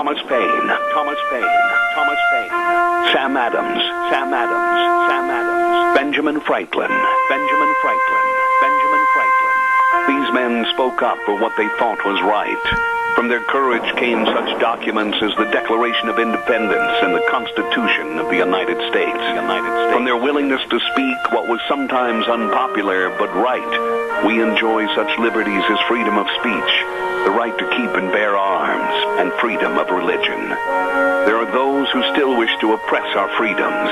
Thomas Paine, Thomas Paine, Thomas Paine, Sam Adams, Sam Adams, Sam Adams, Benjamin Franklin, Benjamin Franklin, Benjamin Franklin. These men spoke up for what they thought was right. From their courage came such documents as the Declaration of Independence and the Constitution of the United States. From their willingness to speak what was sometimes unpopular but right, we enjoy such liberties as freedom of speech, the right to keep and bear arms, and freedom of religion. There are those who still wish to oppress our freedoms,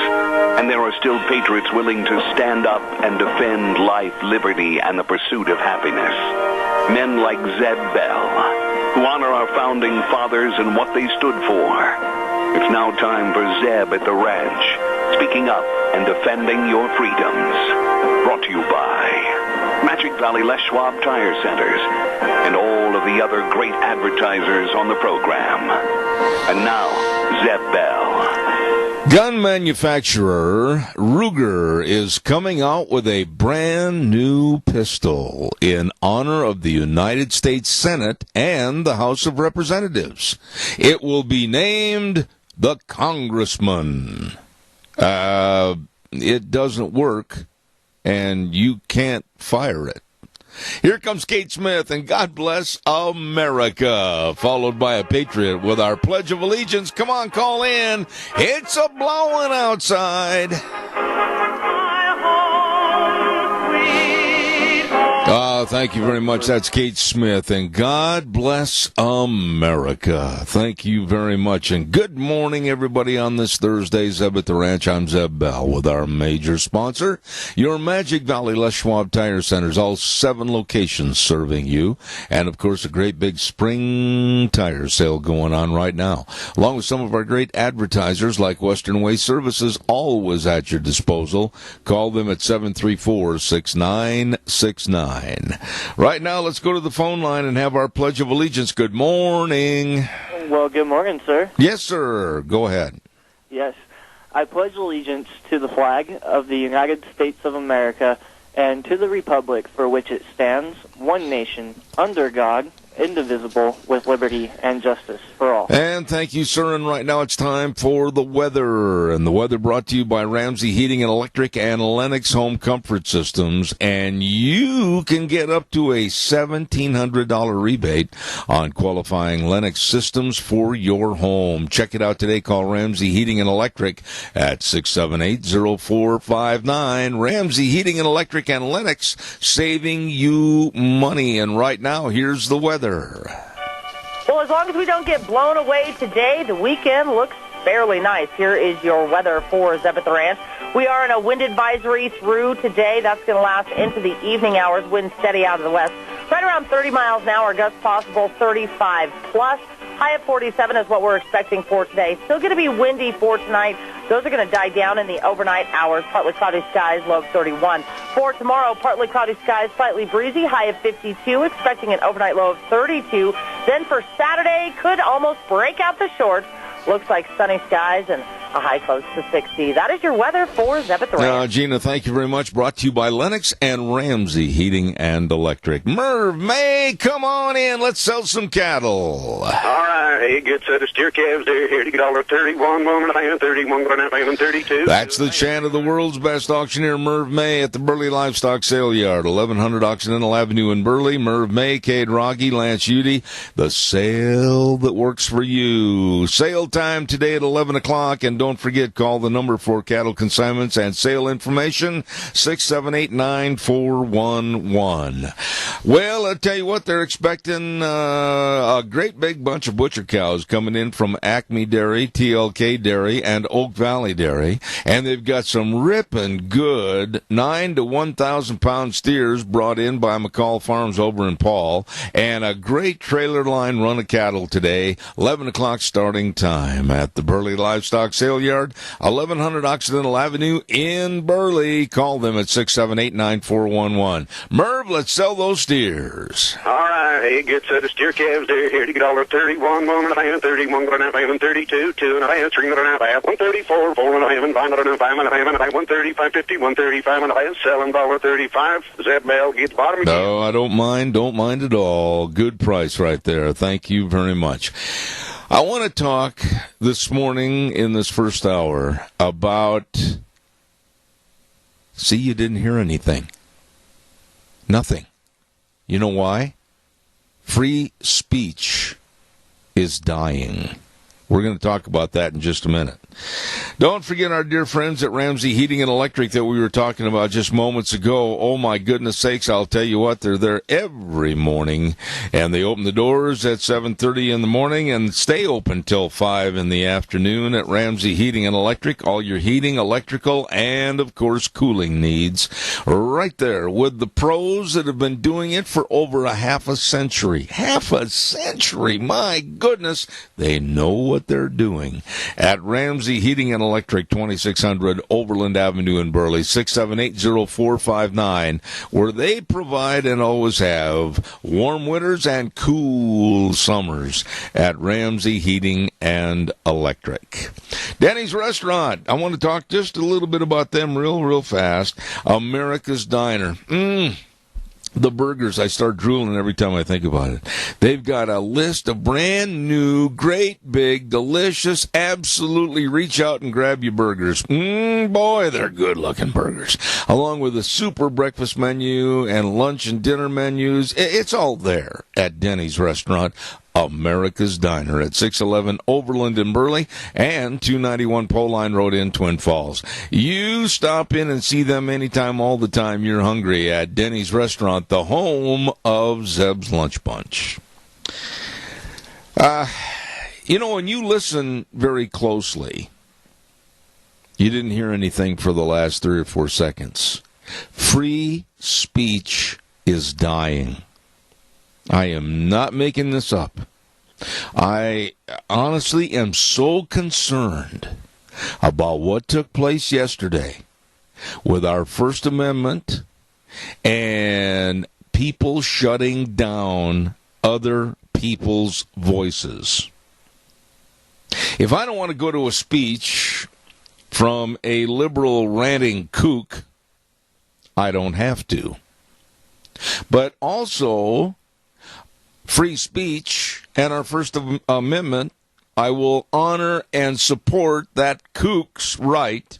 and there are still patriots willing to stand up and defend life, liberty, and the pursuit of happiness. Men like Zeb Bell, who honor our founding fathers and what they stood for. It's now time for Zeb at the ranch, speaking up and defending your freedoms. Brought to you by Magic Valley Les Schwab Tire Centers and all of the other great advertisers on the program. And now, Zeb Bell. Gun manufacturer Ruger is coming out with a brand new pistol in honor of the United States Senate and the House of Representatives. It will be named the Congressman. It doesn't work, and you can't fire it. Here comes Kate Smith, and God Bless America, followed by a Patriot with our Pledge of Allegiance. Come on, call in. It's a blowing outside. Thank you very much. That's Kate Smith, and God bless America. Thank you very much, and good morning, everybody, on this Thursday. Zeb at the Ranch. I'm Zeb Bell with our major sponsor, your Magic Valley Les Schwab Tire Centers, all 7 locations serving you, and, of course, a great big spring tire sale going on right now, along with some of our great advertisers like Western Waste Services, always at your disposal. Call them at 734-6969. Right now, let's go to the phone line and have our Pledge of Allegiance. Good morning. Well, good morning, sir. Yes, sir. Go ahead. Yes. I pledge allegiance to the flag of the United States of America and to the republic for which it stands, one nation, under God, indivisible, with liberty and justice for all. And thank you, sir. And right now it's time for the weather. And the weather brought to you by Ramsey Heating and Electric and Lennox Home Comfort Systems. And you can get up to a $1,700 rebate on qualifying Lennox systems for your home. Check it out today. Call Ramsey Heating and Electric at 678-0459. Ramsey Heating and Electric and Lennox, saving you money. And right now, here's the weather. Well, as long as we don't get blown away today, the weekend looks fairly nice. Here is your weather for Zeb at the Ranch. We are in a wind advisory through today. That's going to last into the evening hours. Wind steady out of the west. Right around 30 miles an hour, gusts possible 35 plus. High of 47 is what we're expecting for today. Still going to be windy for tonight. Those are going to die down in the overnight hours. Partly cloudy skies, low of 31. For tomorrow, partly cloudy skies, slightly breezy, high of 52, expecting an overnight low of 32. Then for Saturday, could almost break out the shorts. Looks like sunny skies and a high close to 60. That is your weather for Zeb at the Ranch. Gina, thank you very much. Brought to you by Lennox and Ramsey Heating and Electric. Merv May, come on in. Let's sell some cattle. All right. Hey, good set of steer calves there. Here to get all 31, 1.5, 31, 1.5, 32. That's the chant of the world's best auctioneer, Merv May, at the Burley Livestock Sale Yard, 1100 Occidental Avenue in Burley. Merv May, Cade Rogge, Lance Udy, the sale that works for you. Sale time today at 11 o'clock, and don't forget, call the number for cattle consignments and sale information, 678-9411. Well, I tell you what, they're expecting a great big bunch of butcher cows coming in from Acme Dairy, TLK Dairy, and Oak Valley Dairy, and they've got some ripping good 9 to 1,000 pound steers brought in by McCall Farms over in Paul, and a great trailer line run of cattle today, 11 o'clock starting time at the Burley Livestock Sale Yard, 1100 Occidental Avenue in Burley. Call them at 678-9411. Merv, let's sell those steers. All right. Hey, good set of steer calves there. Here to get all 31, 1.5, 31, 1.5, 32, 2.5, 3.5, 134, 4.5, 5.5, 135, 50, 135, selling $1.35. Zeb Bell gets bottom. No, I don't mind at all. Good price right there. Thank you very much. I want to talk this morning in this first hour about... See, you didn't hear anything. Nothing. You know why? Free speech is dying. We're going to talk about that in just a minute. Don't forget our dear friends at Ramsey Heating and Electric that we were talking about just moments ago. Oh, my goodness sakes, I'll tell you what, they're there every morning, and they open the doors at 7:30 in the morning and stay open till 5 in the afternoon at Ramsey Heating and Electric. All your heating, electrical, and, of course, cooling needs right there with the pros that have been doing it for over a half a century. Half a century, my goodness. They know what they're doing at Ramsey Heating and Electric, 2600 Overland Avenue in Burley, 678-0459, where they provide and always have warm winters and cool summers at Ramsey Heating and Electric. Denny's Restaurant, I want to talk just a little bit about them real fast. America's Diner. The burgers, I start drooling every time I think about it. They've got a list of brand new, great, big, delicious, absolutely reach out and grab your burgers. Boy, they're good-looking burgers. Along with a super breakfast menu and lunch and dinner menus. It's all there at Denny's Restaurant. America's Diner at 611 Overland in Burley and 291 Poline Road in Twin Falls. You stop in and see them anytime, all the time you're hungry at Denny's Restaurant, the home of Zeb's Lunch Bunch. When you listen very closely, you didn't hear anything for the last 3 or 4 seconds. Free speech is dying. I am not making this up. I honestly am so concerned about what took place yesterday with our First Amendment and people shutting down other people's voices. If I don't want to go to a speech from a liberal ranting kook, I don't have to. But also, free speech and our First Amendment, I will honor and support that kook's right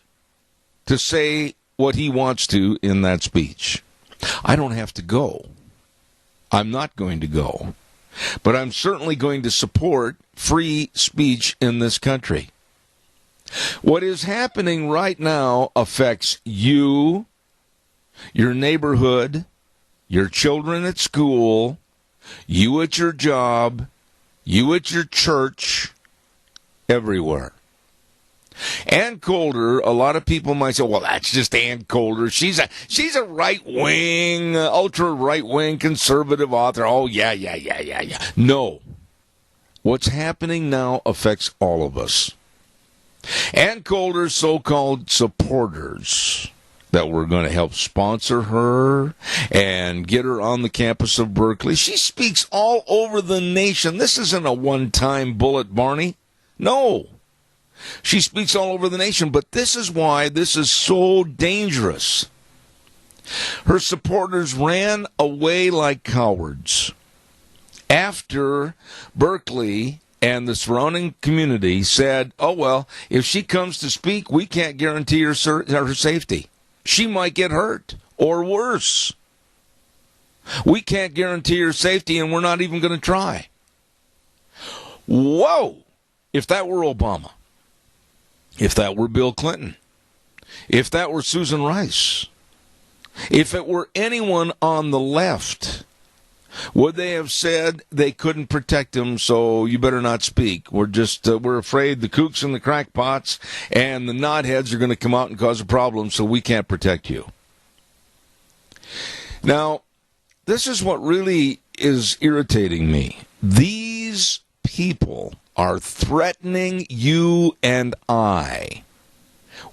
to say what he wants to in that speech. I don't have to go. I'm not going to go. But I'm certainly going to support free speech in this country. What is happening right now affects you, your neighborhood, your children at school, you at your job, you at your church, everywhere. Ann Coulter, a lot of people might say, well, that's just Ann Coulter. She's a right-wing, ultra-right-wing conservative author. Oh, yeah. No. What's happening now affects all of us. Ann Coulter's so-called supporters that we're going to help sponsor her and get her on the campus of Berkeley. She speaks all over the nation. This isn't a one-time bullet, Barney. No. She speaks all over the nation, but this is why this is so dangerous. Her supporters ran away like cowards after Berkeley and the surrounding community said, oh, well, if she comes to speak, we can't guarantee her safety. She might get hurt, or worse. We can't guarantee her safety, and we're not even going to try. Whoa! If that were Obama, if that were Bill Clinton, if that were Susan Rice, if it were anyone on the left, would they have said they couldn't protect him, so you better not speak? We're afraid the kooks and the crackpots and the knotheads are going to come out and cause a problem, so we can't protect you. Now, this is what really is irritating me. These people are threatening you and I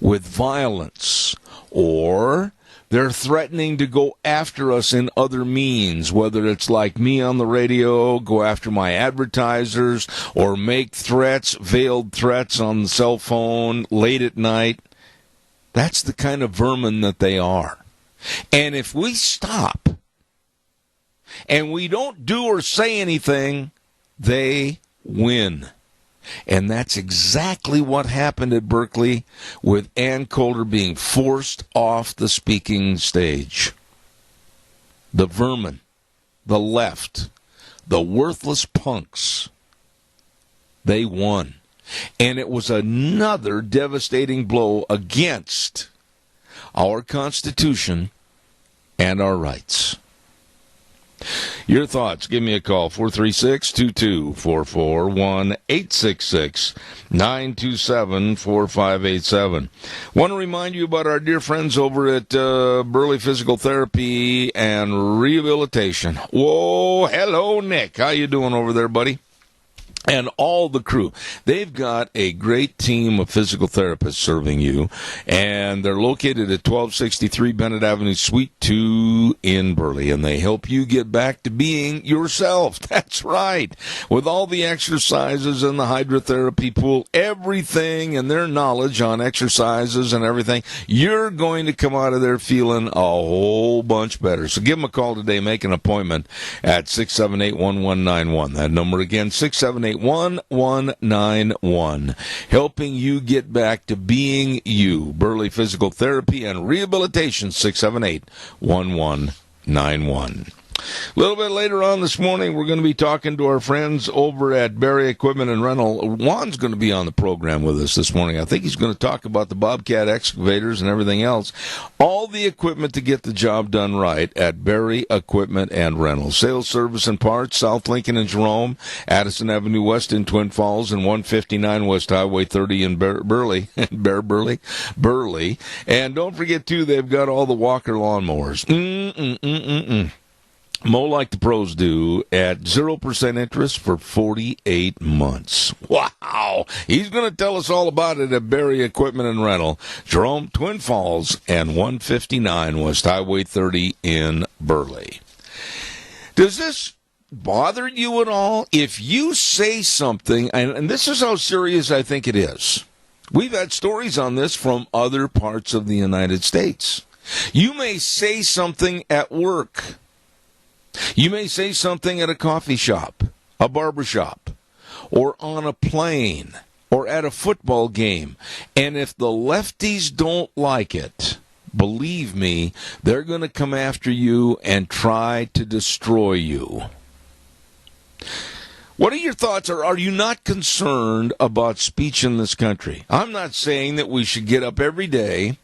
with violence, or they're threatening to go after us in other means, whether it's like me on the radio, go after my advertisers, or make threats, veiled threats on the cell phone late at night. That's the kind of vermin that they are. And if we stop and we don't do or say anything, they win. And that's exactly what happened at Berkeley with Ann Coulter being forced off the speaking stage. The vermin, the left, the worthless punks, they won. And it was another devastating blow against our Constitution and our rights. Your thoughts, give me a call, 436-2244, 1-866-927-4587. Want to remind you about our dear friends over at Burley Physical Therapy and Rehabilitation. Whoa, hello, Nick. How you doing over there, buddy? And all the crew. They've got a great team of physical therapists serving you, and they're located at 1263 Bennett Avenue, Suite 2 in Burley, and they help you get back to being yourself. That's right. With all the exercises and the hydrotherapy pool, everything and their knowledge on exercises and everything, you're going to come out of there feeling a whole bunch better. So give them a call today. Make an appointment at 678-1191. That number again, 678-1191, helping you get back to being you. Burley Physical Therapy and Rehabilitation, 678-1191. A little bit later on this morning, we're going to be talking to our friends over at Barry Equipment and Rental. Juan's going to be on the program with us this morning. I think he's going to talk about the Bobcat excavators and everything else. All the equipment to get the job done right at Barry Equipment and Rental. Sales, service, and parts, South Lincoln and Jerome, Addison Avenue West in Twin Falls, and 159 West Highway 30 in Burley. Burley. And don't forget, too, they've got all the Walker lawnmowers. Mow like the pros do at 0% interest for 48 months. Wow! He's going to tell us all about it at Barry Equipment and Rental, Jerome, Twin Falls, and 159 West Highway 30 in Burley. Does this bother you at all? If you say something, and this is how serious I think it is. We've had stories on this from other parts of the United States. You may say something at work. You may say something at a coffee shop, a barber shop, or on a plane, or at a football game. And if the lefties don't like it, believe me, they're going to come after you and try to destroy you. What are your thoughts? Or are you not concerned about speech in this country? I'm not saying that we should get up every day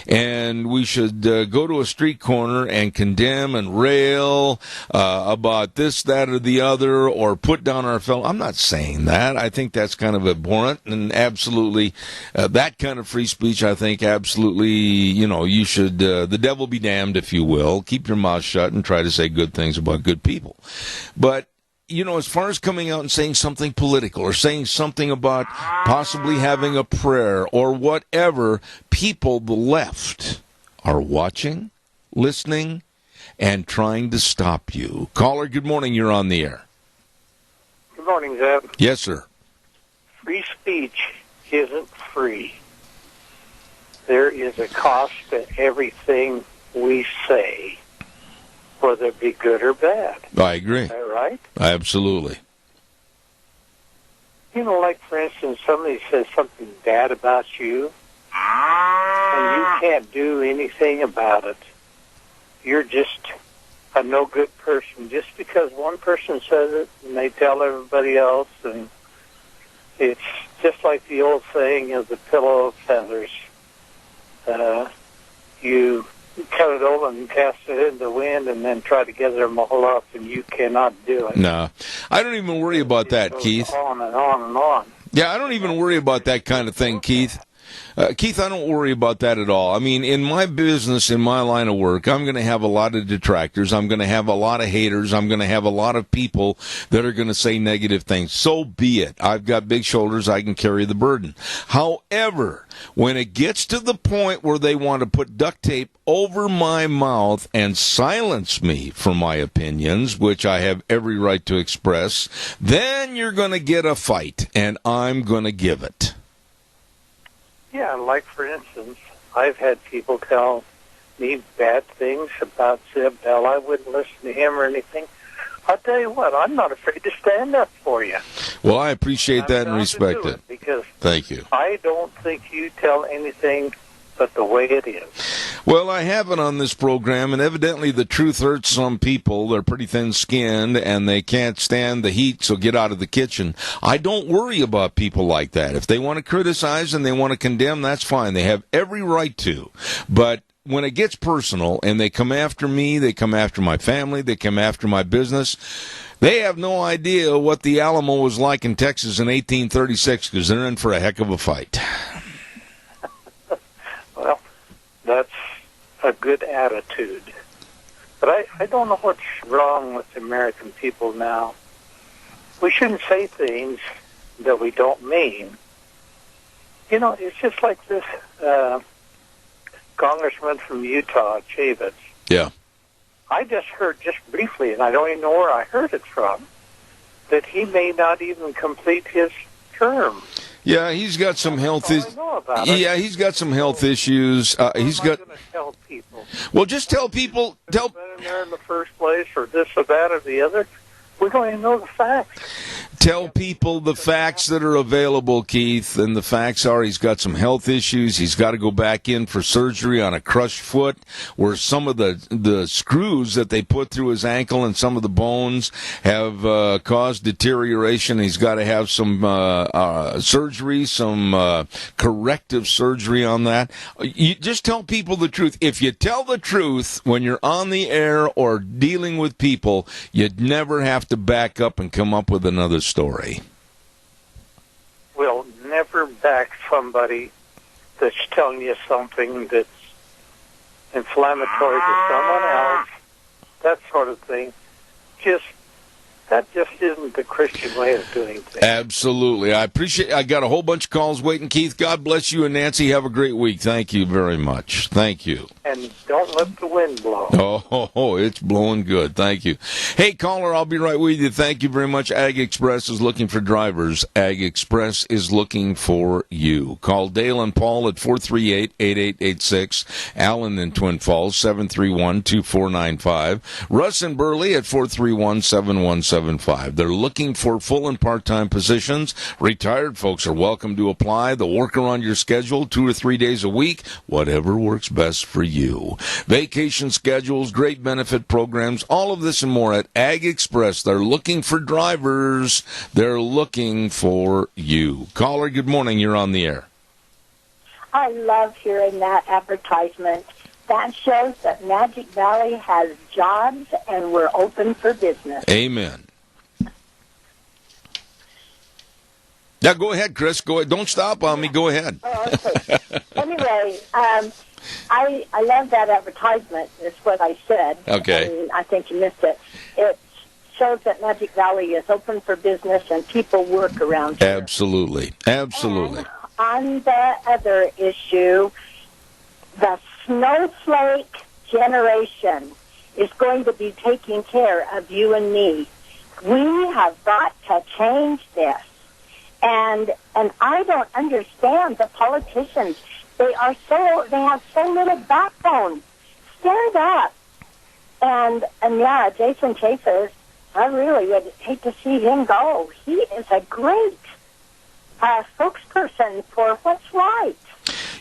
and we should go to a street corner and condemn and rail about this, that, or the other, or put down our fellow. I'm not saying that. I think that's kind of abhorrent, and absolutely that kind of free speech, I think, absolutely, you should, the devil be damned, if you will. Keep your mouth shut and try to say good things about good people. But as far as coming out and saying something political or saying something about possibly having a prayer or whatever, people, the left, are watching, listening, and trying to stop you. Caller, good morning. You're on the air. Good morning, Zeb. Yes, sir. Free speech isn't free. There is a cost to everything we say, whether it be good or bad. I agree. Is that right? Absolutely. Like, for instance, somebody says something bad about you, and you can't do anything about it. You're just a no-good person. Just because one person says it, and they tell everybody else, and it's just like the old saying of the pillow of feathers. You cut it over and cast it in the wind and then try to gather them all up, and you cannot do it. No. I don't even worry about that, Keith. On and on and on. Yeah, I don't even worry about that kind of thing, Keith. Keith, I don't worry about that at all. I mean, in my business, in my line of work, I'm going to have a lot of detractors. I'm going to have a lot of haters. I'm going to have a lot of people that are going to say negative things. So be it. I've got big shoulders. I can carry the burden. However, when it gets to the point where they want to put duct tape over my mouth and silence me for my opinions, which I have every right to express, then you're going to get a fight, and I'm going to give it. Yeah, like, for instance, I've had people tell me bad things about Zeb Bell. I wouldn't listen to him or anything. I'll tell you what, I'm not afraid to stand up for you. Well, I appreciate that and I'm bound to respect do it. because Thank you. I don't think you tell anything but the way it is. Well, I haven't on this program, and evidently the truth hurts some people. They're pretty thin-skinned, and they can't stand the heat, so get out of the kitchen. I don't worry about people like that. If they want to criticize and they want to condemn, that's fine. They have every right to. But when it gets personal and they come after me, they come after my family, they come after my business, they have no idea what the Alamo was like in Texas in 1836 because they're in for a heck of a fight. Well, that's a good attitude. But I don't know what's wrong with the American people now. We shouldn't say things that we don't mean. You know, it's just like this congressman from Utah, Chavez. Yeah. I just heard just briefly, and I don't even know where I heard it from, that he may not even complete his term. Yeah, he's got some health issues. Yeah, he's got some health issues. He's got. Going to tell people. Well, just tell people. Been in there in the first place, or this or that or the other. We don't even know the facts. Tell people the facts that are available, Keith, and the facts are he's got some health issues. He's got to go back in for surgery on a crushed foot where some of the screws that they put through his ankle and some of the bones have caused deterioration. He's got to have some surgery, some corrective surgery on that. You just tell people the truth. If you tell the truth when you're on the air or dealing with people, you'd never have to back up and come up with another story. We'll never back somebody that's telling you something that's inflammatory to someone else, that sort of thing. That just isn't the Christian way of doing things. Absolutely. I got a whole bunch of calls waiting. Keith, God bless you and Nancy. Have a great week. Thank you very much. Thank you. And don't let the wind blow. Oh, it's blowing good. Thank you. Hey, caller, I'll be right with you. Thank you very much. Ag Express is looking for drivers. Ag Express is looking for you. Call Dale and Paul at 438-8886. Alan in Twin Falls, 731-2495. Russ and Burley at 431-7175. They're looking for full and part-time positions. Retired folks are welcome to apply. They'll work around your schedule 2 or 3 days a week, whatever works best for you. Vacation schedules, great benefit programs, all of this and more at Ag Express. They're looking for drivers. They're looking for you. Caller, good morning. You're on the air. I love hearing that advertisement. That shows that Magic Valley has jobs and we're open for business. Amen. Now, go ahead, Chris. Go ahead. Don't stop on me. Go ahead. Oh, okay. Anyway, I love that advertisement, is what I said. Okay. And I think you missed it. It shows that Magic Valley is open for business and people work around here. Absolutely. Absolutely. And on the other issue, the snowflake generation is going to be taking care of you and me. We have got to change this. And I don't understand the politicians. They have so little backbone. Stand up. And yeah, Jason Chaffetz, I really would hate to see him go. He is a great spokesperson for what's right.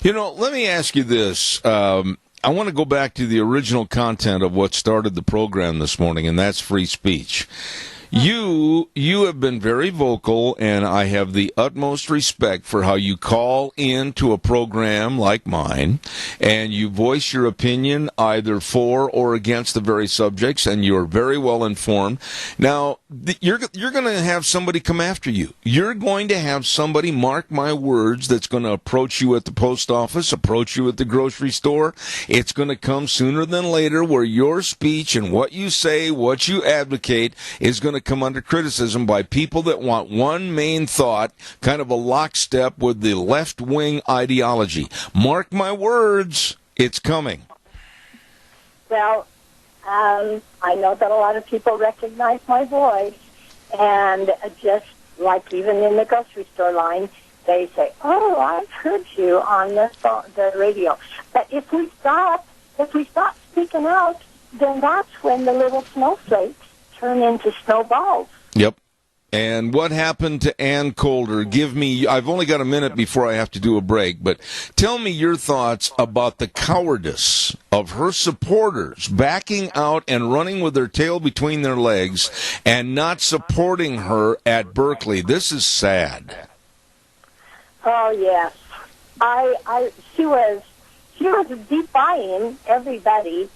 You know, let me ask you this. I want to go back to the original content of what started the program this morning, and that's free speech. You have been very vocal, and I have the utmost respect for how you call into a program like mine, and you voice your opinion either for or against the very subjects, and you're very well informed. Now, you're going to have somebody come after you. You're going to have somebody, mark my words, that's going to approach you at the post office, approach you at the grocery store. It's going to come sooner than later where your speech and what you say, what you advocate is going to come under criticism by people that want one main thought, kind of a lockstep with the left-wing ideology. Mark my words, it's coming. Well, I know that a lot of people recognize my voice, and just like even in the grocery store line, they say, "Oh, I've heard you on the radio." But if we stop speaking out, then that's when the little snowflakes turn into snowballs. Yep. And what happened to Ann Coulter? I've only got a minute before I have to do a break, but tell me your thoughts about the cowardice of her supporters backing out and running with their tail between their legs and not supporting her at Berkeley. This is sad. Oh, yes. She was defying everybody,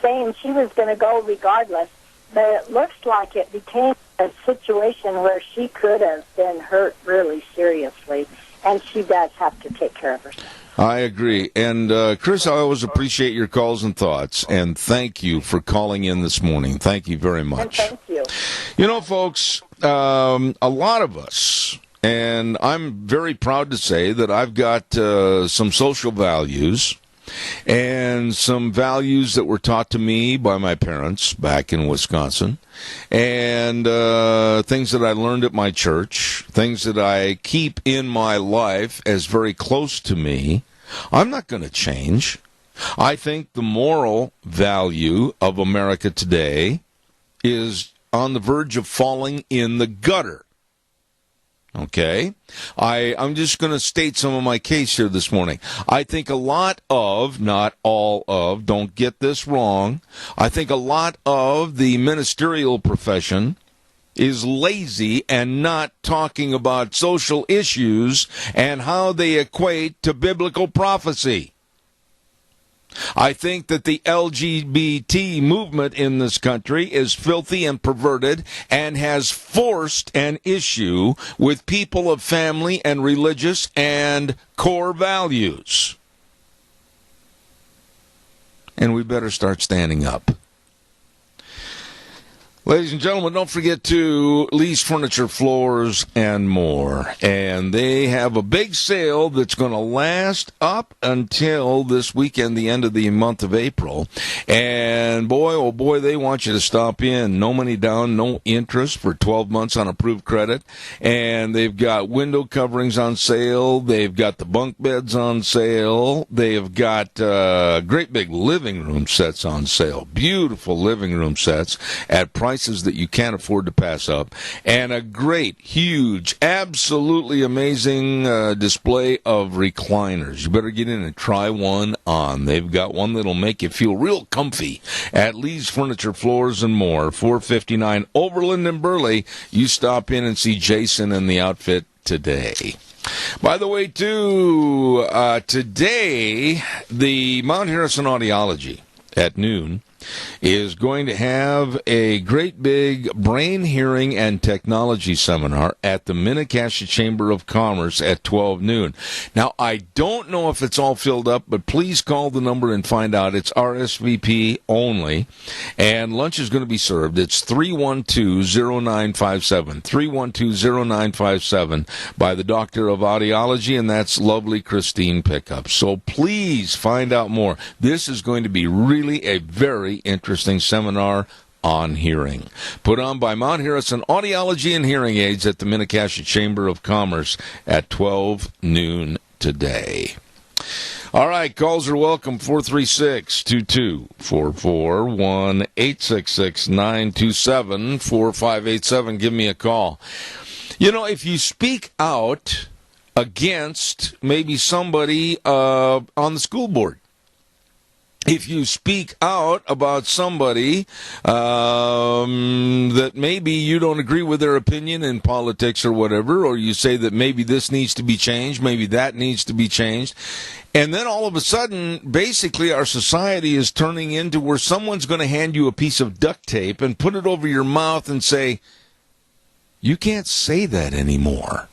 saying she was going to go regardless, but it looks like it became a situation where she could have been hurt really seriously, and she does have to take care of herself. I agree. And, Chris, I always appreciate your calls and thoughts, and thank you for calling in this morning. Thank you very much. And thank you. You know, folks, a lot of us, and I'm very proud to say that I've got some social values and some values that were taught to me by my parents back in Wisconsin, and things that I learned at my church, things that I keep in my life as very close to me. I'm not going to change. I think the moral value of America today is on the verge of falling in the gutter. Okay? I'm just going to state some of my case here this morning. I think a lot of, not all of, don't get this wrong, I think a lot of the ministerial profession is lazy and not talking about social issues and how they equate to biblical prophecy. I think that the LGBT movement in this country is filthy and perverted and has forced an issue with people of family and religious and core values. And we better start standing up. Ladies and gentlemen, don't forget to Lee's Furniture, Floors, and More. And they have a big sale that's going to last up until this weekend, the end of the month of April. And boy, oh boy, they want you to stop in. No money down, no interest for 12 months on approved credit. And they've got window coverings on sale. They've got the bunk beds on sale. They've got great big living room sets on sale. Beautiful living room sets at prices that you can't afford to pass up, and a great, huge, absolutely amazing display of recliners. You better get in and try one on. They've got one that'll make you feel real comfy at Lee's Furniture, Floors, and More, 459 Overland and Burley. You stop in and see Jason and the outfit today. By the way, too, today, the Mount Harrison Audiology at noon is going to have a great big brain, hearing, and technology seminar at the Minnecasia Chamber of Commerce at 12 noon. Now, I don't know if it's all filled up, but please call the number and find out. It's RSVP only, and lunch is going to be served. It's 312-0957, 312-0957 by the Doctor of Audiology, and that's lovely Christine Pickup. So please find out more. This is going to be really a very interesting seminar on hearing, put on by Mount Harrison Audiology and Hearing Aids at the Minnecasia Chamber of Commerce at 12 noon today. All right, calls are welcome, 436-2244, 1-866-927-4587. Give me a call. You know, if you speak out against maybe somebody on the school board, if you speak out about somebody that maybe you don't agree with their opinion in politics or whatever, or you say that maybe this needs to be changed, maybe that needs to be changed, and then all of a sudden, basically our society is turning into where someone's going to hand you a piece of duct tape and put it over your mouth and say, you can't say that anymore.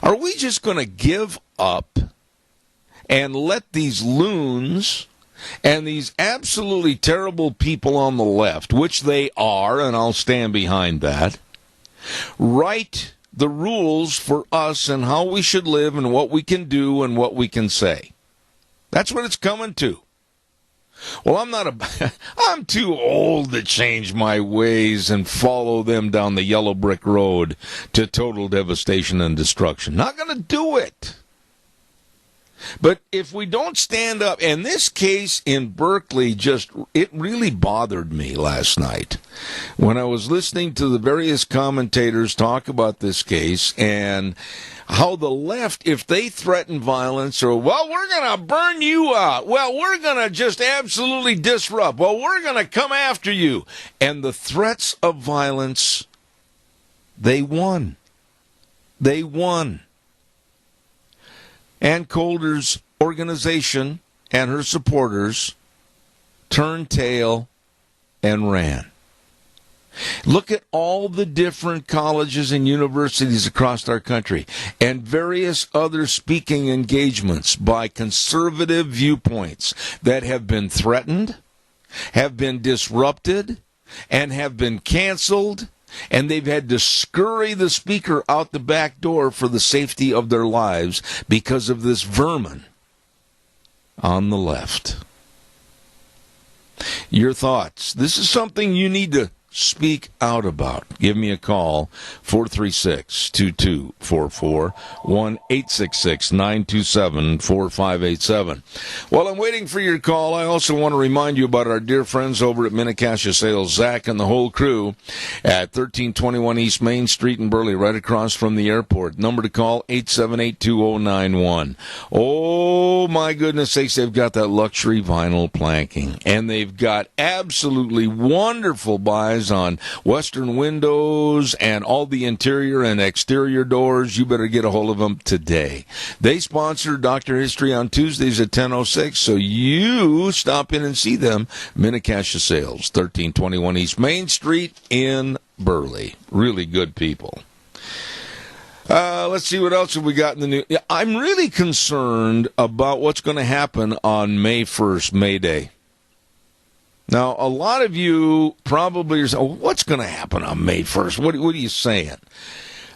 Are we just going to give up and let these loons and these absolutely terrible people on the left, which they are, and I'll stand behind that, write the rules for us and how we should live and what we can do and what we can say? That's what it's coming to. Well, I'm too old to change my ways and follow them down the yellow brick road to total devastation and destruction. Not going to do it. But if we don't stand up, and this case in Berkeley it really bothered me last night when I was listening to the various commentators talk about this case and how the left, if they threaten violence or, well, we're going to burn you out. Well, we're going to just absolutely disrupt. Well, we're going to come after you. And the threats of violence, they won. They won. Ann Coulter's organization and her supporters turned tail and ran. Look at all the different colleges and universities across our country and various other speaking engagements by conservative viewpoints that have been threatened, have been disrupted, and have been canceled. And they've had to scurry the speaker out the back door for the safety of their lives because of this vermin on the left. Your thoughts. This is something you need to speak out about. Give me a call, 436-2244, 1-866-927-4587. While I'm waiting for your call, I also want to remind you about our dear friends over at Minnecasia Sales, Zach and the whole crew at 1321 East Main Street in Burley, right across from the airport. Number to call, 878-2091. Oh, my goodness sakes, they've got that luxury vinyl planking, and they've got absolutely wonderful buys on Western windows and all the interior and exterior doors. You better get a hold of them today. They sponsor Dr. History on Tuesdays at 10:06, so you stop in and see them. Minnecasia Sales, 1321 East Main Street in Burley. Really good people. Let's see what else have we got in the news. I'm really concerned about what's going to happen on May 1st, May Day. Now, a lot of you probably are saying, oh, what's going to happen on May 1st? What are you saying?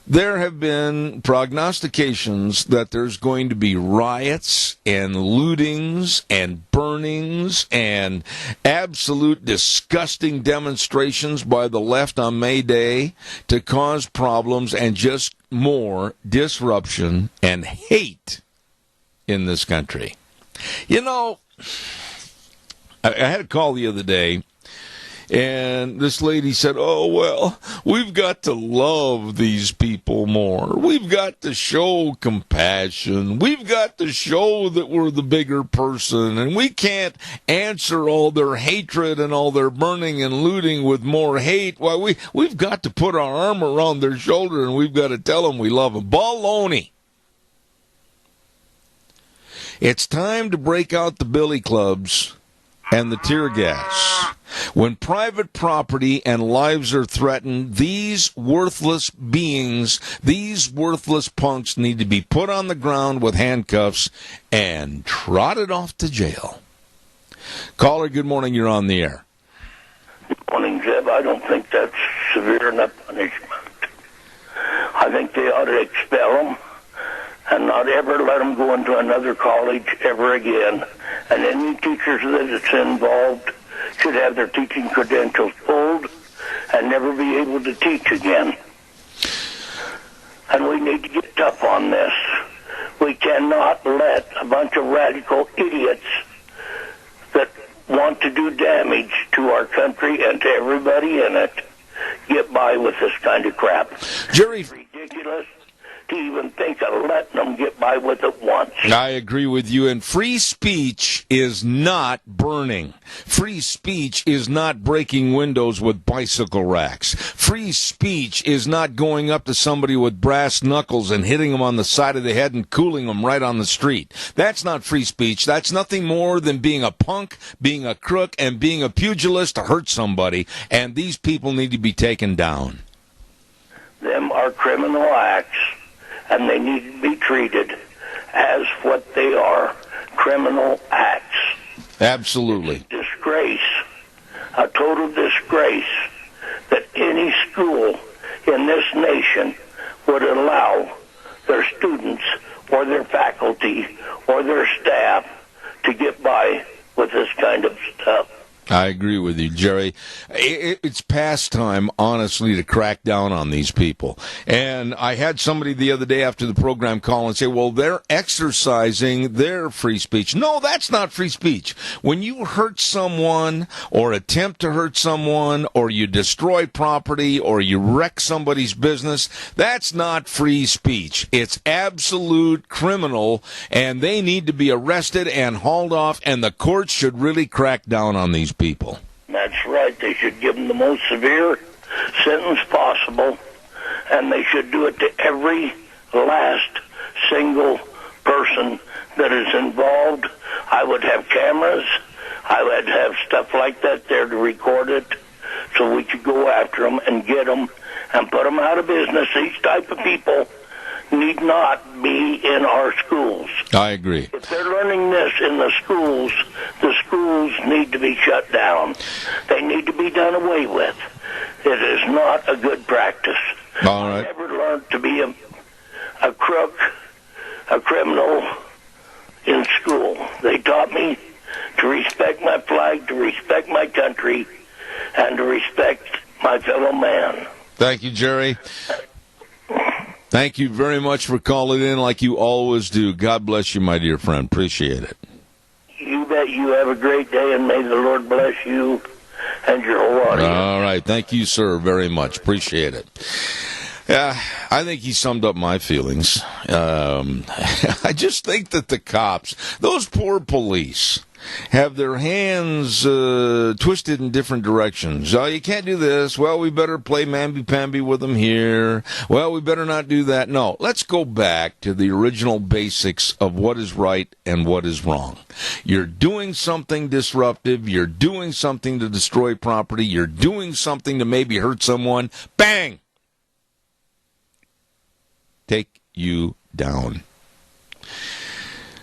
There have been prognostications that there's going to be riots and lootings and burnings and absolute disgusting demonstrations by the left on May Day to cause problems and just more disruption and hate in this country. You know, I had a call the other day, and this lady said, oh, well, we've got to love these people more. We've got to show compassion. We've got to show that we're the bigger person, and we can't answer all their hatred and all their burning and looting with more hate. Why, we've got to put our arm around their shoulder, and we've got to tell them we love them. Baloney. It's time to break out the billy clubs and the tear gas. When private property and lives are threatened, these worthless beings, these worthless punks need to be put on the ground with handcuffs and trotted off to jail. Caller, good morning. You're on the air. Good morning, Jeb. I don't think that's severe enough punishment. I think they ought to expel them and not ever let them go into another college ever again. And any teachers that it's involved should have their teaching credentials pulled and never be able to teach again. And we need to get tough on this. We cannot let a bunch of radical idiots that want to do damage to our country and to everybody in it get by with this kind of crap. Jerry, it's ridiculous to even think of letting them get by with it once. I agree with you, and free speech is not burning. Free speech is not breaking windows with bicycle racks. Free speech is not going up to somebody with brass knuckles and hitting them on the side of the head and cooling them right on the street. That's not free speech. That's nothing more than being a punk, being a crook, and being a pugilist to hurt somebody, and these people need to be taken down. Them are criminal acts, and they need to be treated as what they are, criminal acts. Absolutely. It's a disgrace, a total disgrace, that any school in this nation would allow their students or their faculty or their staff to get by with this kind of stuff. I agree with you, Jerry. It's past time, honestly, to crack down on these people. And I had somebody the other day after the program call and say, well, they're exercising their free speech. No, that's not free speech. When you hurt someone or attempt to hurt someone or you destroy property or you wreck somebody's business, that's not free speech. It's absolute criminal, and they need to be arrested and hauled off, and the courts should really crack down on these people. That's right. They should give them the most severe sentence possible, and they should do it to every last single person that is involved. I would have cameras. I would have stuff like that there to record it so we could go after them and get them and put them out of business. These type of people need not be in our schools. I agree. If they're learning this in the schools need to be shut down. They need to be done away with. It is not a good practice. All right. I never learned to be a crook, a criminal in school. They taught me to respect my flag, to respect my country, and to respect my fellow man. Thank you, Jerry. Thank you very much for calling in like you always do. God bless you, my dear friend. Appreciate it. You bet. You have a great day, and may the Lord bless you and your whole audience. All right. Thank you, sir, very much. Appreciate it. Yeah, I think he summed up my feelings. I just think that the cops, those poor police, have their hands twisted in different directions. Oh, you can't do this. Well, we better play mamby-pamby with them here. Well, we better not do that. No, let's go back to the original basics of what is right and what is wrong. You're doing something disruptive. You're doing something to destroy property. You're doing something to maybe hurt someone. Bang! Take you down.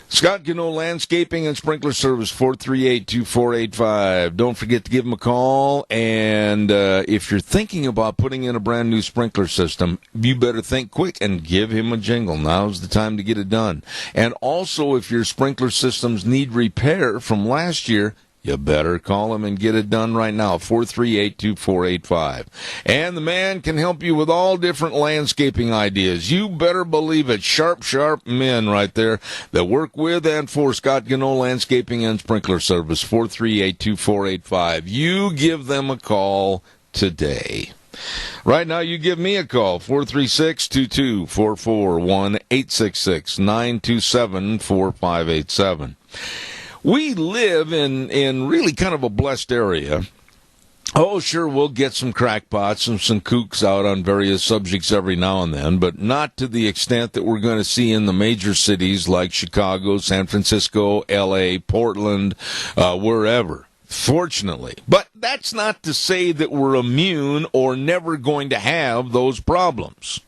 Scott Gano Landscaping and Sprinkler Service, 438-2485. Don't forget to give them a call. And if you're thinking about putting in a brand new sprinkler system, you better think quick and give him a jingle. Now's the time to get it done. And also, if your sprinkler systems need repair from last year, you better call him and get it done right now, 438-2485. And the man can help you with all different landscaping ideas. You better believe it. Sharp, sharp men right there that work with and for Scott Gano Landscaping and Sprinkler Service, 438-2485. You give them a call today. Right now, you give me a call, 436-2244, 1-866-927-4587. We live in really kind of a blessed area. Oh, sure, we'll get some crackpots and some kooks out on various subjects every now and then, but not to the extent that we're going to see in the major cities like Chicago, San Francisco, L.A., Portland, wherever, fortunately. But that's not to say that we're immune or never going to have those problems.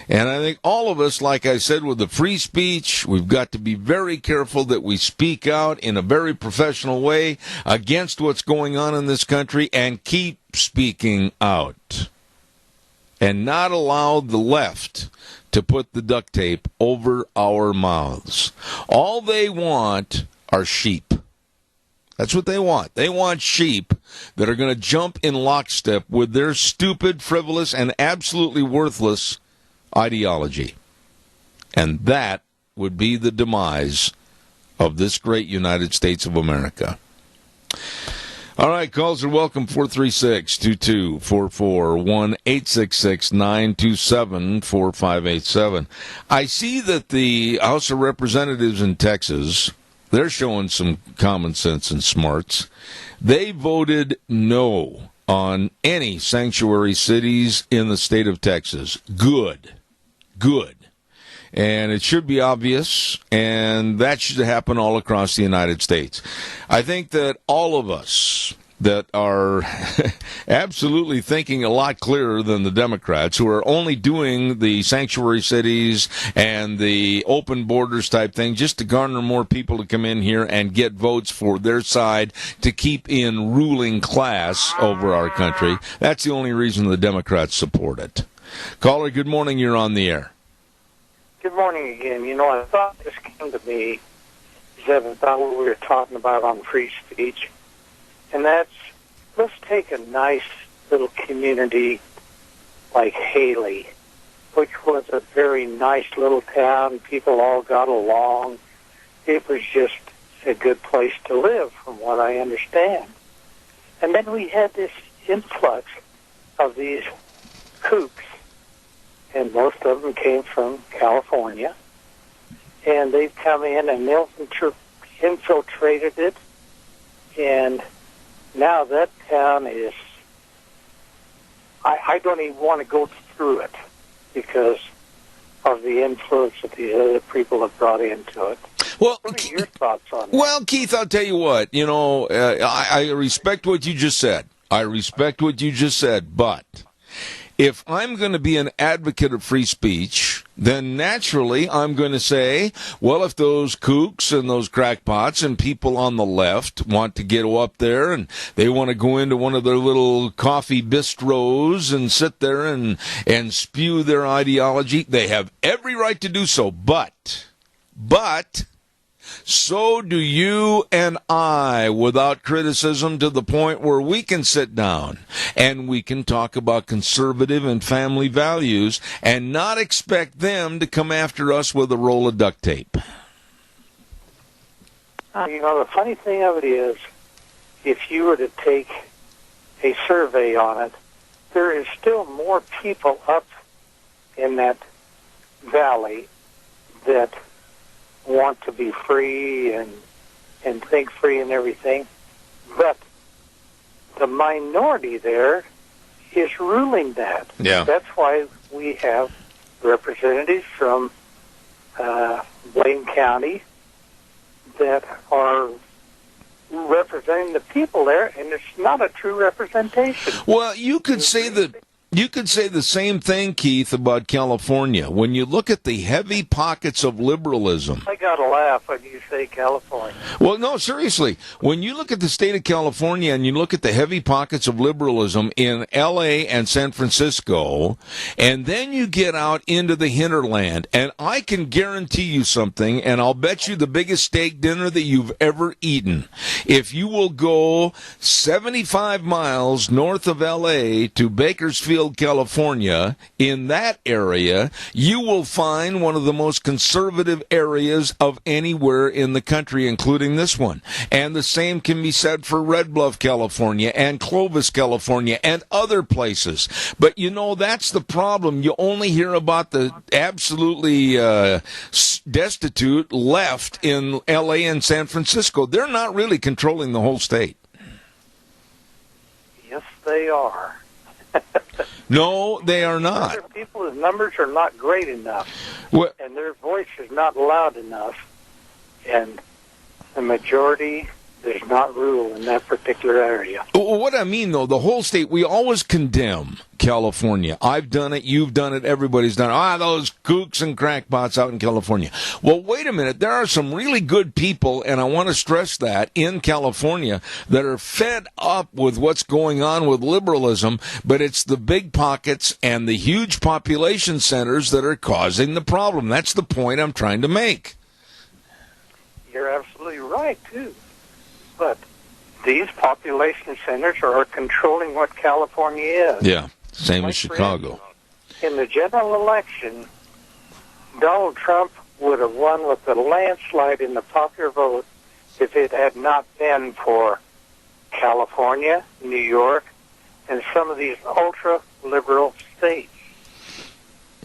And I think all of us, like I said, with the free speech, we've got to be very careful that we speak out in a very professional way against what's going on in this country and keep speaking out. And not allow the left to put the duct tape over our mouths. All they want are sheep. That's what they want. They want sheep that are going to jump in lockstep with their stupid, frivolous, and absolutely worthless ideology. And that would be the demise of this great United States of America. All right, calls are welcome, 436-2244, 1-866-927-4587. I see that the House of Representatives in Texas, they're showing some common sense and smarts. They voted no on any sanctuary cities in the state of Texas. Good. And it should be obvious, and that should happen all across the United States. I think that all of us that are absolutely thinking a lot clearer than the Democrats, who are only doing the sanctuary cities and the open borders type thing just to garner more people to come in here and get votes for their side to keep in ruling class over our country. That's the only reason the Democrats support it. Caller, good morning. You're on the air. Good morning again. You know, I thought this came to me, Zeb, about what we were talking about on free speech. And that's, let's take a nice little community like Haley, which was a very nice little town. People all got along. It was just a good place to live, from what I understand. And then we had this influx of these kooks, and most of them came from California. And they've come in and infiltrated it, and now that town is, I don't even want to go through it because of the influence that the other people have brought into it. Well, what are your thoughts on that? Well, Keith, I'll tell you what. I respect what you just said. But if I'm going to be an advocate of free speech, then naturally I'm going to say, well, if those kooks and those crackpots and people on the left want to get up there and they want to go into one of their little coffee bistros and sit there and spew their ideology, they have every right to do so. But so do you and I, without criticism, to the point where we can sit down and we can talk about conservative and family values and not expect them to come after us with a roll of duct tape. The funny thing of it is, if you were to take a survey on it, there is still more people up in that valley that want to be free and think free and everything, but the minority there is ruling that. Yeah. That's why we have representatives from Blaine County that are representing the people there, and it's not a true representation. Well, you could say the same thing, Keith, about California. When you look at the heavy pockets of liberalism. I got to laugh when you say California. Well, no, seriously. When you look at the state of California and you look at the heavy pockets of liberalism in L.A. and San Francisco, and then you get out into the hinterland, and I can guarantee you something, and I'll bet you the biggest steak dinner that you've ever eaten. If you will go 75 miles north of L.A. to Bakersfield, California, in that area, you will find one of the most conservative areas of anywhere in the country, including this one. And the same can be said for Red Bluff, California, and Clovis, California, and other places. But, that's the problem. You only hear about the absolutely destitute left in L.A. and San Francisco. They're not really controlling the whole state. Yes, they are. No, they are not. Other people's numbers are not great enough, and their voice is not loud enough, and the majority does not rule in that particular area. What I mean, though, the whole state, we always condemn California. I've done it, you've done it, everybody's done it. Those kooks and crackpots out in California. Well, wait a minute. There are some really good people, and I want to stress that, in California that are fed up with what's going on with liberalism, but it's the big pockets and the huge population centers that are causing the problem. That's the point I'm trying to make. You're absolutely right, too. But these population centers are controlling what California is. Yeah, same as Chicago. In the general election, Donald Trump would have won with a landslide in the popular vote if it had not been for California, New York, and some of these ultra-liberal states.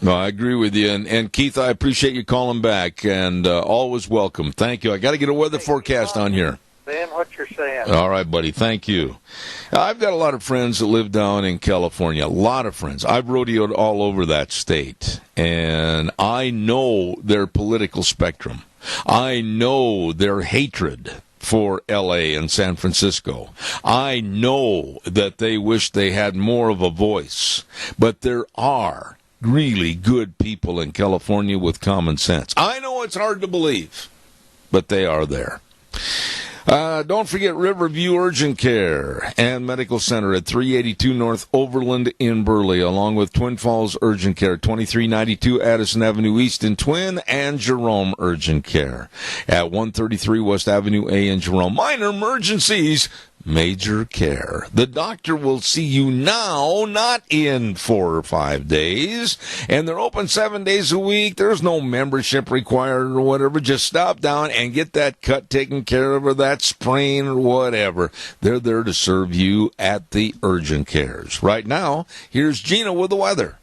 No, I agree with you. And Keith, I appreciate you calling back, and always welcome. Thank you. I got to get a weather forecast on here. Saying what you're saying. All right, buddy. Thank you. I've got a lot of friends that live down in California. A lot of friends. I've rodeoed all over that state, and I know their political spectrum. I know their hatred for L.A. and San Francisco. I know that they wish they had more of a voice, but there are really good people in California with common sense. I know it's hard to believe, but they are there. Don't forget Riverview Urgent Care and Medical Center at 382 North Overland in Burley, along with Twin Falls Urgent Care, 2392 Addison Avenue East in Twin, and Jerome Urgent Care at 133 West Avenue A in Jerome. Minor emergencies, Major Care. The doctor will see you now, not in 4 or 5 days. And they're open 7 days a week. There's no membership required or whatever. Just stop down and get that cut taken care of or that sprain or whatever. They're there to serve you at the urgent cares. Right now, here's Gina with the weather.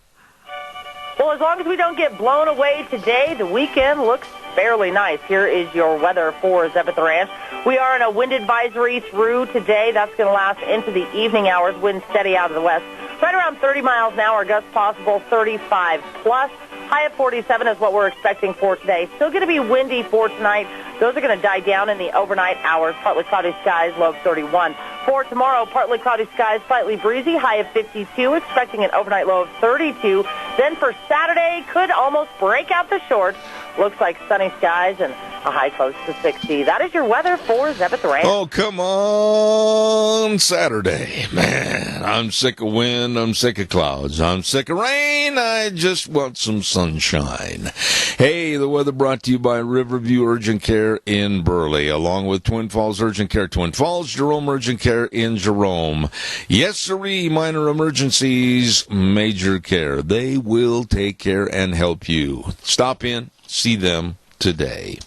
Well, as long as we don't get blown away today, the weekend looks fairly nice. Here is your weather for Zebeth Ranch. We are in a wind advisory through today. That's going to last into the evening hours. Wind steady out of the west. Right around 30 miles an hour. Gusts possible 35 plus. High of 47 is what we're expecting for today. Still going to be windy for tonight. Those are going to die down in the overnight hours. Partly cloudy skies, low of 31. For tomorrow, partly cloudy skies, slightly breezy, high of 52, expecting an overnight low of 32. Then for Saturday, could almost break out the shorts. Looks like sunny skies and a high close to 60. That is your weather for Zebeth Ranch. Oh, come on, Saturday. Man, I'm sick of wind. I'm sick of clouds. I'm sick of rain. I just want some sunshine. Hey, the weather brought to you by Riverview Urgent Care in Burley, along with Twin Falls Urgent Care, Twin Falls, Jerome Urgent Care in Jerome. Yes, sirree, minor emergencies, Major Care. They will take care and help you. Stop in, see them today.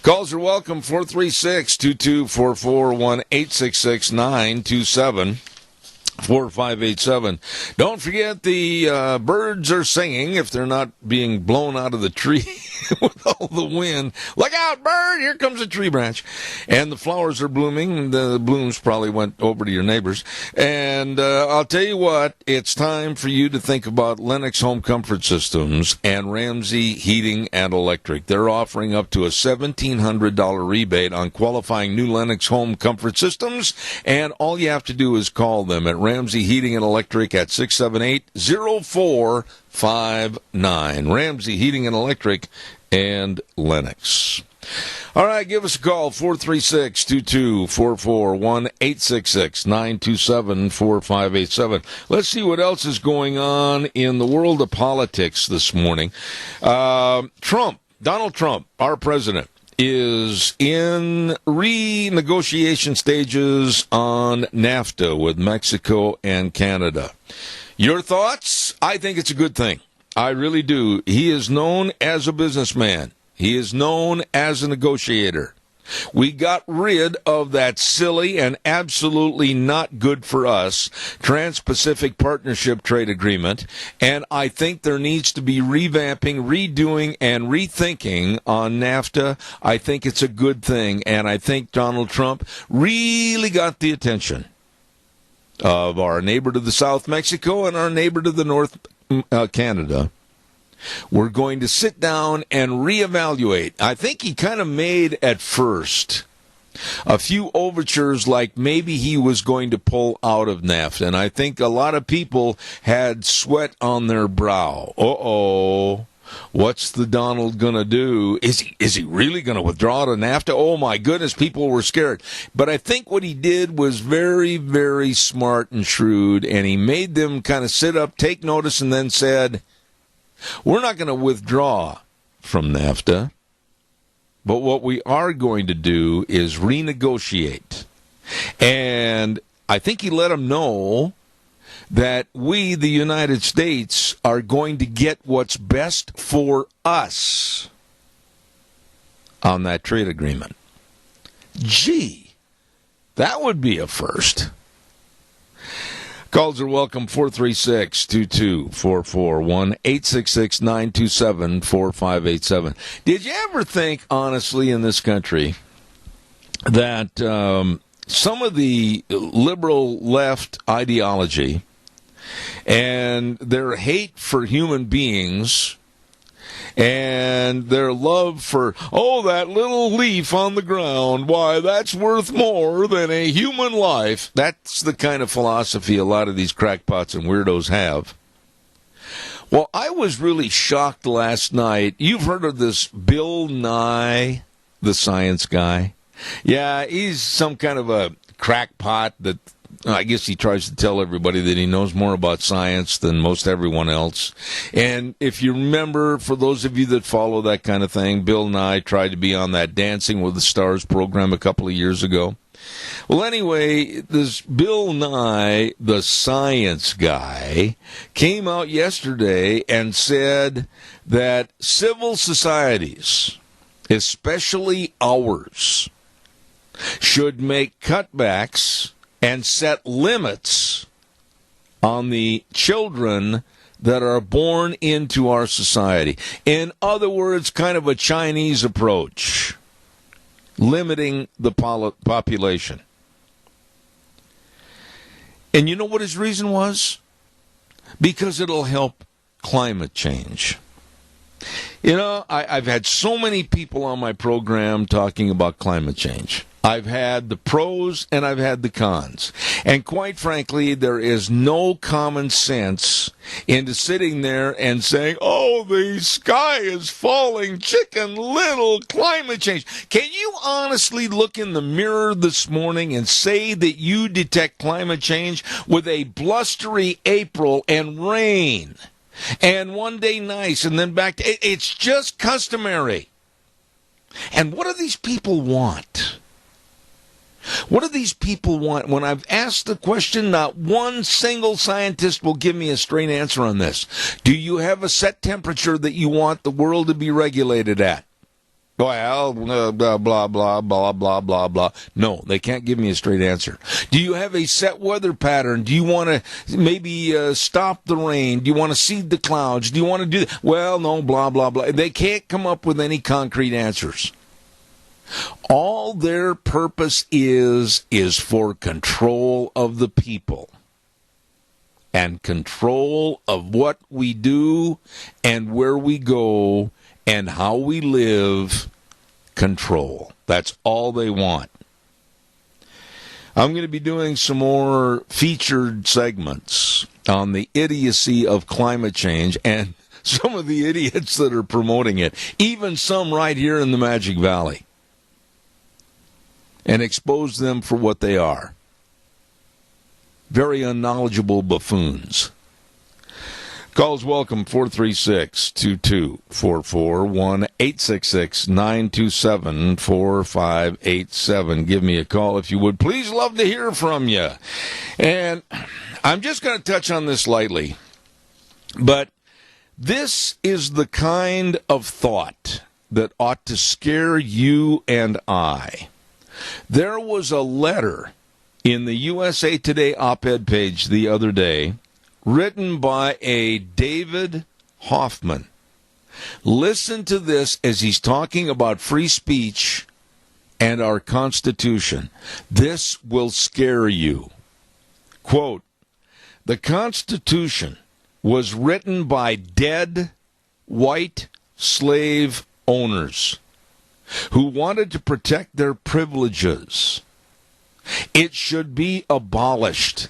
Calls are welcome, 436-2244, 1-866-927-4587. Don't forget the birds are singing if they're not being blown out of the tree with all the wind. Look out, bird! Here comes a tree branch. And the flowers are blooming. The blooms probably went over to your neighbors. And I'll tell you what, it's time for you to think about Lennox Home Comfort Systems and Ramsey Heating and Electric. They're offering up to a $1,700 rebate on qualifying new Lennox Home Comfort Systems. And all you have to do is call them at Ramsey Heating and Electric at 678-0459. Ramsey Heating and Electric and Lennox. All right, give us a call, 436-2244, 1-866-927-4587. Let's see what else is going on in the world of politics this morning. Donald Trump, our president, is in renegotiation stages on NAFTA with Mexico and Canada. Your thoughts? I think it's a good thing. I really do. He is known as a businessman. He is known as a negotiator. We got rid of that silly and absolutely not good for us Trans-Pacific Partnership Trade Agreement, and I think there needs to be revamping, redoing, and rethinking on NAFTA. I think it's a good thing, and I think Donald Trump really got the attention of our neighbor to the south, Mexico, and our neighbor to the north, Canada. We're going to sit down and reevaluate. I think he kind of made, at first, a few overtures like maybe he was going to pull out of NAFTA. And I think a lot of people had sweat on their brow. Uh-oh. What's the Donald going to do? Is he really going to withdraw to NAFTA? Oh, my goodness, people were scared. But I think what he did was very, very smart and shrewd, and he made them kind of sit up, take notice, and then said, we're not going to withdraw from NAFTA, but what we are going to do is renegotiate. And I think he let them know that we, the United States, are going to get what's best for us on that trade agreement. Gee, that would be a first. Calls are welcome, 436-2244, 1-866-927-4587. Did you ever think, honestly, in this country, that some of the liberal left ideology and their hate for human beings and their love for, that little leaf on the ground, why, that's worth more than a human life. That's the kind of philosophy a lot of these crackpots and weirdos have. Well, I was really shocked last night. You've heard of this Bill Nye, the science guy? Yeah, he's some kind of a crackpot that I guess he tries to tell everybody that he knows more about science than most everyone else. And if you remember, for those of you that follow that kind of thing, Bill Nye tried to be on that Dancing with the Stars program a couple of years ago. Well, anyway, this Bill Nye, the science guy, came out yesterday and said that civil societies, especially ours, should make cutbacks and set limits on the children that are born into our society. In other words, kind of a Chinese approach, limiting the population. And you know what his reason was? Because it'll help climate change. You know, I've had so many people on my program talking about climate change. I've had the pros and I've had the cons. And quite frankly, there is no common sense into sitting there and saying, oh, the sky is falling, Chicken Little, climate change. Can you honestly look in the mirror this morning and say that you detect climate change with a blustery April and rain? And one day nice, and then back to... It's just customary. And what do these people want? What do these people want? When I've asked the question, not one single scientist will give me a straight answer on this. Do you have a set temperature that you want the world to be regulated at? Well, blah, blah, blah, blah, blah, blah, blah. No, they can't give me a straight answer. Do you have a set weather pattern? Do you want to maybe stop the rain? Do you want to seed the clouds? Do you want to do that? Well, no, blah, blah, blah. They can't come up with any concrete answers. All their purpose is for control of the people and control of what we do and where we go and how we live. Control. That's all they want. I'm going to be doing some more featured segments on the idiocy of climate change and some of the idiots that are promoting it, even some right here in the Magic Valley, and expose them for what they are. Very unknowledgeable buffoons. Calls welcome, 436-2244, 1-866-927-4587. Give me a call if you would. Please, love to hear from you. And I'm just going to touch on this lightly, but this is the kind of thought that ought to scare you and I. There was a letter in the USA Today op-ed page the other day written by a David Hoffman. Listen to this as he's talking about free speech and our Constitution. This will scare you. Quote, "The Constitution was written by dead white slave owners who wanted to protect their privileges. It should be abolished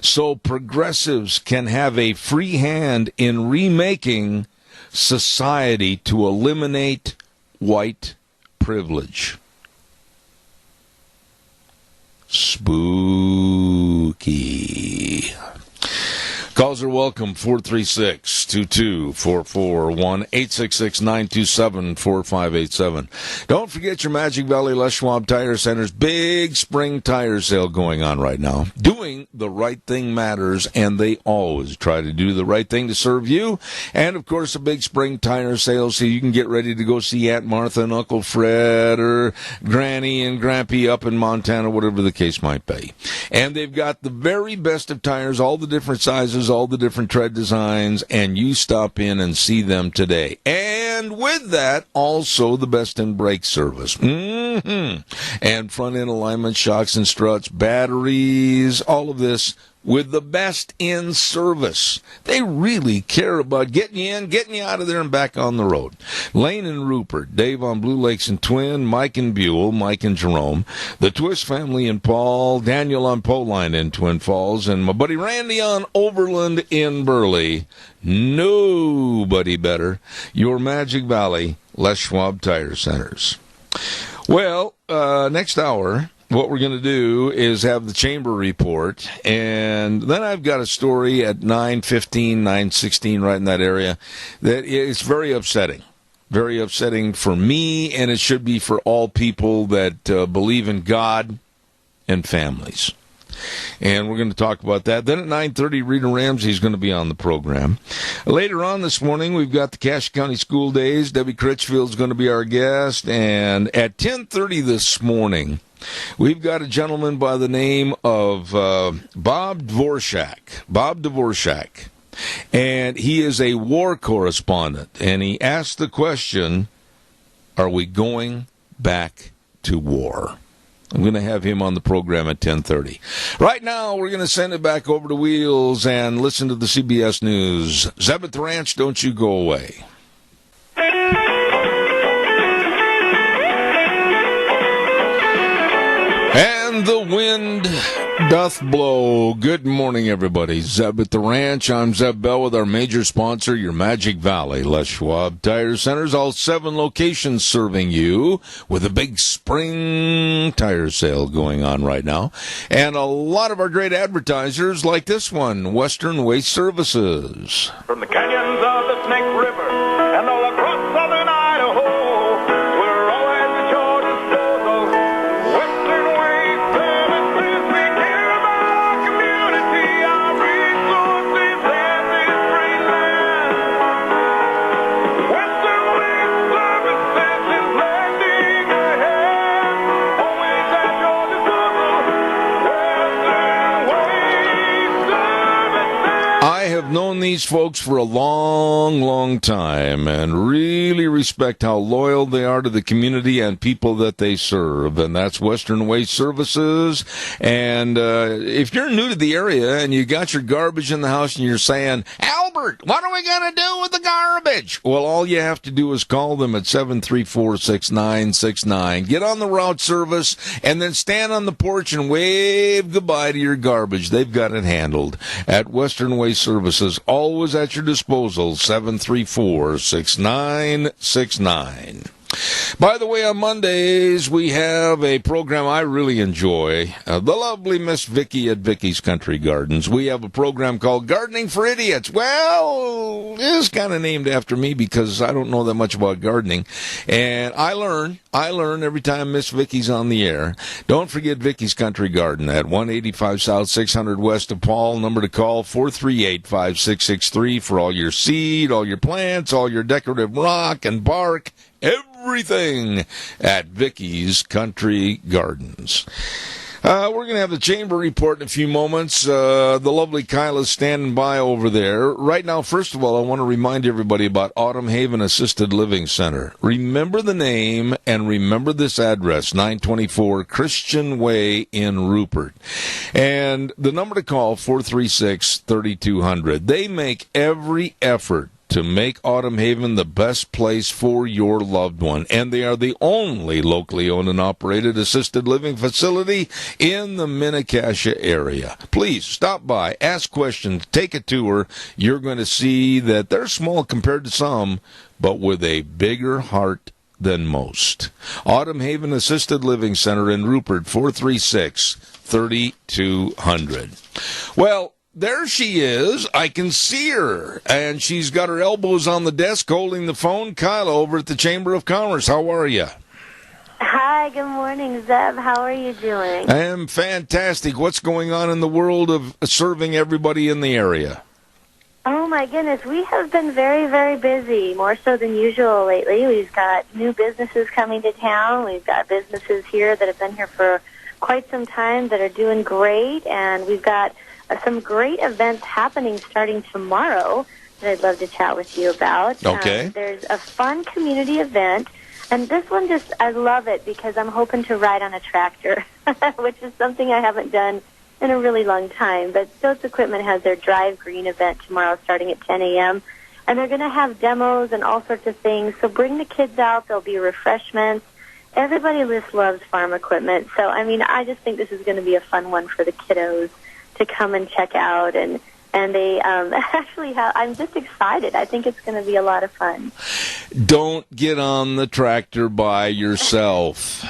so progressives can have a free hand in remaking society to eliminate white privilege." Spooky. Calls are welcome, 436-2244, 1-866-927-4587. Don't forget your Magic Valley Les Schwab Tire Center's big spring tire sale going on right now. Doing the right thing matters, and they always try to do the right thing to serve you. And, of course, a big spring tire sale so you can get ready to go see Aunt Martha and Uncle Fred or Granny and Grampy up in Montana, whatever the case might be. And they've got the very best of tires, all the different sizes, all the different tread designs, and you stop in and see them today. And with that, also the best in brake service. And front end alignment, shocks and struts, batteries, all of this with the best in service. They really care about getting you in, getting you out of there and back on the road. Lane and Rupert, Dave on Blue Lakes and Twin, Mike and Buell, Mike and Jerome, the Twist family in Paul, Daniel on Poline in Twin Falls, and my buddy Randy on Overland in Burley. Nobody better. Your Magic Valley Les Schwab Tire Centers. Well, next hour, what we're going to do is have the Chamber Report, and then I've got a story at 9:15, 9:16, right in that area, that is very upsetting. Very upsetting for me, and it should be for all people that believe in God and families. And we're going to talk about that. Then at 9:30, Rita Ramsey is going to be on the program. Later on this morning, we've got the Cache County School Days. Debbie Critchfield is going to be our guest. And at 10:30 this morning, we've got a gentleman by the name of Bob Dvorak. Bob Dvorak. And he is a war correspondent. And he asked the question, are we going back to war? I'm going to have him on the program at 10:30. Right now, we're going to send it back over to Wheels and listen to the CBS News. Zeb at the Ranch, don't you go away. And the wind doth blow. Good morning, everybody. Zeb at the Ranch. I'm Zeb Bell with our major sponsor, your Magic Valley, Les Schwab Tire Centers. All 7 locations serving you with a big spring tire sale going on right now. And a lot of our great advertisers like this one, Western Waste Services. From the canyons of the Snake River and all across southern Idaho, we're always at your disposal. Western Waste Services, we care about our community, our resources, and this great land. Western Waste Services is lending a hand, always at your disposal. Western Waste Services. I have known these folks for a long, long time and really respect how loyal they are to the community and people that they serve. And that's Western Waste Services. And if you're new to the area and you got your garbage in the house and you're saying, Albert, what are we going to do with the garbage? Well, all you have to do is call them at 734-6969. Get on the route service and then stand on the porch and wave goodbye to your garbage. They've got it handled at Western Waste Services. Always at your disposal, 734-6969. By the way, on Mondays, we have a program I really enjoy, the lovely Miss Vicky at Vicky's Country Gardens. We have a program called Gardening for Idiots. Well, it is kind of named after me because I don't know that much about gardening. And I learn every time Miss Vicky's on the air. Don't forget Vicky's Country Garden at 185 South 600 West of Paul. Number to call, 438-5663 for all your seed, all your plants, all your decorative rock and bark, everything at Vicky's Country Gardens. We're going to have the Chamber report in a few moments. The lovely Kyla's standing by over there. Right now, first of all, I want to remind everybody about Autumn Haven Assisted Living Center. Remember the name and remember this address, 924 Christian Way in Rupert. And the number to call, 436-3200. They make every effort to make Autumn Haven the best place for your loved one. And they are the only locally owned and operated assisted living facility in the Mini-Cassia area. Please stop by, ask questions, take a tour. You're going to see that they're small compared to some, but with a bigger heart than most. Autumn Haven Assisted Living Center in Rupert, 436-3200. Well, there she is. I can see her. And she's got her elbows on the desk holding the phone. Kyla over at the Chamber of Commerce. How are you? Hi, good morning, Zeb. How are you doing? I am fantastic. What's going on in the world of serving everybody in the area? Oh, my goodness. We have been very, very busy, more so than usual lately. We've got new businesses coming to town. We've got businesses here that have been here for quite some time that are doing great. And we've got some great events happening starting tomorrow that I'd love to chat with you about. Okay. There's a fun community event, and this one I love it because I'm hoping to ride on a tractor, which is something I haven't done in a really long time. But Stoats Equipment has their Drive Green event tomorrow starting at 10 a.m., and they're going to have demos and all sorts of things. So bring the kids out. There'll be refreshments. Everybody just loves farm equipment. So, I mean, I just think this is going to be a fun one for the kiddos to come and check out, and they actually have. I'm just excited. I think it's going to be a lot of fun. Don't get on the tractor by yourself.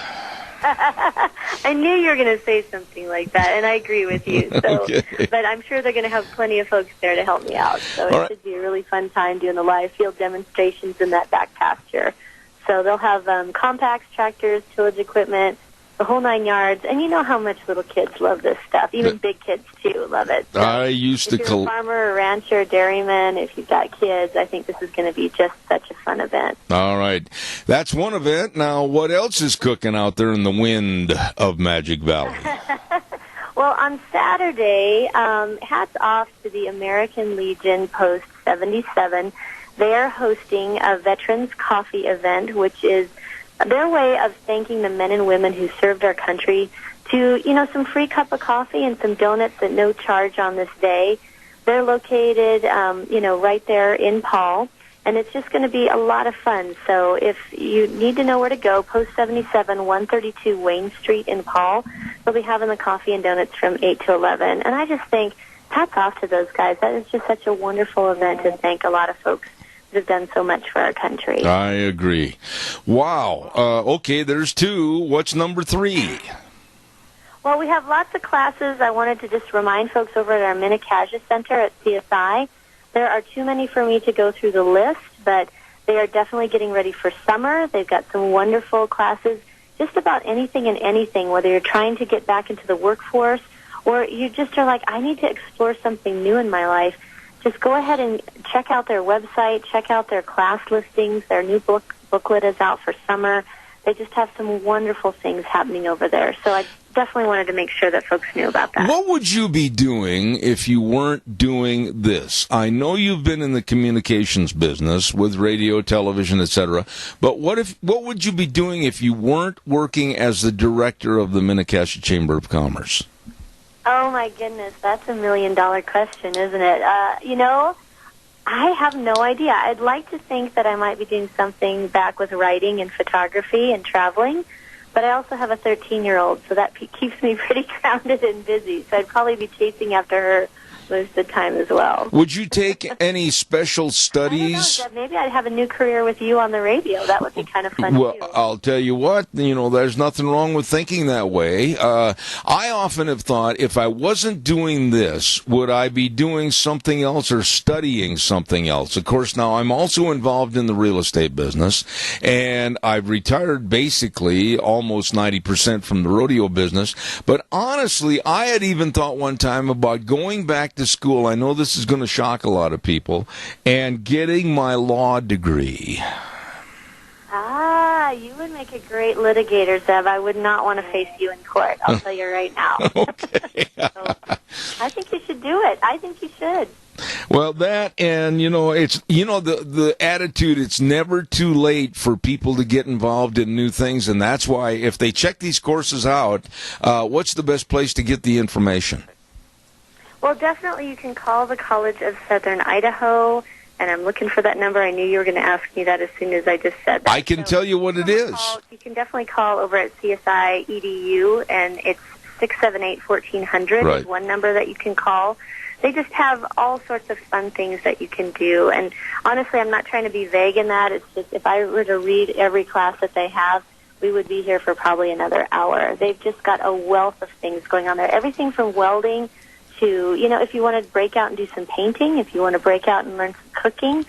I knew you were going to say something like that, and I agree with you. So, Okay. But I'm sure they're going to have plenty of folks there to help me out. So it should be a really fun time doing the live field demonstrations in that back pasture. So they'll have compacts, tractors, tillage equipment, the whole 9 yards. And you know how much little kids love this stuff. Even big kids, too, love it. So I used if you're a farmer, a rancher, a dairyman, if you've got kids, I think this is going to be just such a fun event. All right. That's one event. Now, what else is cooking out there in the wind of Magic Valley? Well, on Saturday, hats off to the American Legion Post 77. They are hosting a Veterans Coffee event, which is their way of thanking the men and women who served our country to, some free cup of coffee and some donuts at no charge on this day. They're located, right there in Paul, and it's just going to be a lot of fun. So if you need to know where to go, Post 77, 132 Wayne Street in Paul. They'll be having the coffee and donuts from 8 to 11. And I just think, hats off to those guys. That is just such a wonderful event to thank a lot of folks have done so much for our country. I agree. Wow. Okay, there's 2. What's number 3? Well, we have lots of classes. I wanted to just remind folks over at our Mini-Casia Center at CSI. There are too many for me to go through the list, but they are definitely getting ready for summer. They've got some wonderful classes, just about anything and anything, whether you're trying to get back into the workforce or you just are like, I need to explore something new in my life. Just go ahead and check out their website, check out their class listings. Their new booklet is out for summer. They just have some wonderful things happening over there. So I definitely wanted to make sure that folks knew about that. What would you be doing if you weren't doing this? I know you've been in the communications business with radio, television, etc., but what would you be doing if you weren't working as the director of the Mini-Casia Chamber of Commerce? Oh, my goodness. That's $1 million question, isn't it? I have no idea. I'd like to think that I might be doing something back with writing and photography and traveling, but I also have a 13-year-old, so that keeps me pretty grounded and busy. So I'd probably be chasing after her most of the time as well. Would you take any special studies? I don't know, Deb. Maybe I'd have a new career with you on the radio. That would be kind of fun, well, too. I'll tell you what, there's nothing wrong with thinking that way. I often have thought, if I wasn't doing this, would I be doing something else or studying something else? Of course, now I'm also involved in the real estate business, and I've retired basically almost 90% from the rodeo business. But honestly, I had even thought one time about going back to school. I know this is going to shock a lot of people, and getting my law degree. You would make a great litigator, Zeb. I would not want to face you in court. I'll tell you right now. Okay. So, I think you should do it. I think you should. Well, that, and it's the attitude. It's never too late for people to get involved in new things, and that's why if they check these courses out, what's the best place to get the information? Well, definitely you can call the College of Southern Idaho, and I'm looking for that number. I knew you were going to ask me that as soon as I just said that. I can tell you what it is. You can definitely call over at CSI EDU, and it's 678-1400 Right. is one number that you can call. They just have all sorts of fun things that you can do, and honestly, I'm not trying to be vague in that. It's just if I were to read every class that they have, we would be here for probably another hour. They've just got a wealth of things going on there, everything from welding to, if you want to break out and do some painting, if you want to break out and learn some cooking,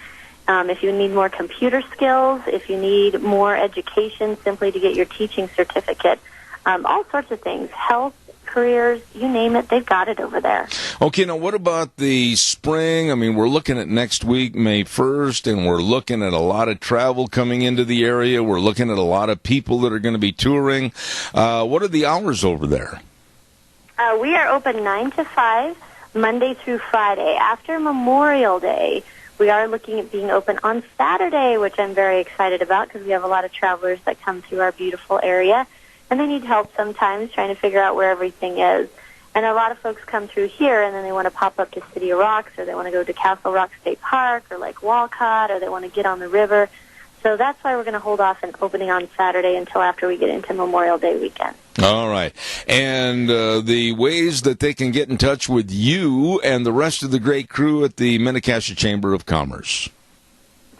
if you need more computer skills, if you need more education simply to get your teaching certificate, all sorts of things, health, careers, you name it, they've got it over there. Okay, now what about the spring? I mean, we're looking at next week, May 1st, and we're looking at a lot of travel coming into the area. We're looking at a lot of people that are going to be touring. What are the hours over there? We are open 9 to 5, Monday through Friday. After Memorial Day, we are looking at being open on Saturday, which I'm very excited about because we have a lot of travelers that come through our beautiful area, and they need help sometimes trying to figure out where everything is. And a lot of folks come through here, and then they want to pop up to City of Rocks, or they want to go to Castle Rock State Park, or Lake Walcott, or they want to get on the river. So that's why we're going to hold off on opening on Saturday until after we get into Memorial Day weekend. All right. And the ways that they can get in touch with you and the rest of the great crew at the Mini-Casia Chamber of Commerce.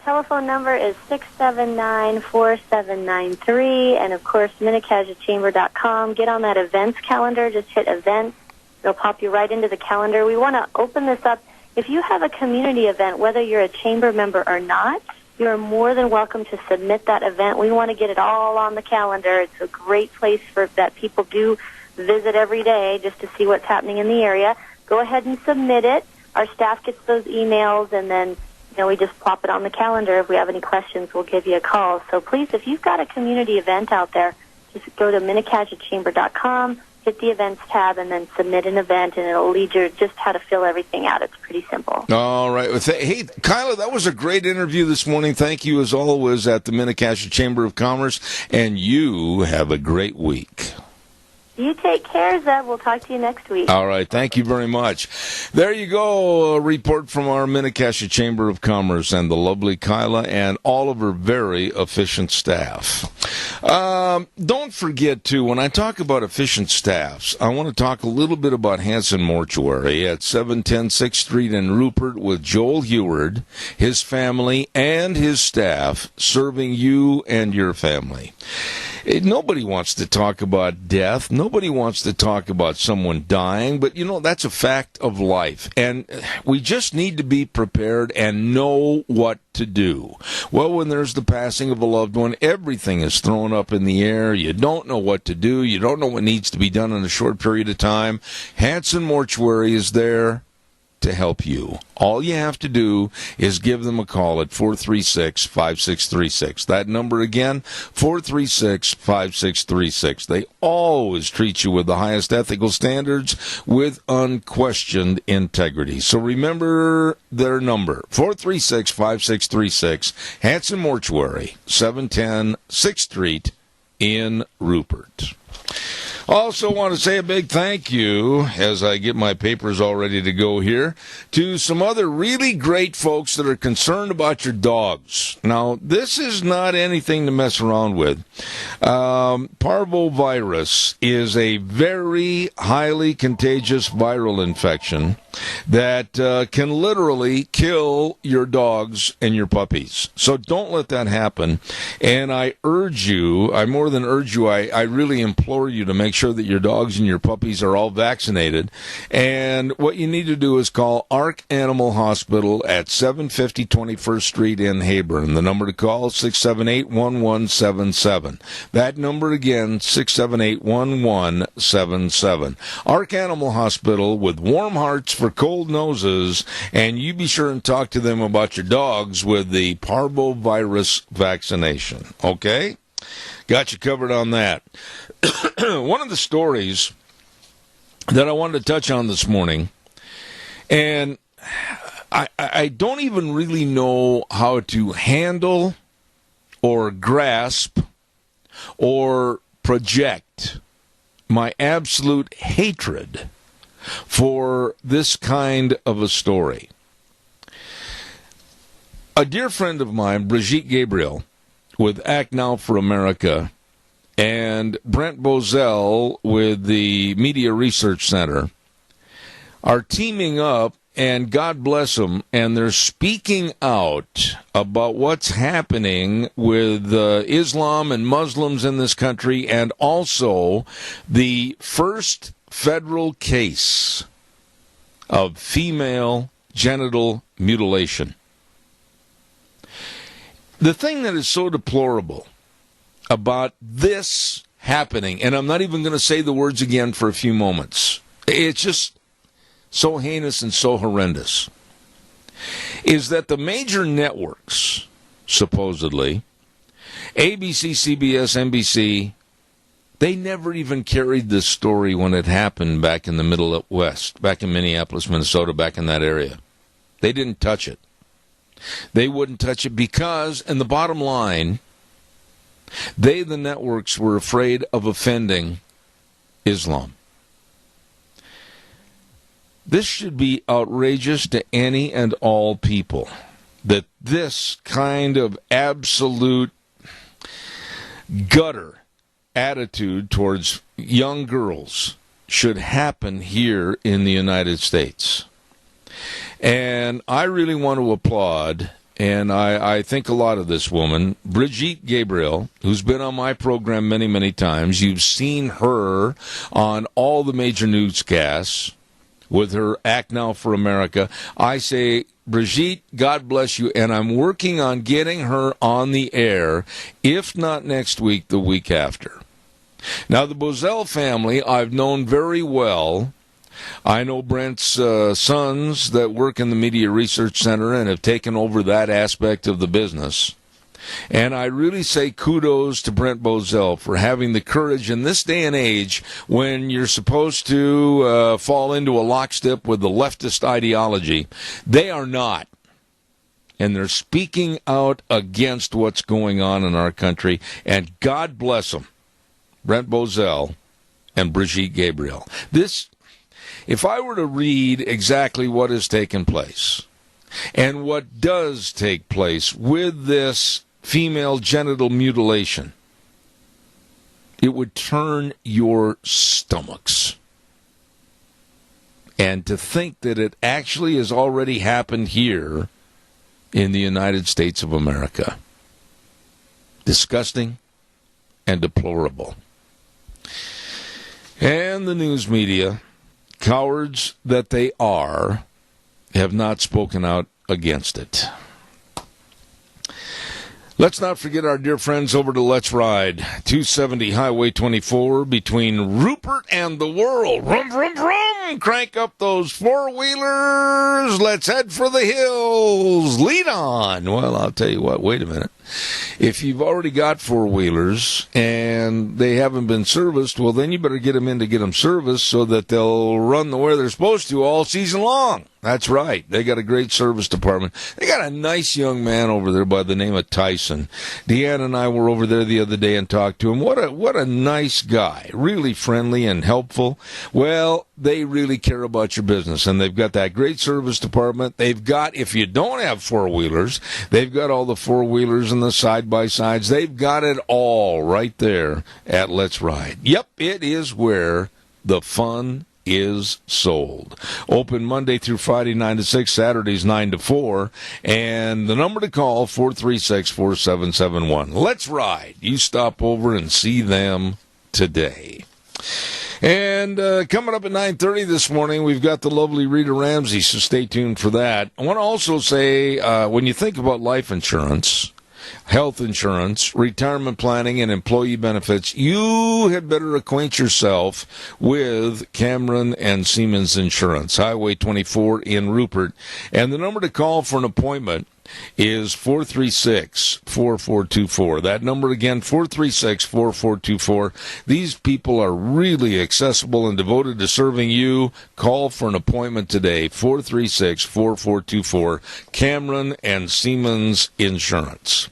Telephone number is 679-4793, and of course, minicasiachamber.com. Get on that events calendar. Just hit events. It'll pop you right into the calendar. We want to open this up. If you have a community event, whether you're a chamber member or not, you're more than welcome to submit that event. We want to get it all on the calendar. It's a great place for that people do visit every day just to see what's happening in the area. Go ahead and submit it. Our staff gets those emails, and then we just plop it on the calendar. If we have any questions, we'll give you a call. So please, if you've got a community event out there, just go to MinneCashetChamber.com, hit the events tab, and then submit an event, and it'll lead you just how to fill everything out. It's pretty simple. All right. Hey, Kyla, that was a great interview this morning. Thank you, as always, at the Minnecash Chamber of Commerce, and you have a great week. You take care, Zeb. We'll talk to you next week. All right. Thank you very much. There you go. A report from our Minnecash Chamber of Commerce and the lovely Kyla and all of her very efficient staff. Don't forget, too, when I talk about efficient staffs, I want to talk a little bit about Hanson Mortuary at 710 6th Street in Rupert with Joel Heward, his family, and his staff serving you and your family. Nobody wants to talk about death. Nobody wants to talk about someone dying, but, that's a fact of life. And we just need to be prepared and know what to do. Well, when there's the passing of a loved one, everything is thrown up in the air. You don't know what to do. You don't know what needs to be done in a short period of time. Hanson Mortuary is there to help you. All you have to do is give them a call at 436-5636. That number again, 436-5636. They always treat you with the highest ethical standards with unquestioned integrity. So remember their number, 436-5636, Hanson Mortuary, 710 6th Street in Rupert. Also want to say a big thank you, as I get my papers all ready to go here, to some other really great folks that are concerned about your dogs. Now, this is not anything to mess around with. Parvovirus is a very highly contagious viral infection that can literally kill your dogs and your puppies. So don't let that happen. And I urge you, I more than urge you, I really implore you to make sure that your dogs and your puppies are all vaccinated. And what you need to do is call Ark Animal Hospital at 750 21st Street in Heyburn. The number to call is 678-1177. That number again, 678-1177. Ark Animal Hospital, with warm hearts for cold noses, and you be sure and talk to them about your dogs with the parvovirus vaccination. Okay? Got you covered on that. One of the stories that I wanted to touch on this morning, and I don't even really know how to handle or grasp or project my absolute hatred for this kind of a story. A dear friend of mine, Brigitte Gabriel, with Act Now for America, and Brent Bozell with the Media Research Center are teaming up, and God bless them, and they're speaking out about what's happening with Islam and Muslims in this country, and also the first federal case of female genital mutilation. The thing that is so deplorable about this happening, and I'm not even going to say the words again for a few moments, it's just so heinous and so horrendous, is that the major networks, supposedly, ABC, CBS, NBC, they never even carried this story when it happened back in the Middle West, back in Minneapolis, Minnesota, back in that area. They didn't touch it. They wouldn't touch it because, and the bottom line, they, the networks, were afraid of offending Islam. This should be outrageous to any and all people, that this kind of absolute gutter attitude towards young girls should happen here in the United States. And I really want to applaud, and I think a lot of this woman, Brigitte Gabriel, who's been on my program many, many times. You've seen her on all the major newscasts with her Act Now for America. I say, Brigitte, God bless you, and I'm working on getting her on the air, if not next week, the week after. Now, the Bozell family I've known very well. I know Brent's sons that work in the Media Research Center and have taken over that aspect of the business. And I really say kudos to Brent Bozell for having the courage in this day and age when you're supposed to fall into a lockstep with the leftist ideology. They are not. And they're speaking out against what's going on in our country. And God bless them, Brent Bozell and Brigitte Gabriel. If I were to read exactly what has taken place and what does take place with this female genital mutilation, it would turn your stomachs. And to think that it actually has already happened here in the United States of America. Disgusting and deplorable. And the news media, cowards that they are, have not spoken out against it. Let's not forget our dear friends over to Let's Ride, 270 Highway 24 between Rupert and the world. Vroom, vroom, vroom! Crank up those four-wheelers. Let's head for the hills. Lead on. Well, I'll tell you what, wait a minute. If you've already got four-wheelers and they haven't been serviced, well, then you better get them in to get them serviced so that they'll run the way they're supposed to all season long. That's right. They got a great service department. They got a nice young man over there by the name of Tyson. Deanna and I were over there the other day and talked to him. What a nice guy. Really friendly and helpful. Well, they really care about your business, and they've got that great service department. They've got, if you don't have four-wheelers, they've got all the four-wheelers and the side-by-sides. They've got it all right there at Let's Ride. Yep, it is where the fun is sold. Open Monday through Friday, 9 to 6, Saturdays, 9 to 4. And the number to call, 436-4771. Let's Ride. You stop over and see them today. And coming up at 9:30 this morning, we've got the lovely Rita Ramsey, so stay tuned for that. I want to also say, when you think about life insurance, health insurance, retirement planning, and employee benefits, you had better acquaint yourself with Cameron and Siemens Insurance, Highway 24 in Rupert. And the number to call for an appointment is 436-4424. That number again, 436-4424. These people are really accessible and devoted to serving you. Call for an appointment today, 436-4424, Cameron and Siemens Insurance.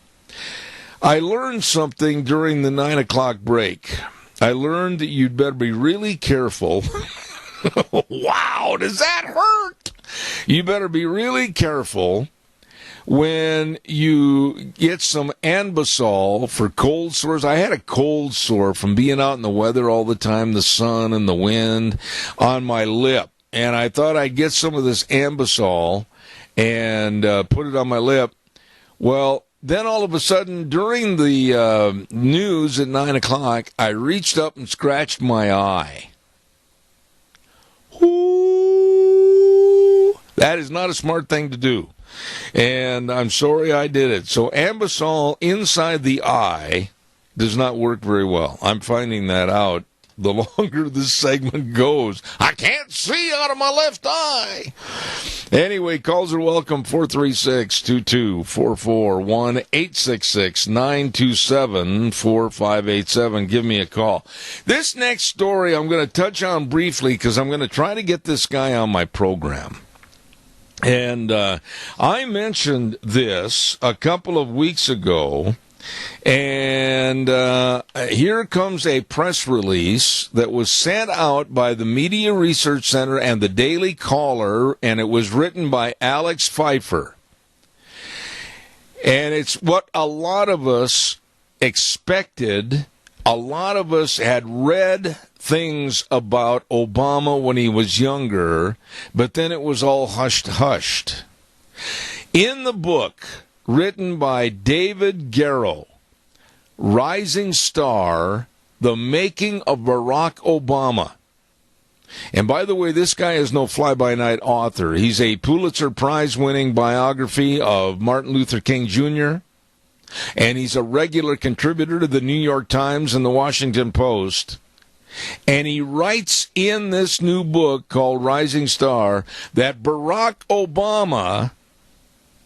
I learned something during the 9 o'clock break. I learned that you'd better be really careful. Wow, does that hurt? You better be really careful when you get some Anbesol for cold sores. I had a cold sore from being out in the weather all the time, the sun and the wind, on my lip. And I thought I'd get some of this Anbesol and put it on my lip. Well, then all of a sudden, during the news at 9 o'clock, I reached up and scratched my eye. Ooh, that is not a smart thing to do. And I'm sorry I did it. So Anbesol inside the eye does not work very well. I'm finding that out the longer this segment goes. I can't see out of my left eye. Anyway, calls are welcome, 436-2244, 1-866-927-4587. Give me a call. This next story I'm going to touch on briefly because I'm going to try to get this guy on my program. And I mentioned this a couple of weeks ago, and here comes a press release that was sent out by the Media Research Center and the Daily Caller, and it was written by Alex Pfeiffer. And it's what a lot of us expected. A lot of us had read things about Obama when he was younger, but then it was all hushed. In the book written by David Garrow, Rising Star, The Making of Barack Obama, And by the way, this guy is no fly-by-night author. He's a Pulitzer Prize-winning biography of Martin Luther King Jr., and he's a regular contributor to the New York Times and the Washington Post. And he writes in this new book called Rising Star that Barack Obama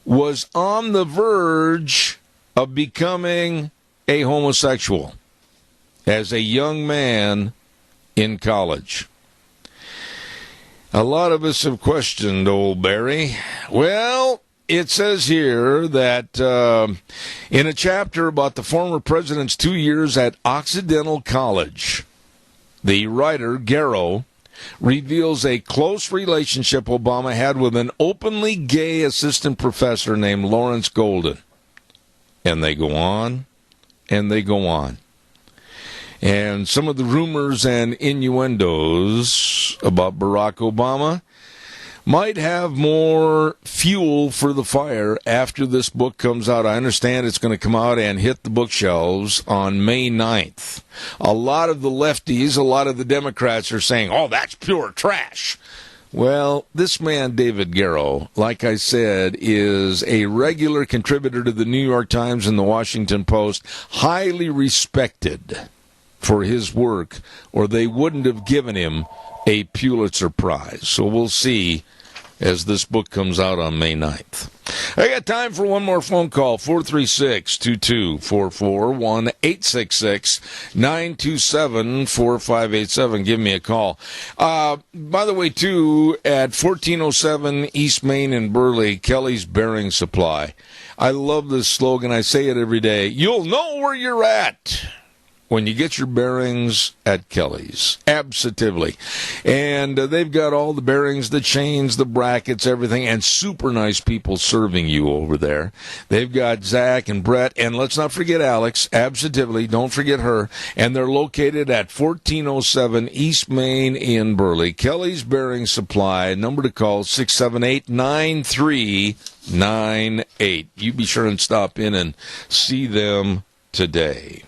was on the verge of becoming a homosexual as a young man in college. A lot of us have questioned old Barry. Well, it says here that in a chapter about the former president's 2 years at Occidental College, the writer, Garrow, reveals a close relationship Obama had with an openly gay assistant professor named Lawrence Golden. And they go on, and they go on. And some of the rumors and innuendos about Barack Obama might have more fuel for the fire after this book comes out. I understand it's going to come out and hit the bookshelves on May 9th. A lot of the lefties, a lot of the Democrats are saying, oh, that's pure trash. Well, this man, David Garrow, like I said, is a regular contributor to the New York Times and the Washington Post, highly respected for his work, or they wouldn't have given him a Pulitzer Prize. So we'll see as this book comes out on May 9th. I got time for one more phone call, 436-2244, 1-866-927-4587. Give me a call. By the way, too, at 1407 East Main in Burley, Kelly's Bearing Supply. I love this slogan. I say it every day. You'll know where you're at when you get your bearings at Kelly's. Absolutely. And they've got all the bearings, the chains, the brackets, everything, and super nice people serving you over there. They've got Zach and Brett, and let's not forget Alex. Absolutely. Don't forget her. And they're located at 1407 East Main in Burley. Kelly's Bearing Supply. Number to call, 678-9398. You be sure and stop in and see them today.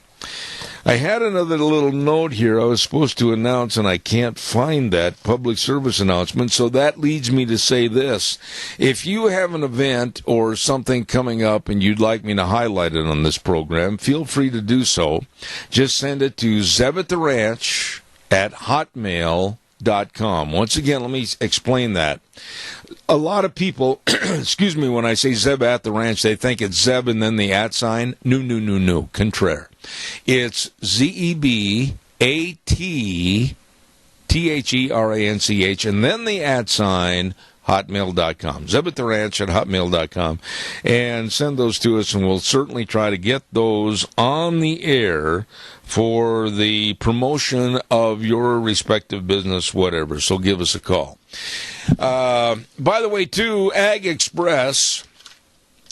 I had another little note here I was supposed to announce, and I can't find that public service announcement, so that leads me to say this. If you have an event or something coming up and you'd like me to highlight it on this program, feel free to do so. Just send it to zebattheranch@hotmail.com. Once again, let me explain that. A lot of people, excuse me, when I say Zeb at the Ranch, they think it's Zeb and then the @ sign. No. Contraire. It's ZEBATTHERANCH and then the @ sign, hotmail.com. zebattheranch@hotmail.com. And send those to us, and we'll certainly try to get those on the air for the promotion of your respective business, whatever. So give us a call. By the way, too, Ag Express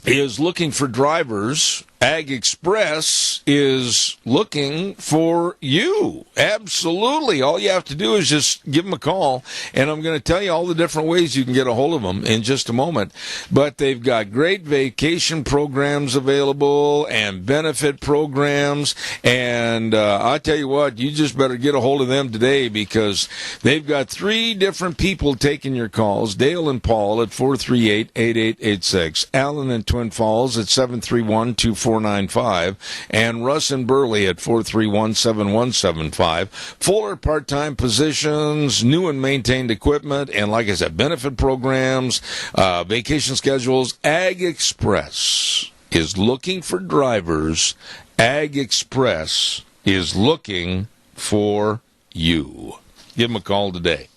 is looking for drivers. Ag Express is looking for you. Absolutely. All you have to do is just give them a call, and I'm going to tell you all the different ways you can get a hold of them in just a moment. But they've got great vacation programs available and benefit programs, and I'll tell you what, you just better get a hold of them today because they've got 3 different people taking your calls. Dale and Paul at 438-8886, Alan in Twin Falls at 731-2495, and Russ and Burley at 431-7175. Fuller part-time positions, new and maintained equipment, and like I said, benefit programs, vacation schedules. Ag Express is looking for drivers. Ag Express is looking for you. Give them a call today.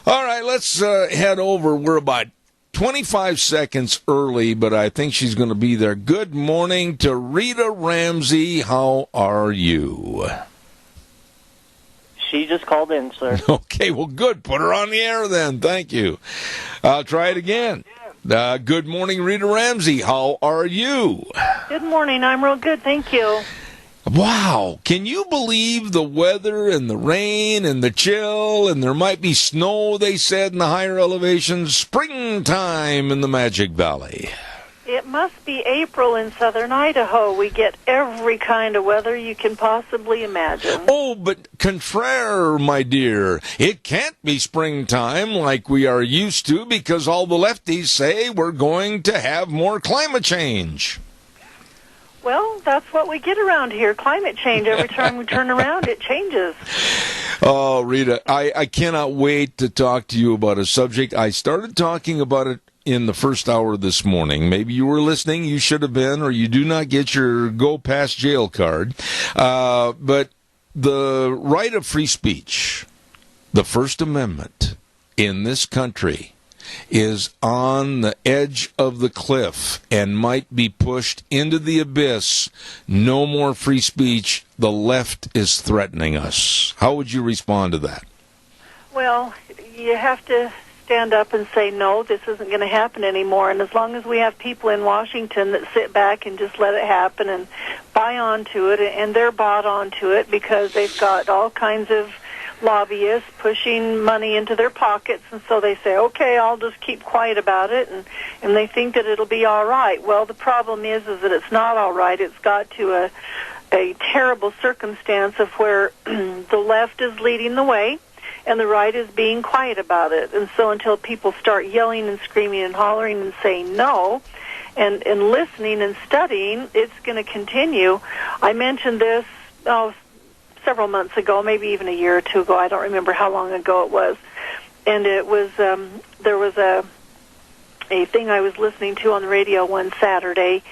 All right, let's head over. We're about 25 seconds early, but I think she's going to be there. Good morning to Rita Ramsey. How are you? She just called in, sir. Okay, well, good. Put her on the air then. Thank you. I'll try it again. Good morning, Rita Ramsey. How are you? Good morning. I'm real good. Thank you. Wow. Can you believe the weather and the rain and the chill, and there might be snow, they said, in the higher elevations? Springtime in the Magic Valley. It must be April in southern Idaho. We get every kind of weather you can possibly imagine. Oh, but contraire, my dear. It can't be springtime like we are used to because all the lefties say we're going to have more climate change. Well, that's what we get around here, climate change. Every time we turn around, it changes. Oh, Rita, I cannot wait to talk to you about a subject. I started talking about it in the first hour this morning. Maybe you were listening, you should have been, or you do not get your go past jail card. But the right of free speech, the First Amendment in this country, is on the edge of the cliff and might be pushed into the abyss. No more free speech. The left is threatening us. How would you respond to that? Well, you have to stand up and say, no, this isn't going to happen anymore. And as long as we have people in Washington that sit back and just let it happen and buy onto it, and they're bought onto it because they've got all kinds of lobbyists pushing money into their pockets, and so they say, okay, I'll just keep quiet about it, and they think that it'll be all right. Well, the problem is that it's not all right. It's got to a terrible circumstance of where the left is leading the way, and the right is being quiet about it. And so until people start yelling and screaming and hollering and saying no, and listening and studying, it's going to continue. I mentioned this several months ago, maybe even a year or two ago. I don't remember how long ago it was. And it was there was a thing I was listening to on the radio one Saturday,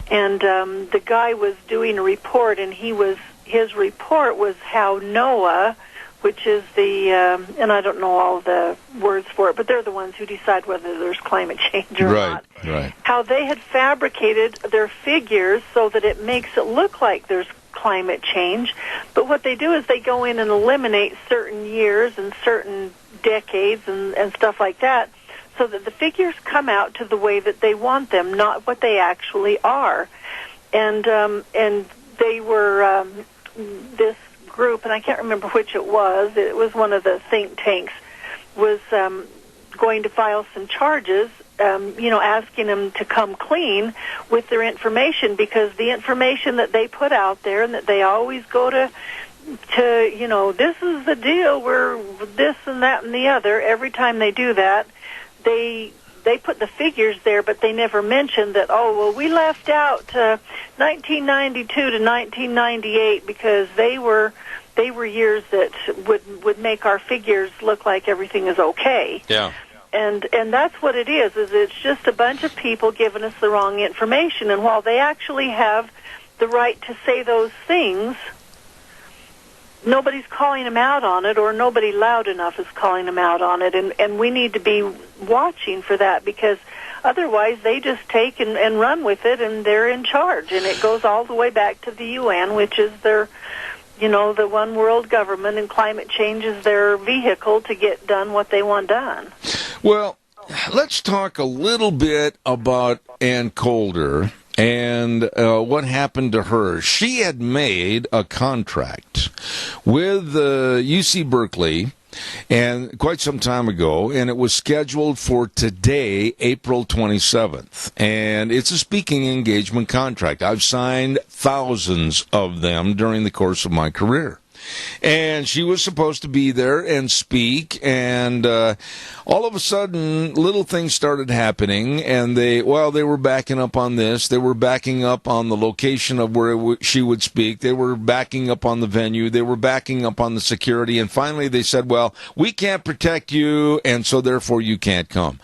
and the guy was doing a report, and his report was how NOAA, which is the, and I don't know all the words for it, but they're the ones who decide whether there's climate change or not. Right. How they had fabricated their figures so that it makes it look like there's climate change. But what they do is they go in and eliminate certain years and certain decades and stuff like that so that the figures come out to the way that they want them, not what they actually are. And they were, this group, and I can't remember which it was one of the think tanks, was going to file some charges, asking them to come clean with their information, because the information that they put out there and that they always go to this is the deal, we're this and that and the other, every time they do that, they put the figures there, but they never mentioned that, we left out 1992 to 1998 because they were years that would make our figures look like everything is okay. Yeah. And that's what it is it's just a bunch of people giving us the wrong information. And while they actually have the right to say those things, nobody's calling them out on it, or nobody loud enough is calling them out on it. And we need to be watching for that, because otherwise they just take and run with it, and they're in charge. And it goes all the way back to the UN, which is their, the one world government, and climate change is their vehicle to get done what they want done. Well, let's talk a little bit about Ann Coulter and what happened to her. She had made a contract with UC Berkeley and quite some time ago, and it was scheduled for today, April 27th. And it's a speaking engagement contract. I've signed thousands of them during the course of my career. And she was supposed to be there and speak, and all of a sudden, little things started happening, and they were backing up on this, they were backing up on the location of where she would speak, they were backing up on the venue, they were backing up on the security, and finally they said, we can't protect you, and so therefore you can't come.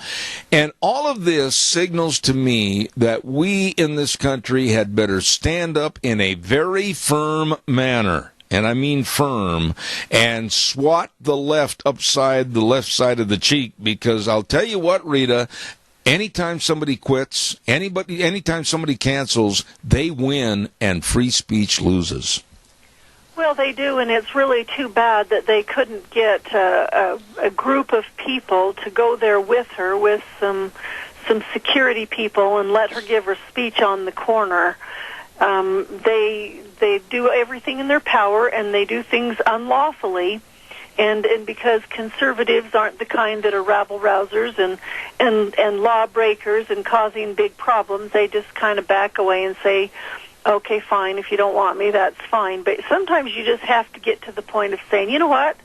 And all of this signals to me that we in this country had better stand up in a very firm manner, and I mean firm, and swat the left upside the left side of the cheek, because I'll tell you what, Rita, anytime somebody quits, anytime somebody cancels, they win and free speech loses. Well, they do, and it's really too bad that they couldn't get a group of people to go there with her, with some security people, and let her give her speech on the corner. They do everything in their power, and they do things unlawfully, And because conservatives aren't the kind that are rabble-rousers and lawbreakers and causing big problems, they just kind of back away and say, okay, fine, if you don't want me, that's fine. But sometimes you just have to get to the point of saying, you know what?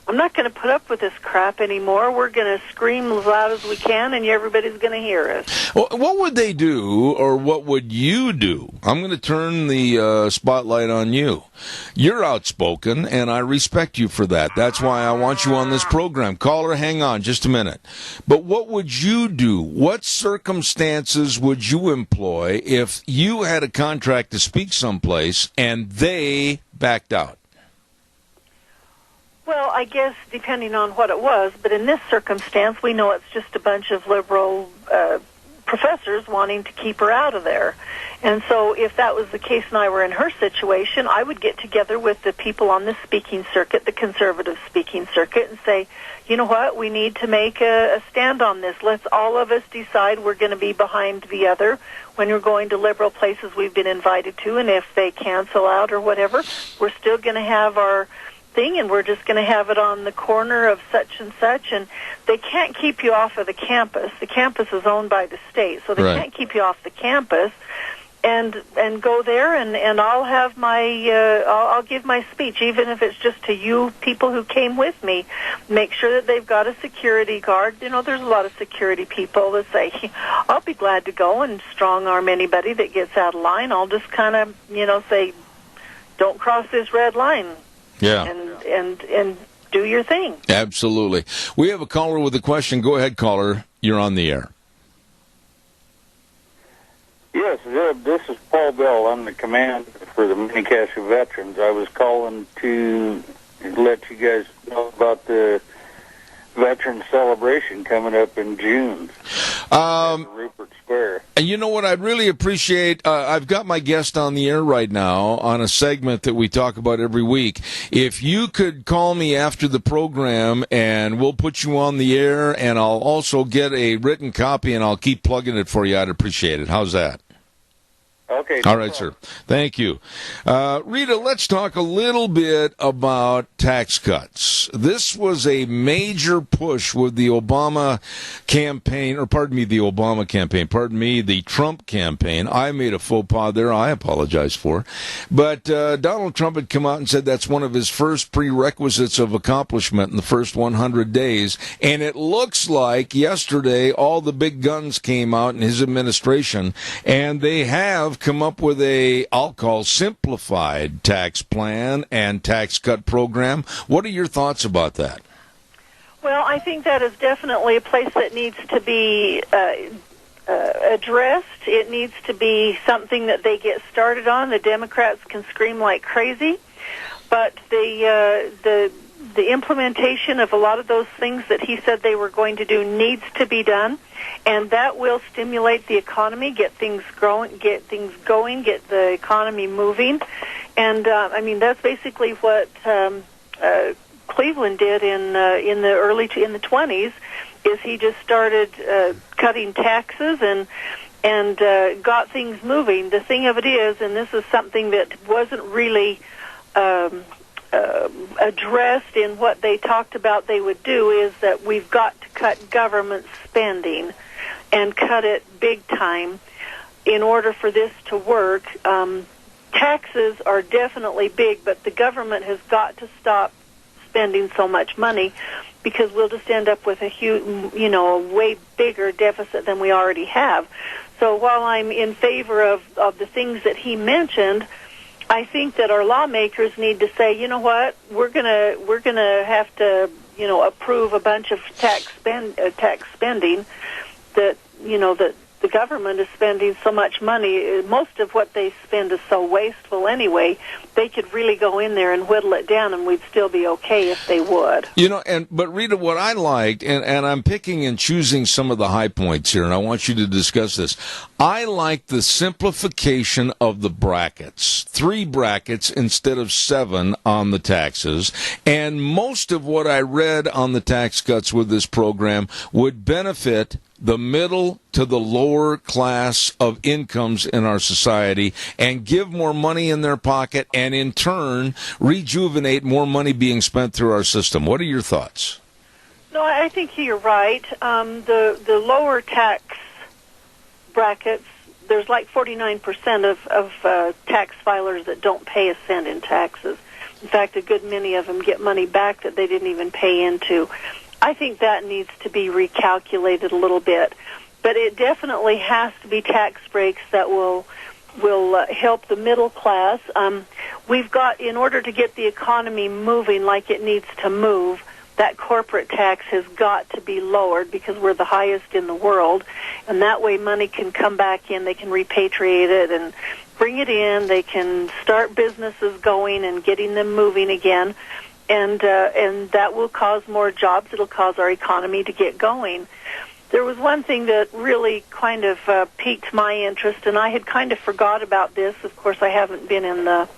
I'm not going to put up with this crap anymore. We're going to scream as loud as we can, and everybody's going to hear us. Well, what would they do, or what would you do? I'm going to turn the spotlight on you. You're outspoken, and I respect you for that. That's why I want you on this program. Caller, hang on just a minute. But what would you do? What circumstances would you employ if you had a contract to speak someplace and they backed out? Well, I guess depending on what it was, but in this circumstance, we know it's just a bunch of liberal professors wanting to keep her out of there. And so if that was the case and I were in her situation, I would get together with the people on the speaking circuit, the conservative speaking circuit, and say, you know what, we need to make a stand on this. Let's all of us decide we're going to be behind the other when we're going to liberal places we've been invited to, and if they cancel out or whatever, we're still going to have our thing, and we're just going to have it on the corner of such and such, and they can't keep you off of the campus. The campus is owned by the state, so they can't keep you off the campus, and go there, and I'll have my I'll give my speech, even if it's just to you people who came with me. Make sure that they've got a security guard. You know, there's a lot of security people that say, I'll be glad to go and strong arm anybody that gets out of line. I'll just kind of, say, don't cross this red line. Yeah. And do your thing. Absolutely. We have a caller with a question. Go ahead, caller. You're on the air. Yes, this is Paul Bell. I'm the commander for the Mini-Cashew Veterans. I was calling to let you guys know about the Veteran Celebration coming up in June. Rupert Square. And you know what I'd really appreciate? I've got my guest on the air right now on a segment that we talk about every week. If you could call me after the program, and we'll put you on the air, and I'll also get a written copy, and I'll keep plugging it for you. I'd appreciate it. How's that? Okay. All right, sir. Thank you. Rita, let's talk a little bit about tax cuts. This was a major push with the Obama campaign, the Trump campaign. I made a faux pas there. I apologize for. But Donald Trump had come out and said that's one of his first prerequisites of accomplishment in the first 100 days. And it looks like yesterday all the big guns came out in his administration, and they have come up with I'll call simplified tax plan and tax cut program. What are your thoughts about that? Well, I think that is definitely a place that needs to be addressed. It needs to be something that they get started on. The Democrats can scream like crazy, but the implementation of a lot of those things that he said they were going to do needs to be done, and that will stimulate the economy, get things going, get the economy moving. And that's basically what Cleveland did in the 20s. Is he just started cutting taxes and got things moving. The thing of it is, and this is something that wasn't really addressed in what they talked about they would do, is that we've got to cut government spending and cut it big time in order for this to work. Taxes are definitely big, but the government has got to stop spending so much money, because we'll just end up with a huge, a way bigger deficit than we already have. So while I'm in favor of the things that he mentioned, I think that our lawmakers need to say, you know what, we're gonna have to, approve a bunch of tax spending that, that the government is spending so much money. Most of what they spend is so wasteful anyway. They could really go in there and whittle it down, and we'd still be okay if they would. But Rita, what I liked, and I'm picking and choosing some of the high points here, and I want you to discuss this. I like the simplification of the brackets. 3 brackets instead of 7 on the taxes. And most of what I read on the tax cuts with this program would benefit the middle to the lower class of incomes in our society and give more money in their pocket and in turn rejuvenate more money being spent through our system. What are your thoughts? No, I think you're right. The lower tax brackets, there's like 49% of tax filers that don't pay a cent in taxes. In fact, a good many of them get money back that they didn't even pay into. I think that needs to be recalculated a little bit. But it definitely has to be tax breaks that will help the middle class. We've got, in order to get the economy moving like it needs to move, that corporate tax has got to be lowered because we're the highest in the world. And that way money can come back in, they can repatriate it and bring it in, they can start businesses going and getting them moving again. And that will cause more jobs. It'll cause our economy to get going. There was one thing that really kind of piqued my interest, and I had kind of forgot about this. Of course, I haven't been in the,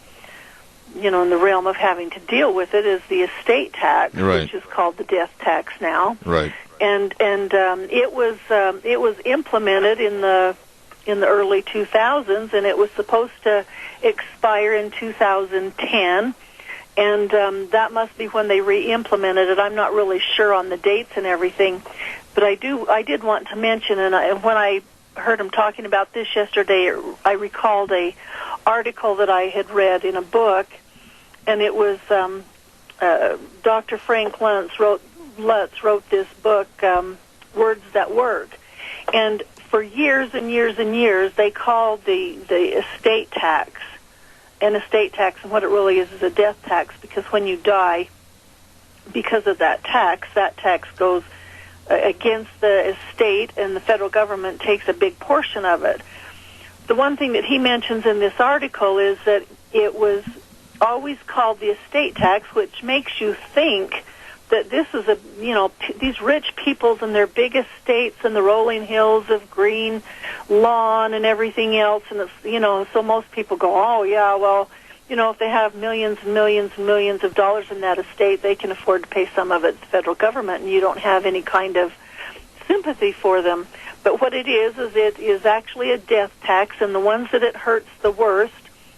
in the realm of having to deal with it. Is the estate tax, right, which is called the death tax now. Right. And it was implemented in the early 2000s, and it was supposed to expire in 2010. And that must be when they re-implemented it. I'm not really sure on the dates and everything, but I did want to mention, and when I heard him talking about this yesterday, I recalled a article that I had read in a book, and it was Dr. Frank Lutz wrote this book, Words That Work, and for years and years and years, they called the estate tax an estate tax, and what it really is a death tax, because when you die, because of that tax goes against the estate, and the federal government takes a big portion of it. The one thing that he mentions in this article is that it was always called the estate tax, which makes you think that this is these rich peoples and their big estates and the rolling hills of green lawn and everything else, and it's, so most people go, oh yeah, well, if they have millions and millions and millions of dollars in that estate, they can afford to pay some of it to the federal government, and you don't have any kind of sympathy for them. But what it is it is actually a death tax, and the ones that it hurts the worst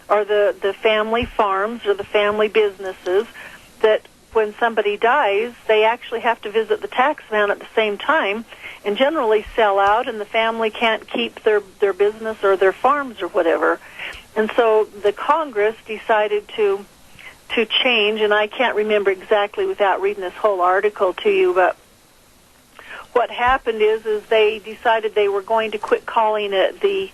are the family farms or the family businesses that when somebody dies, they actually have to visit the tax man at the same time and generally sell out, and the family can't keep their business or their farms or whatever. And so the Congress decided to change, and I can't remember exactly without reading this whole article to you, but what happened is they decided they were going to quit calling it the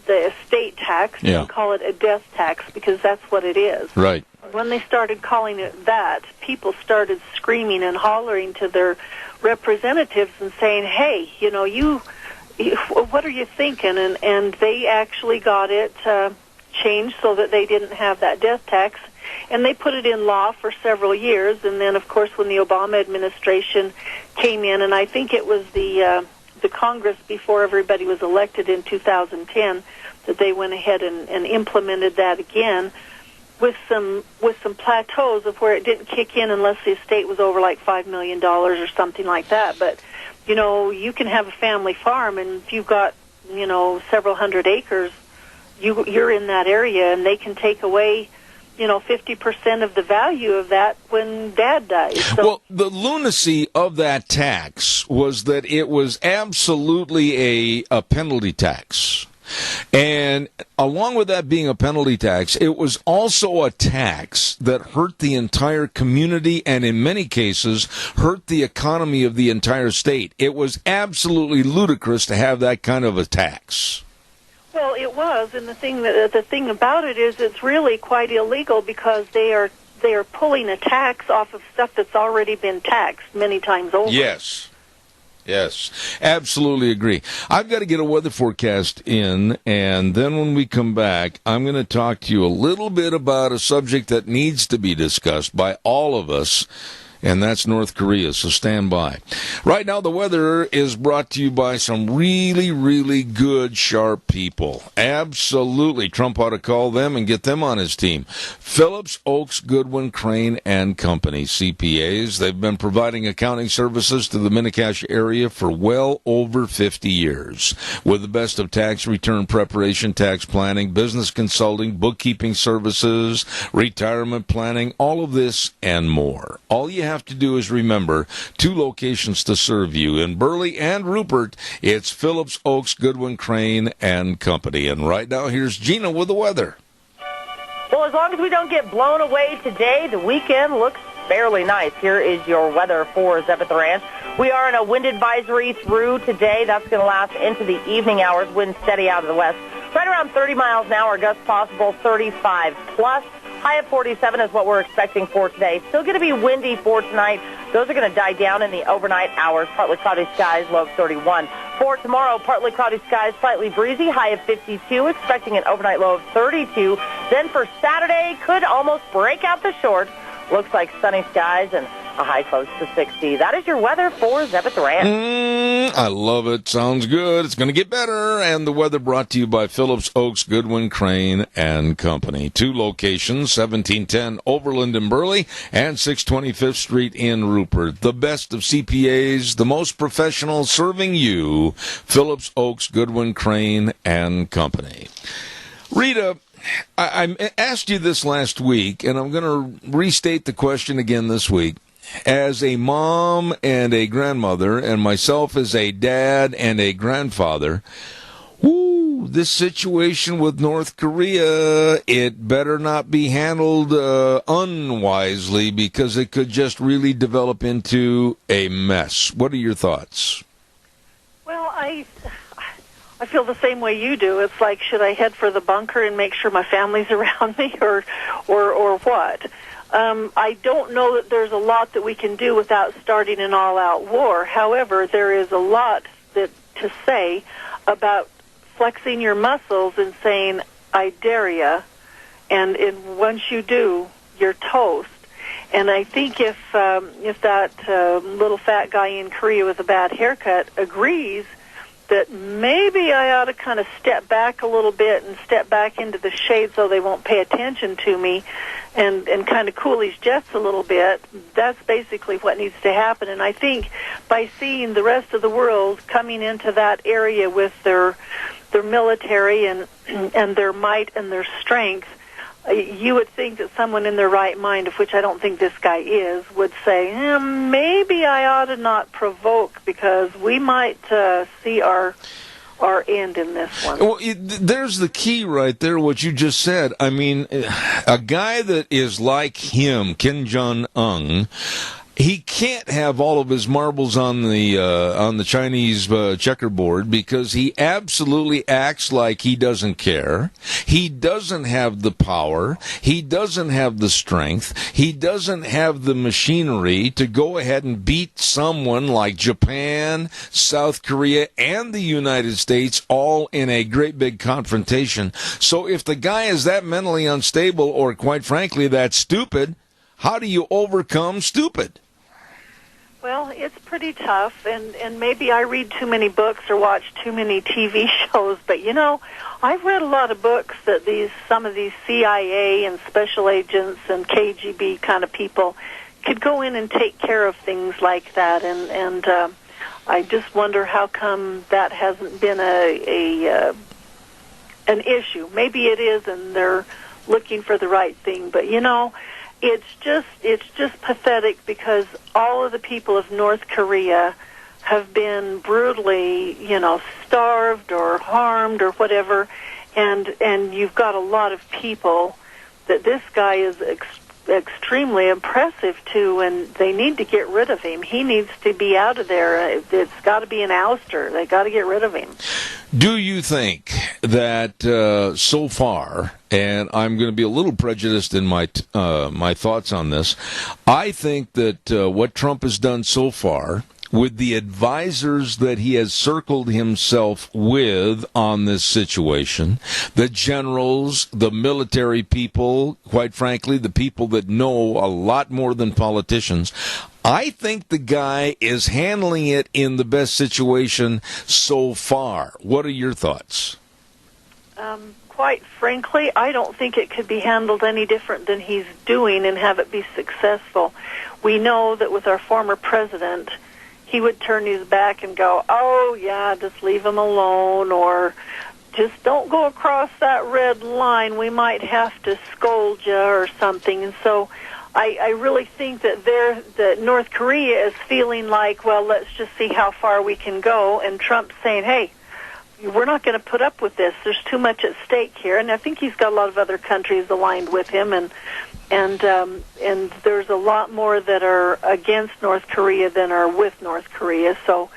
estate tax and call it a death tax, because that's what it is. Right. When they started calling it that, people started screaming and hollering to their representatives and saying, hey, you what are you thinking? And they actually got it changed so that they didn't have that death tax. And they put it in law for several years. And then, of course, when the Obama administration came in, and I think it was the Congress before everybody was elected in 2010, that they went ahead and implemented that again, with some plateaus of where it didn't kick in unless the estate was over like $5 million or something like that. But you can have a family farm, and if you've got several hundred acres, you're in that area, and they can take away 50% of the value of that when Dad dies. So, well, the lunacy of that tax was that it was absolutely a penalty tax. And along with that being a penalty tax, it was also a tax that hurt the entire community and in many cases hurt the economy of the entire state. It was absolutely ludicrous to have that kind of a tax. Well, it was, and the thing about it is it's really quite illegal, because they are pulling a tax off of stuff that's already been taxed many times over. Yes, absolutely agree. I've got to get a weather forecast in, and then when we come back, I'm going to talk to you a little bit about a subject that needs to be discussed by all of us, And that's North Korea, so stand by. Right now, the weather is brought to you by some really, really good, sharp people. Absolutely. Trump ought to call them and get them on his team. Phillips, Oaks, Goodwin, Crane, and Company, CPAs. They've been providing accounting services to the Mini-Cash area for well over 50 years. With the best of tax return preparation, tax planning, business consulting, bookkeeping services, retirement planning, all of this and more. All you have to do is remember 2 locations to serve you. In Burley and Rupert, it's Phillips, Oaks, Goodwin, Crane, and Company. And right now, here's Gina with the weather. Well, as long as we don't get blown away today, the weekend looks fairly nice. Here is your weather for Zebeth Ranch. We are in a wind advisory through today. That's going to last into the evening hours. Wind steady out of the west. Right around 30 miles an hour, gusts possible 35 plus. High of 47 is what we're expecting for today. Still going to be windy for tonight. Those are going to die down in the overnight hours. Partly cloudy skies, low of 31. For tomorrow, partly cloudy skies, slightly breezy, high of 52, expecting an overnight low of 32. Then for Saturday, could almost break out the shorts. Looks like sunny skies and a high close to 60. That is your weather for Zebeth Ranch. I love it. Sounds good. It's going to get better. And the weather brought to you by Phillips, Oaks, Goodwin, Crane, and Company. 2 locations, 1710 Overland in Burley and 625th Street in Rupert. The best of CPAs, the most professional serving you. Phillips, Oaks, Goodwin, Crane, and Company. Rita, I asked you this last week, and I'm going to restate the question again this week. As a mom and a grandmother, and myself as a dad and a grandfather, this situation with North Korea, it better not be handled unwisely, because it could just really develop into a mess. What are your thoughts? Well, I feel the same way you do. It's like, should I head for the bunker and make sure my family's around me, or what? I don't know that there's a lot that we can do without starting an all-out war. However, there is a lot to say about flexing your muscles and saying, I dare ya, and once you do, you're toast. And I think if that little fat guy in Korea with a bad haircut agrees that maybe I ought to kind of step back a little bit and step back into the shade so they won't pay attention to me, and kind of cool his jets a little bit, that's basically what needs to happen. And I think by seeing the rest of the world coming into that area with their military and their might and their strength, you would think that someone in their right mind, of which I don't think this guy is, would say, maybe I ought to not provoke, because we might see our end in this one. Well, there's the key right there, what you just said. I mean, a guy that is like him, Kim Jong-un, he can't have all of his marbles on the Chinese checkerboard, because he absolutely acts like he doesn't care. He doesn't have the power. He doesn't have the strength. He doesn't have the machinery to go ahead and beat someone like Japan, South Korea, and the United States all in a great big confrontation. So if the guy is that mentally unstable, or quite frankly that stupid, how do you overcome stupid? Well, it's pretty tough, and maybe I read too many books or watch too many TV shows, but I've read a lot of books that some of these CIA and special agents and KGB kind of people could go in and take care of things like that, and I just wonder how come that hasn't been an issue. Maybe it is, and they're looking for the right thing, but it's just pathetic, because all of the people of North Korea have been brutally, starved or harmed or whatever, and you've got a lot of people that this guy is extremely impressive to, and they need to get rid of him. He needs to be out of there. It's got to be an ouster. They got to get rid of him. Do you think that so far, and I'm going to be a little prejudiced in my thoughts on this, I think that what Trump has done so far with the advisors that he has circled himself with on this situation, the generals, the military people, quite frankly, the people that know a lot more than politicians, I think the guy is handling it in the best situation so far. What are your thoughts? Quite frankly, I don't think it could be handled any different than he's doing and have it be successful. We know that with our former president, he would turn his back and go, oh, yeah, just leave him alone, or just don't go across that red line. We might have to scold you or something. And so I really think that North Korea is feeling like, well, let's just see how far we can go, and Trump's saying, hey, we're not going to put up with this. There's too much at stake here. And I think he's got a lot of other countries aligned with him, and there's a lot more that are against North Korea than are with North Korea. So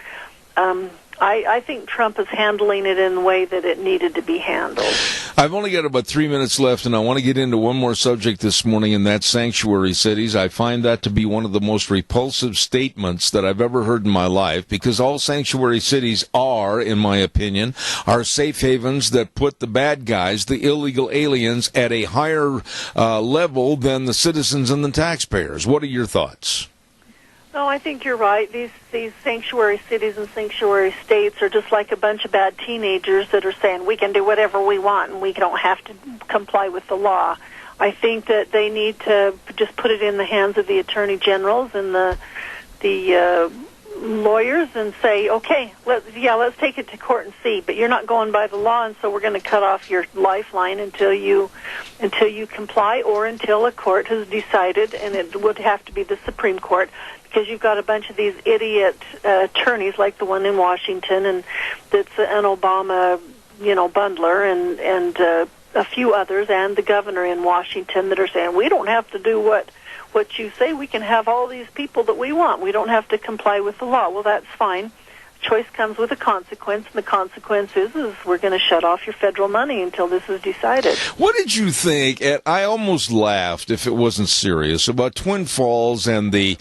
I think Trump is handling it in the way that it needed to be handled. I've only got about 3 minutes left, and I want to get into one more subject this morning, and that's sanctuary cities. I find that to be one of the most repulsive statements that I've ever heard in my life, because all sanctuary cities are, in my opinion, are safe havens that put the bad guys, the illegal aliens, at a higher level than the citizens and the taxpayers. What are your thoughts? No, I think you're right. These sanctuary cities and sanctuary states are just like a bunch of bad teenagers that are saying we can do whatever we want and we don't have to comply with the law. I think that they need to just put it in the hands of the attorney generals and the lawyers and say, okay, let's take it to court and see. But you're not going by the law, and so we're going to cut off your lifeline until you comply, or until a court has decided, and it would have to be the Supreme Court, because you've got a bunch of these idiot attorneys like the one in Washington, and that's an Obama, bundler, and a few others, and the governor in Washington that are saying, we don't have to do what you say. We can have all these people that we want. We don't have to comply with the law. Well, that's fine. Choice comes with a consequence, and the consequence is we're going to shut off your federal money until this is decided. What did you think, I almost laughed if it wasn't serious, about Twin Falls and the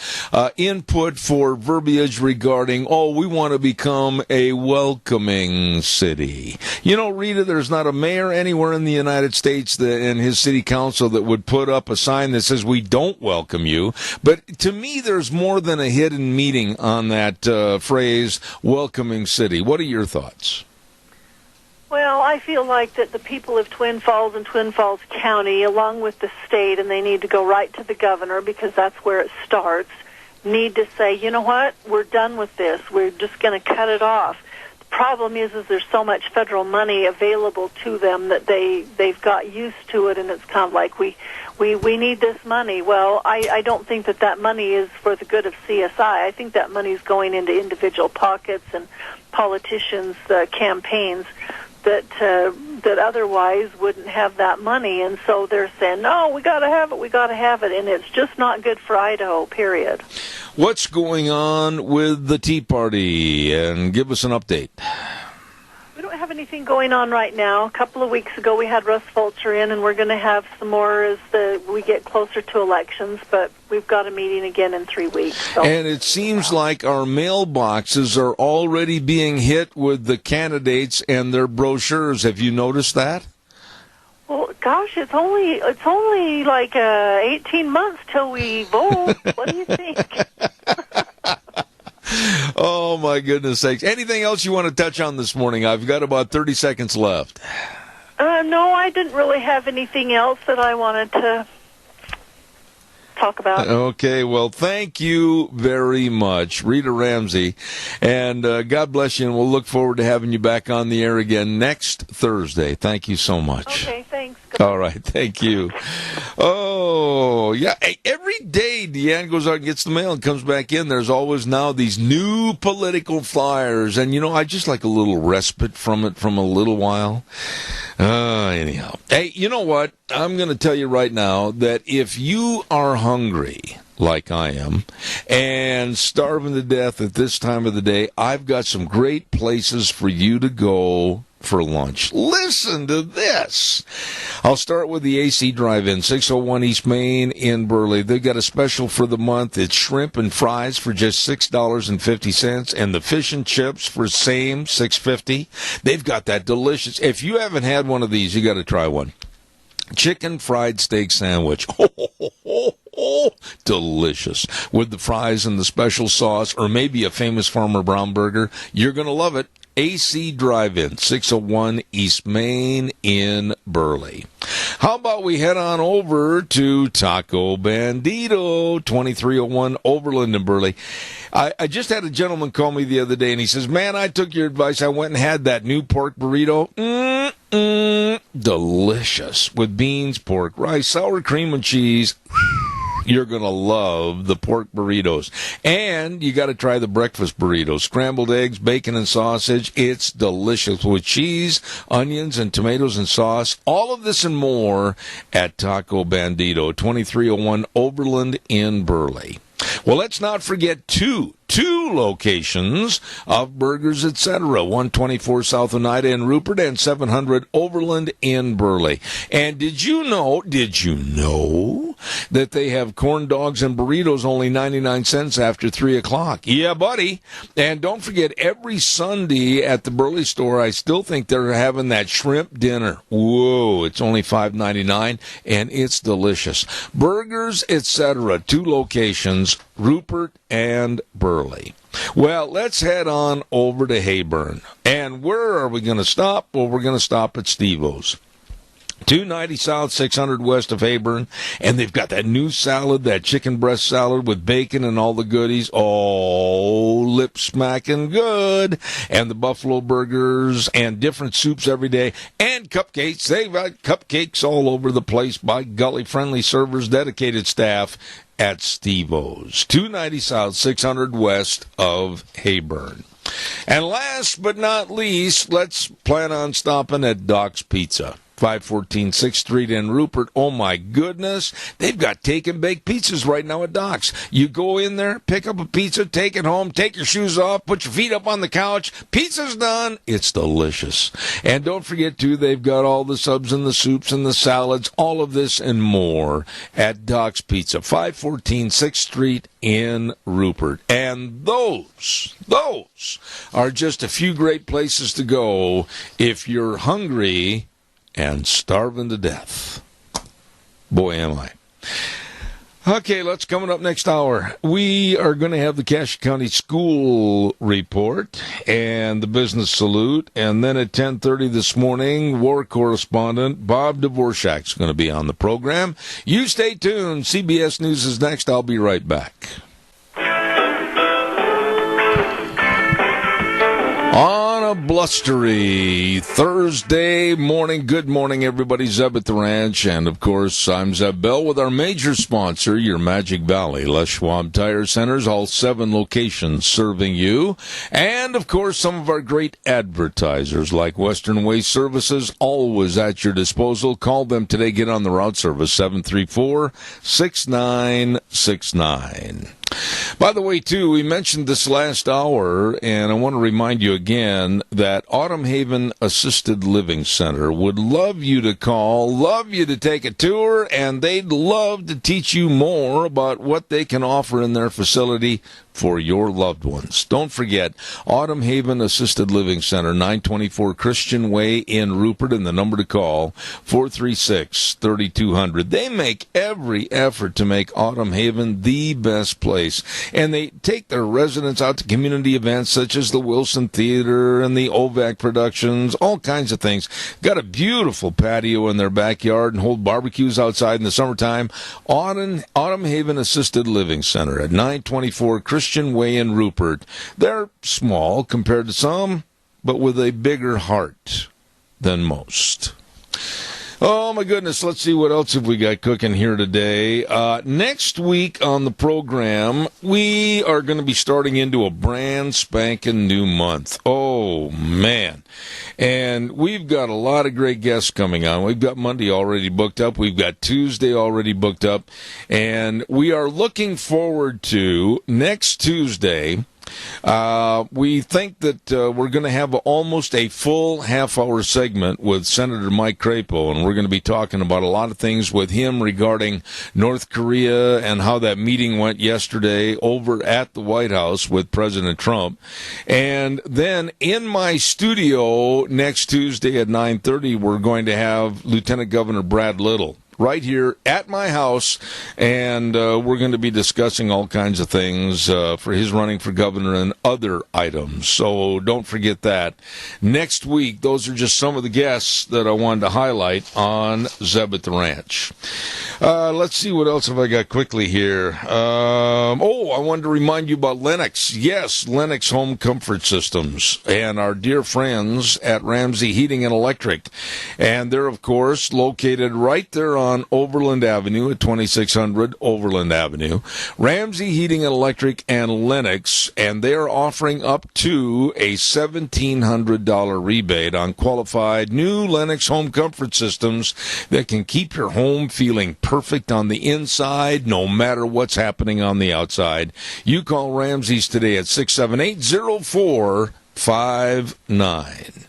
input for verbiage regarding, we want to become a welcoming city. Rita, there's not a mayor anywhere in the United States and his city council that would put up a sign that says we don't welcome you. But to me, there's more than a hidden meaning on that phrase, welcoming city. What are your thoughts? Well, I feel like that the people of Twin Falls and Twin Falls County, along with the state, and they need to go right to the governor because that's where it starts, need to say, you know what, we're done with this. We're just going to cut it off. The problem is there's so much federal money available to them that they've got used to it, and it's kind of like we need this money. Well, I don't think that money is for the good of CSI. I think that money is going into individual pockets and politicians' campaigns that otherwise wouldn't have that money. And so they're saying, no, we got to have it, and it's just not good for Idaho, period. What's going on with the Tea Party? And give us an update. We don't have anything going on right now. A couple of weeks ago we had Russ Fulcher in, and we're going to have some more as we get closer to elections, but we've got a meeting again in 3 weeks. So. And it seems like our mailboxes are already being hit with the candidates and their brochures. Have you noticed that? Well, gosh, it's only like 18 months till we vote. What do you think? Oh, my goodness sakes. Anything else you want to touch on this morning? I've got about 30 seconds left. No, I didn't really have anything else that I wanted to talk about. Okay, well, thank you very much, Rita Ramsey, and God bless you, and we'll look forward to having you back on the air again next Thursday. Thank you so much. Okay, thanks. All right, thank you. Oh, yeah, every day Deanne goes out and gets the mail and comes back in. There's always now these new political flyers, and, I just like a little respite from it from a little while. Anyhow. Hey, you know what? I'm going to tell you right now that if you are hungry, like I am, and starving to death at this time of the day, I've got some great places for you to go for lunch. Listen to this. I'll start with the AC Drive-In, 601 East Main in Burley. They've got a special for the month. It's shrimp and fries for just $6.50, and the fish and chips for same $6.50. They've got that delicious. If you haven't had one of these, you got to try one. Chicken fried steak sandwich. Delicious. With the fries and the special sauce, or maybe a famous Farmer Brown burger. You're going to love it. AC Drive-In, 601 East Main in Burley. How about we head on over to Taco Bandito, 2301 Overland in Burley. I just had a gentleman call me the other day, and he says, man, I took your advice. I went and had that new pork burrito. Delicious. With beans, pork, rice, sour cream, and cheese. You're going to love the pork burritos. And you got to try the breakfast burritos. Scrambled eggs, bacon, and sausage. It's delicious with cheese, onions, and tomatoes and sauce. All of this and more at Taco Bandito, 2301 Overland in Burley. Well, let's not forget two locations of Burgers Etc. 124 South Oneida in Rupert and 700 Overland in Burley. And did you know that they have corn dogs and burritos only 99 cents after 3 o'clock? Yeah, buddy. And don't forget, every Sunday at the Burley store, I still think they're having that shrimp dinner. Whoa, it's only $5.99, and it's delicious. Burgers Etc. 2 locations, Rupert and Burley. Well, let's head on over to Heyburn. And where are we going to stop? Well, we're going to stop at Steve-O's. 290 South, 600 West of Heyburn, and they've got that new salad, that chicken breast salad with bacon and all the goodies. Oh, lip-smacking good. And the buffalo burgers and different soups every day. And cupcakes. They've got cupcakes all over the place. By golly, friendly servers, dedicated staff at Steve-O's. 290 South, 600 West of Heyburn. And last but not least, let's plan on stopping at Doc's Pizza. 514 6th Street in Rupert. Oh, my goodness. They've got take-and-bake pizzas right now at Doc's. You go in there, pick up a pizza, take it home, take your shoes off, put your feet up on the couch. Pizza's done. It's delicious. And don't forget, too, they've got all the subs and the soups and the salads, all of this and more at Doc's Pizza. 514 6th Street in Rupert. And those are just a few great places to go if you're hungry and starving to death. Boy, am I. Okay, let's coming up next hour. We are going to have the Cache County School Report and the Business Salute. And then at 10:30 this morning, war correspondent Bob Dvorak is going to be on the program. You stay tuned. CBS News is next. I'll be right back. On a blustery Thursday morning, good morning, everybody. Zeb at the Ranch, and of course, I'm Zeb Bell with our major sponsor, your Magic Valley, Les Schwab Tire Centers, all 7 locations serving you, and of course, some of our great advertisers like Western Waste Services, always at your disposal. Call them today, get on the route service, 734-6969. By the way, too, we mentioned this last hour, and I want to remind you again that Autumn Haven Assisted Living Center would love you to call, love you to take a tour, and they'd love to teach you more about what they can offer in their facility for your loved ones. Don't forget, Autumn Haven Assisted Living Center, 924 Christian Way in Rupert, and the number to call, 436-3200. They make every effort to make Autumn Haven the best place, and they take their residents out to community events such as the Wilson Theater and the OVAC Productions, all kinds of things. Got a beautiful patio in their backyard and hold barbecues outside in the summertime. Autumn Haven Assisted Living Center at 924 Christian Way in Rupert. They're small compared to some, but with a bigger heart than most. Oh, my goodness. Let's see what else have we got cooking here today. Next week on the program, we are going to be starting into a brand spanking new month. Oh, man. And we've got a lot of great guests coming on. We've got Monday already booked up. We've got Tuesday already booked up. And we are looking forward to next Tuesday. We think that we're going to have almost a full half-hour segment with Senator Mike Crapo, and we're going to be talking about a lot of things with him regarding North Korea and how that meeting went yesterday over at the White House with President Trump. And then in my studio next Tuesday at 9:30, we're going to have Lieutenant Governor Brad Little right here at my house, and we're going to be discussing all kinds of things for his running for governor and other items. So don't forget that. Next week, those are just some of the guests that I wanted to highlight on Zeb at the Ranch. Let's see, what else have I got quickly here. I wanted to remind you about Lennox. Yes, Lennox Home Comfort Systems and our dear friends at Ramsey Heating and Electric. And they're, of course, located right there on Overland Avenue at 2600 Overland Avenue. Ramsey Heating and Electric and Lennox, and they're offering up to a $1,700 rebate on qualified new Lennox home comfort systems that can keep your home feeling perfect on the inside no matter what's happening on the outside. You call Ramsey's today at 678-0459.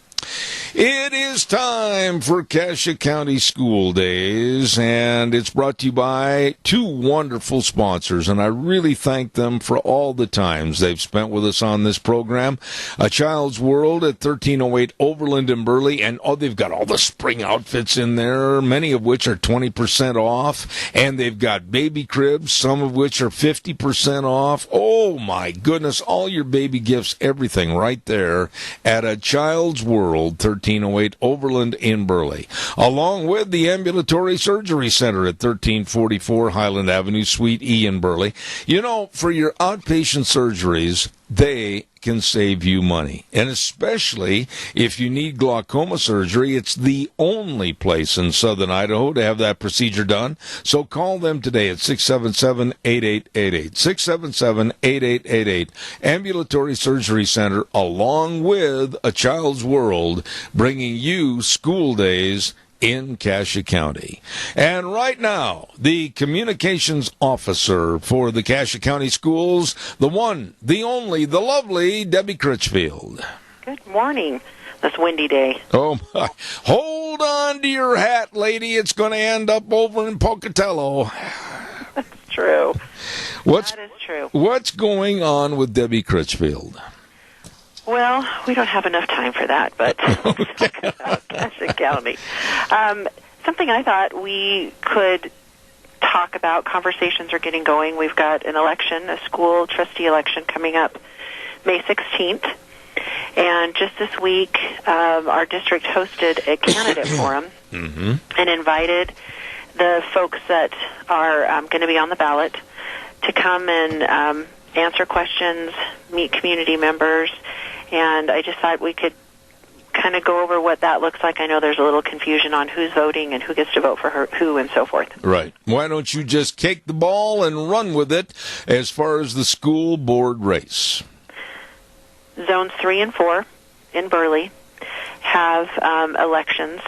It is time for Cassia County School Days, and it's brought to you by two wonderful sponsors, and I really thank them for all the times they've spent with us on this program. A Child's World at 1308 Overland in Burley, and they've got all the spring outfits in there, many of which are 20% off, and they've got baby cribs, some of which are 50% off. Oh, my goodness, all your baby gifts, everything right there at A Child's World, 1308 Overland in Burley, along with the Ambulatory Surgery Center at 1344 Highland Avenue, Suite E in Burley. You know, for your outpatient surgeries, they can save you money. And especially if you need glaucoma surgery, it's the only place in southern Idaho to have that procedure done. So call them today at 677-8888. 677-8888. Ambulatory Surgery Center, along with A Child's World, bringing you school days in Cassia County. And right now, the communications officer for the Cassia County Schools, the one, the only, the lovely Debbie Critchfield. Good morning. This windy day. Oh, my. Hold on to your hat, lady. It's going to end up over in Pocatello. That's true. That is true. What's going on with Debbie Critchfield? Well, we don't have enough time for that, but let's talk about Cassia County. Something I thought we could talk about, conversations are getting going. We've got an election, a school trustee election coming up May 16th. And just this week, our district hosted a candidate forum and invited the folks that are going to be on the ballot to come and answer questions, meet community members. And I just thought we could kind of go over what that looks like. I know there's a little confusion on who's voting and who gets to vote for who and so forth. Right. Why don't you just take the ball and run with it as far as the school board race? Zones 3 and 4 in Burley have elections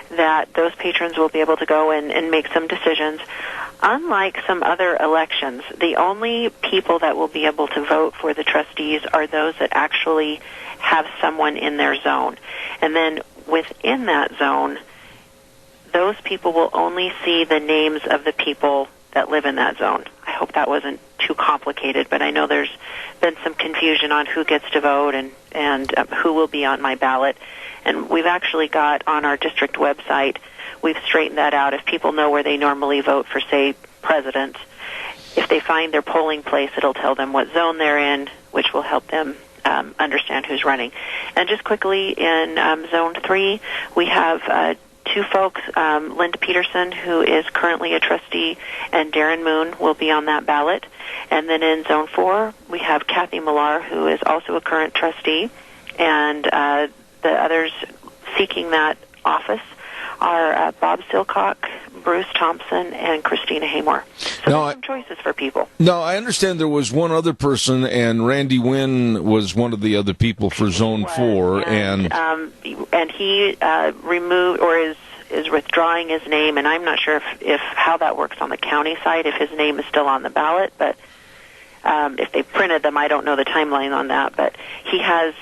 that those patrons will be able to go and make some decisions. Unlike some other elections, the only people that will be able to vote for the trustees are those that actually have someone in their zone. And then within that zone, those people will only see the names of the people that live in that zone. I hope that wasn't too complicated, but I know there's been some confusion on who gets to vote and who will be on my ballot. And we've actually got on our district website, we've straightened that out. If people know where they normally vote for, say, president, if they find their polling place, it'll tell them what zone they're in, which will help them understand who's running. And just quickly, in Zone 3, we have two folks, Linda Peterson, who is currently a trustee, and Darren Moon will be on that ballot. And then in Zone 4, we have Kathy Millar, who is also a current trustee, and the others seeking that office are Bob Silcock, Bruce Thompson, and Christina Haymore. So Now, there's some choices for people. No, I understand there was one other person, and Randy Wynn was one of the other people for Zone 4. And he removed or is withdrawing his name, and I'm not sure if how that works on the county side, if his name is still on the ballot, but if they printed them, I don't know the timeline on that, but he has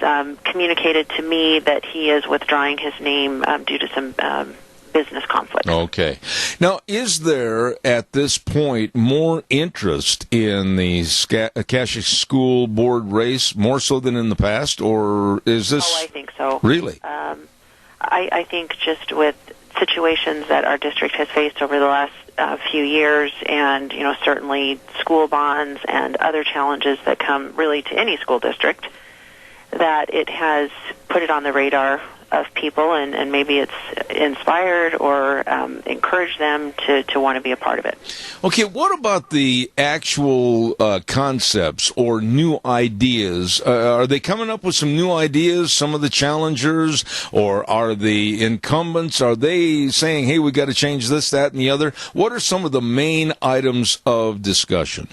communicated to me that he is withdrawing his name due to some business conflict. Okay. Now, is there, at this point, more interest in the Cassia School Board race, more so than in the past, or is this... Oh, I think so. Really? I think just with situations that our district has faced over the last few years, and certainly school bonds and other challenges that come really to any school district, that it has put it on the radar of people, and maybe it's inspired or encouraged them to want to be a part of it. Okay, what about the actual concepts or new ideas? Are they coming up with some new ideas, some of the challengers, or are the incumbents, are they saying, hey, we got to change this, that, and the other? What are some of the main items of discussion?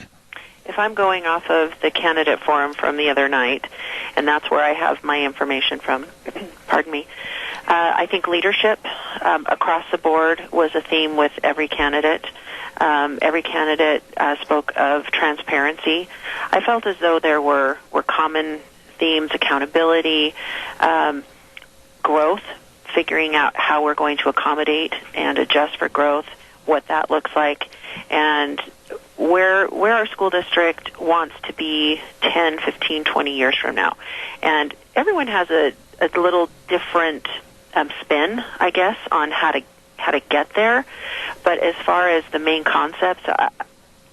If I'm going off of the candidate forum from the other night, and that's where I have my information from, pardon me, I think leadership across the board was a theme with every candidate. Every candidate spoke of transparency. I felt as though there were common themes: accountability, growth, figuring out how we're going to accommodate and adjust for growth, what that looks like, and where our school district wants to be 10, 15, 20 years from now. And everyone has a little different spin, I guess, on how to get there. But as far as the main concepts,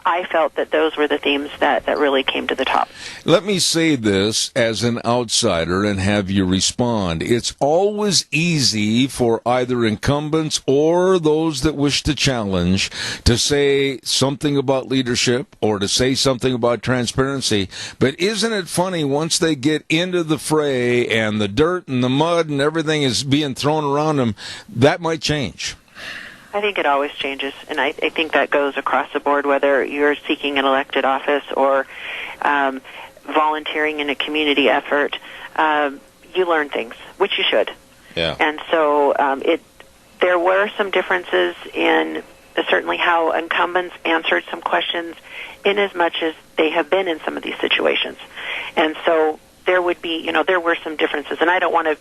I felt that those were the themes that really came to the top. Let me say this as an outsider and have you respond. It's always easy for either incumbents or those that wish to challenge to say something about leadership or to say something about transparency. But isn't it funny, once they get into the fray and the dirt and the mud and everything is being thrown around them, that might change? I think it always changes, and I think that goes across the board, whether you're seeking an elected office or volunteering in a community effort. You learn things, which you should. Yeah. And so there were some differences in certainly how incumbents answered some questions in as much as they have been in some of these situations. And so there would be, there were some differences, and I don't want to,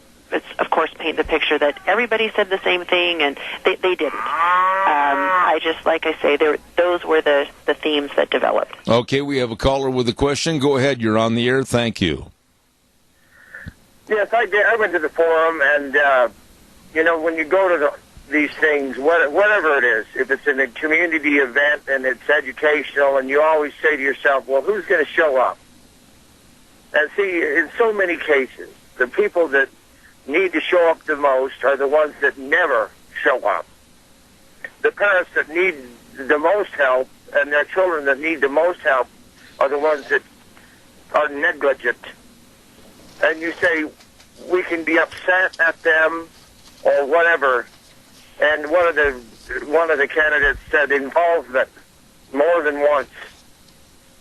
of course, paint the picture that everybody said the same thing, and they didn't. I just, like I say, those were the themes that developed. Okay, we have a caller with a question. Go ahead, you're on the air. Thank you. Yes, I did. I went to the forum, and, when you go to these things, whatever it is, if it's in a community event and it's educational, and you always say to yourself, well, who's going to show up? And see, in so many cases, the people that need to show up the most are the ones that never show up. The parents that need the most help and their children that need the most help are the ones that are negligent. And you say, we can be upset at them or whatever. And one of the candidates said involvement more than once.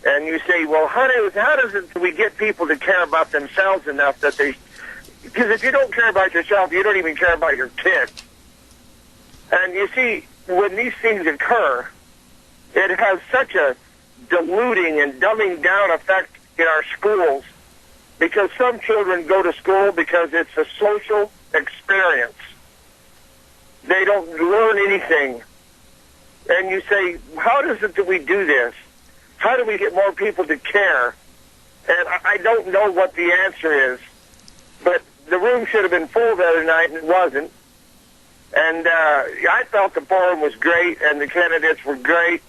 And you say, well, how does we get people to care about themselves enough that they... Because if you don't care about yourself, you don't even care about your kids. And you see, when these things occur, it has such a diluting and dumbing down effect in our schools, because some children go to school because it's a social experience. They don't learn anything. And you say, how is it that we do this? How do we get more people to care? And I don't know what the answer is, but the room should have been full the other night, and it wasn't. And I felt the forum was great, and the candidates were great,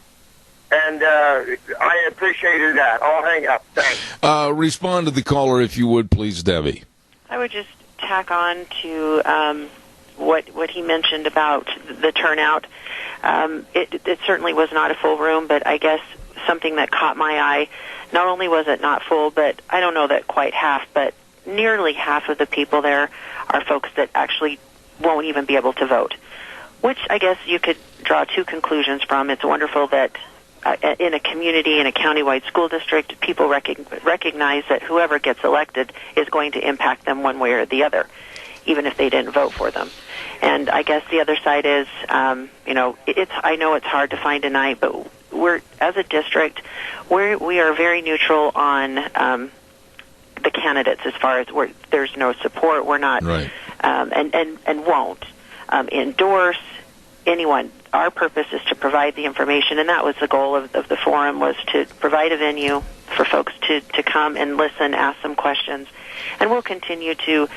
and I appreciated that. I'll hang up. Thanks. Respond to the caller, if you would, please, Debbie. I would just tack on to what he mentioned about the turnout. It certainly was not a full room, but I guess something that caught my eye, not only was it not full, but I don't know that quite half, but nearly half of the people there are folks that actually won't even be able to vote, which I guess you could draw two conclusions from. It's wonderful that in a community, in a countywide school district, people recognize that whoever gets elected is going to impact them one way or the other, even if they didn't vote for them. And I guess the other side is, I know it's hard to find tonight, but we're, as a district, we are very neutral on the candidates as far as there's no support. We're not, right. And won't endorse anyone. Our purpose is to provide the information, and that was the goal of the forum, was to provide a venue for folks to come and listen, ask some questions. And we'll continue to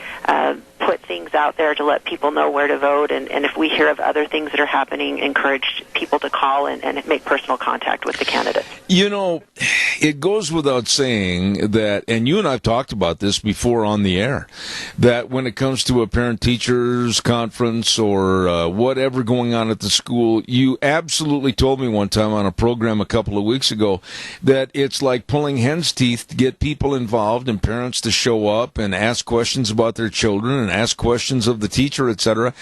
put things out there to let people know where to vote, and if we hear of other things that are happening, encourage people to call and make personal contact with the candidates. You know, it goes without saying that, and you and I have talked about this before on the air, that when it comes to a parent-teachers conference or whatever going on at the school, you absolutely told me one time on a program a couple of weeks ago that it's like pulling hen's teeth to get people involved and parents to show up and ask questions about their children and ask questions of the teacher, etc.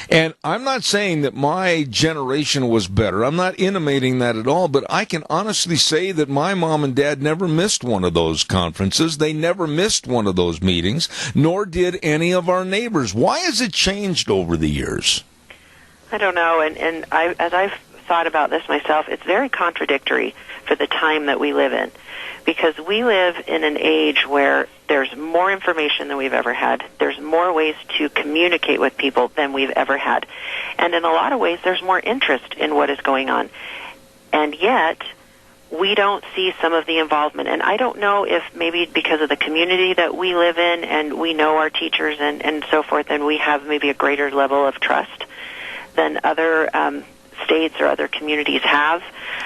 And I'm not saying that my generation was better. I'm not intimating that at all, but I can honestly say that my mom and dad never missed one of those conferences. They never missed one of those meetings, nor did any of our neighbors. Why has it changed over the years? I don't know, and as I've thought about this myself, it's very contradictory for the time that we live in, because we live in an age where there's more information than we've ever had. There's more ways to communicate with people than we've ever had. And in a lot of ways, there's more interest in what is going on. And yet, we don't see some of the involvement. And I don't know if maybe because of the community that we live in and we know our teachers and so forth, and we have maybe a greater level of trust than other states or other communities have.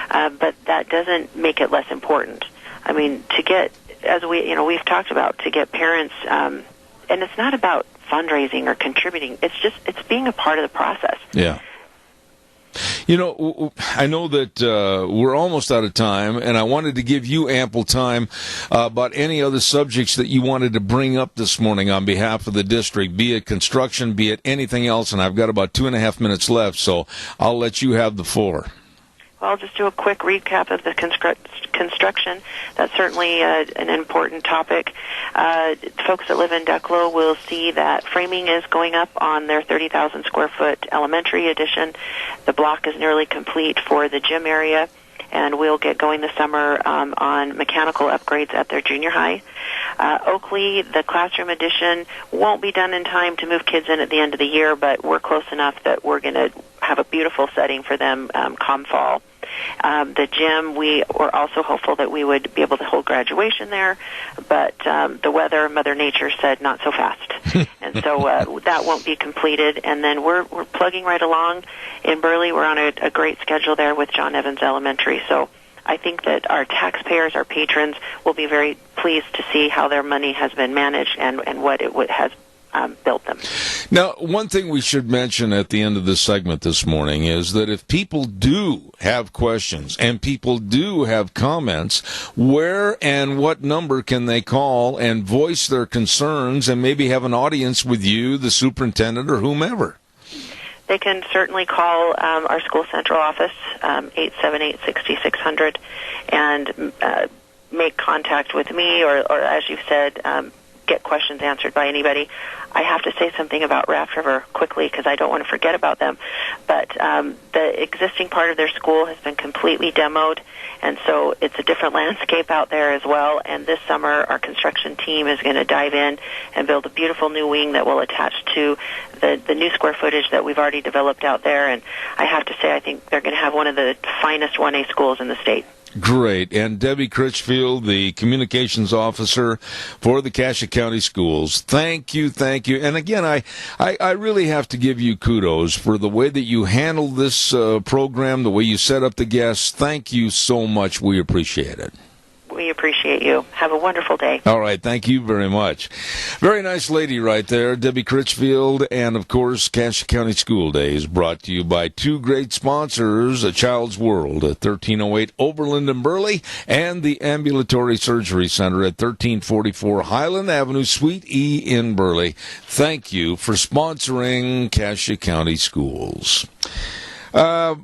But that doesn't make it less important. I mean, to get, as we've talked about, to get parents, and it's not about fundraising or contributing. It's being a part of the process. Yeah. You know, I know that we're almost out of time, and I wanted to give you ample time about any other subjects that you wanted to bring up this morning on behalf of the district, be it construction, be it anything else, and I've got about 2.5 minutes left, so I'll let you have the floor. Well, I'll just do a quick recap of the construction. That's certainly an important topic. Folks that live in Declo will see that framing is going up on their 30,000 square foot elementary addition. The block is nearly complete for the gym area, and we'll get going this summer on mechanical upgrades at their junior high. Oakley, the classroom addition, won't be done in time to move kids in at the end of the year, but we're close enough that we're going to have a beautiful setting for them come fall. The gym, we were also hopeful that we would be able to hold graduation there, but the weather, Mother Nature said not so fast. And so that won't be completed. And then we're plugging right along in Burley. We're on a great schedule there with John Evans Elementary. So I think that our taxpayers, our patrons, will be very pleased to see how their money has been managed and what it has built them. Now, one thing we should mention at the end of this segment this morning is that if people do have questions and people do have comments, where and what number can they call and voice their concerns and maybe have an audience with you, the superintendent, or whomever? They can certainly call our school central office, 878-6600, and make contact with me, or as you've said, get questions answered by anybody. I have to say something about Raft River quickly because I don't want to forget about them. But the existing part of their school has been completely demoed, and so it's a different landscape out there as well. And this summer, our construction team is going to dive in and build a beautiful new wing that will attach to the new square footage that we've already developed out there. And I have to say, I think they're going to have one of the finest 1A schools in the state. Great. And Debbie Critchfield, the communications officer for the Cassia County Schools, thank you. And again, I really have to give you kudos for the way that you handled this program, the way you set up the guests. Thank you so much. We appreciate it. We appreciate appreciate you. Have a wonderful day. All right, thank you very much. Very nice lady right there, Debbie Critchfield, and of course, Cassia County School Days, brought to you by two great sponsors, A Child's World at 1308 Overland and Burley, and the Ambulatory Surgery Center at 1344 Highland Avenue, Suite E in Burley. Thank you for sponsoring Cassia County Schools.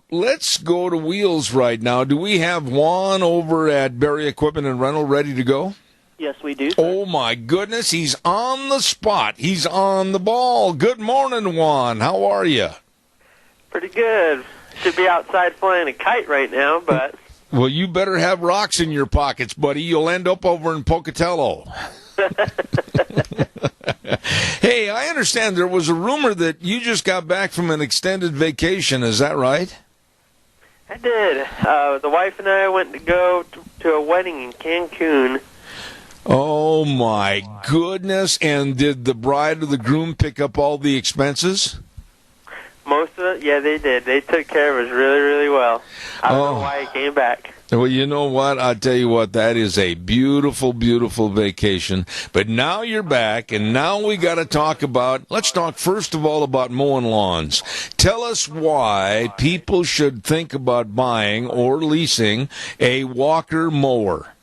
Let's go to Wheels right now. Do we have Juan over at Berry Equipment and Rental ready to go? Yes, we do. Oh, my goodness. He's on the spot. He's on the ball. Good morning, Juan. How are you? Pretty good. Should be outside flying a kite right now, but... Well, you better have rocks in your pockets, buddy. You'll end up over in Pocatello. Hey, I understand there was a rumor that you just got back from an extended vacation. Is that right? I did. The wife and I went to go to a wedding in Cancun. Oh, my goodness. And did the bride or the groom pick up all the expenses? Most of it, yeah, they did. They took care of us really, really well. I don't know why he came back. Well, you know what? I'll tell you what, that is a beautiful, beautiful vacation. But now you're back, and now we got to talk about, let's talk first of all about mowing lawns. Tell us why people should think about buying or leasing a Walker mower.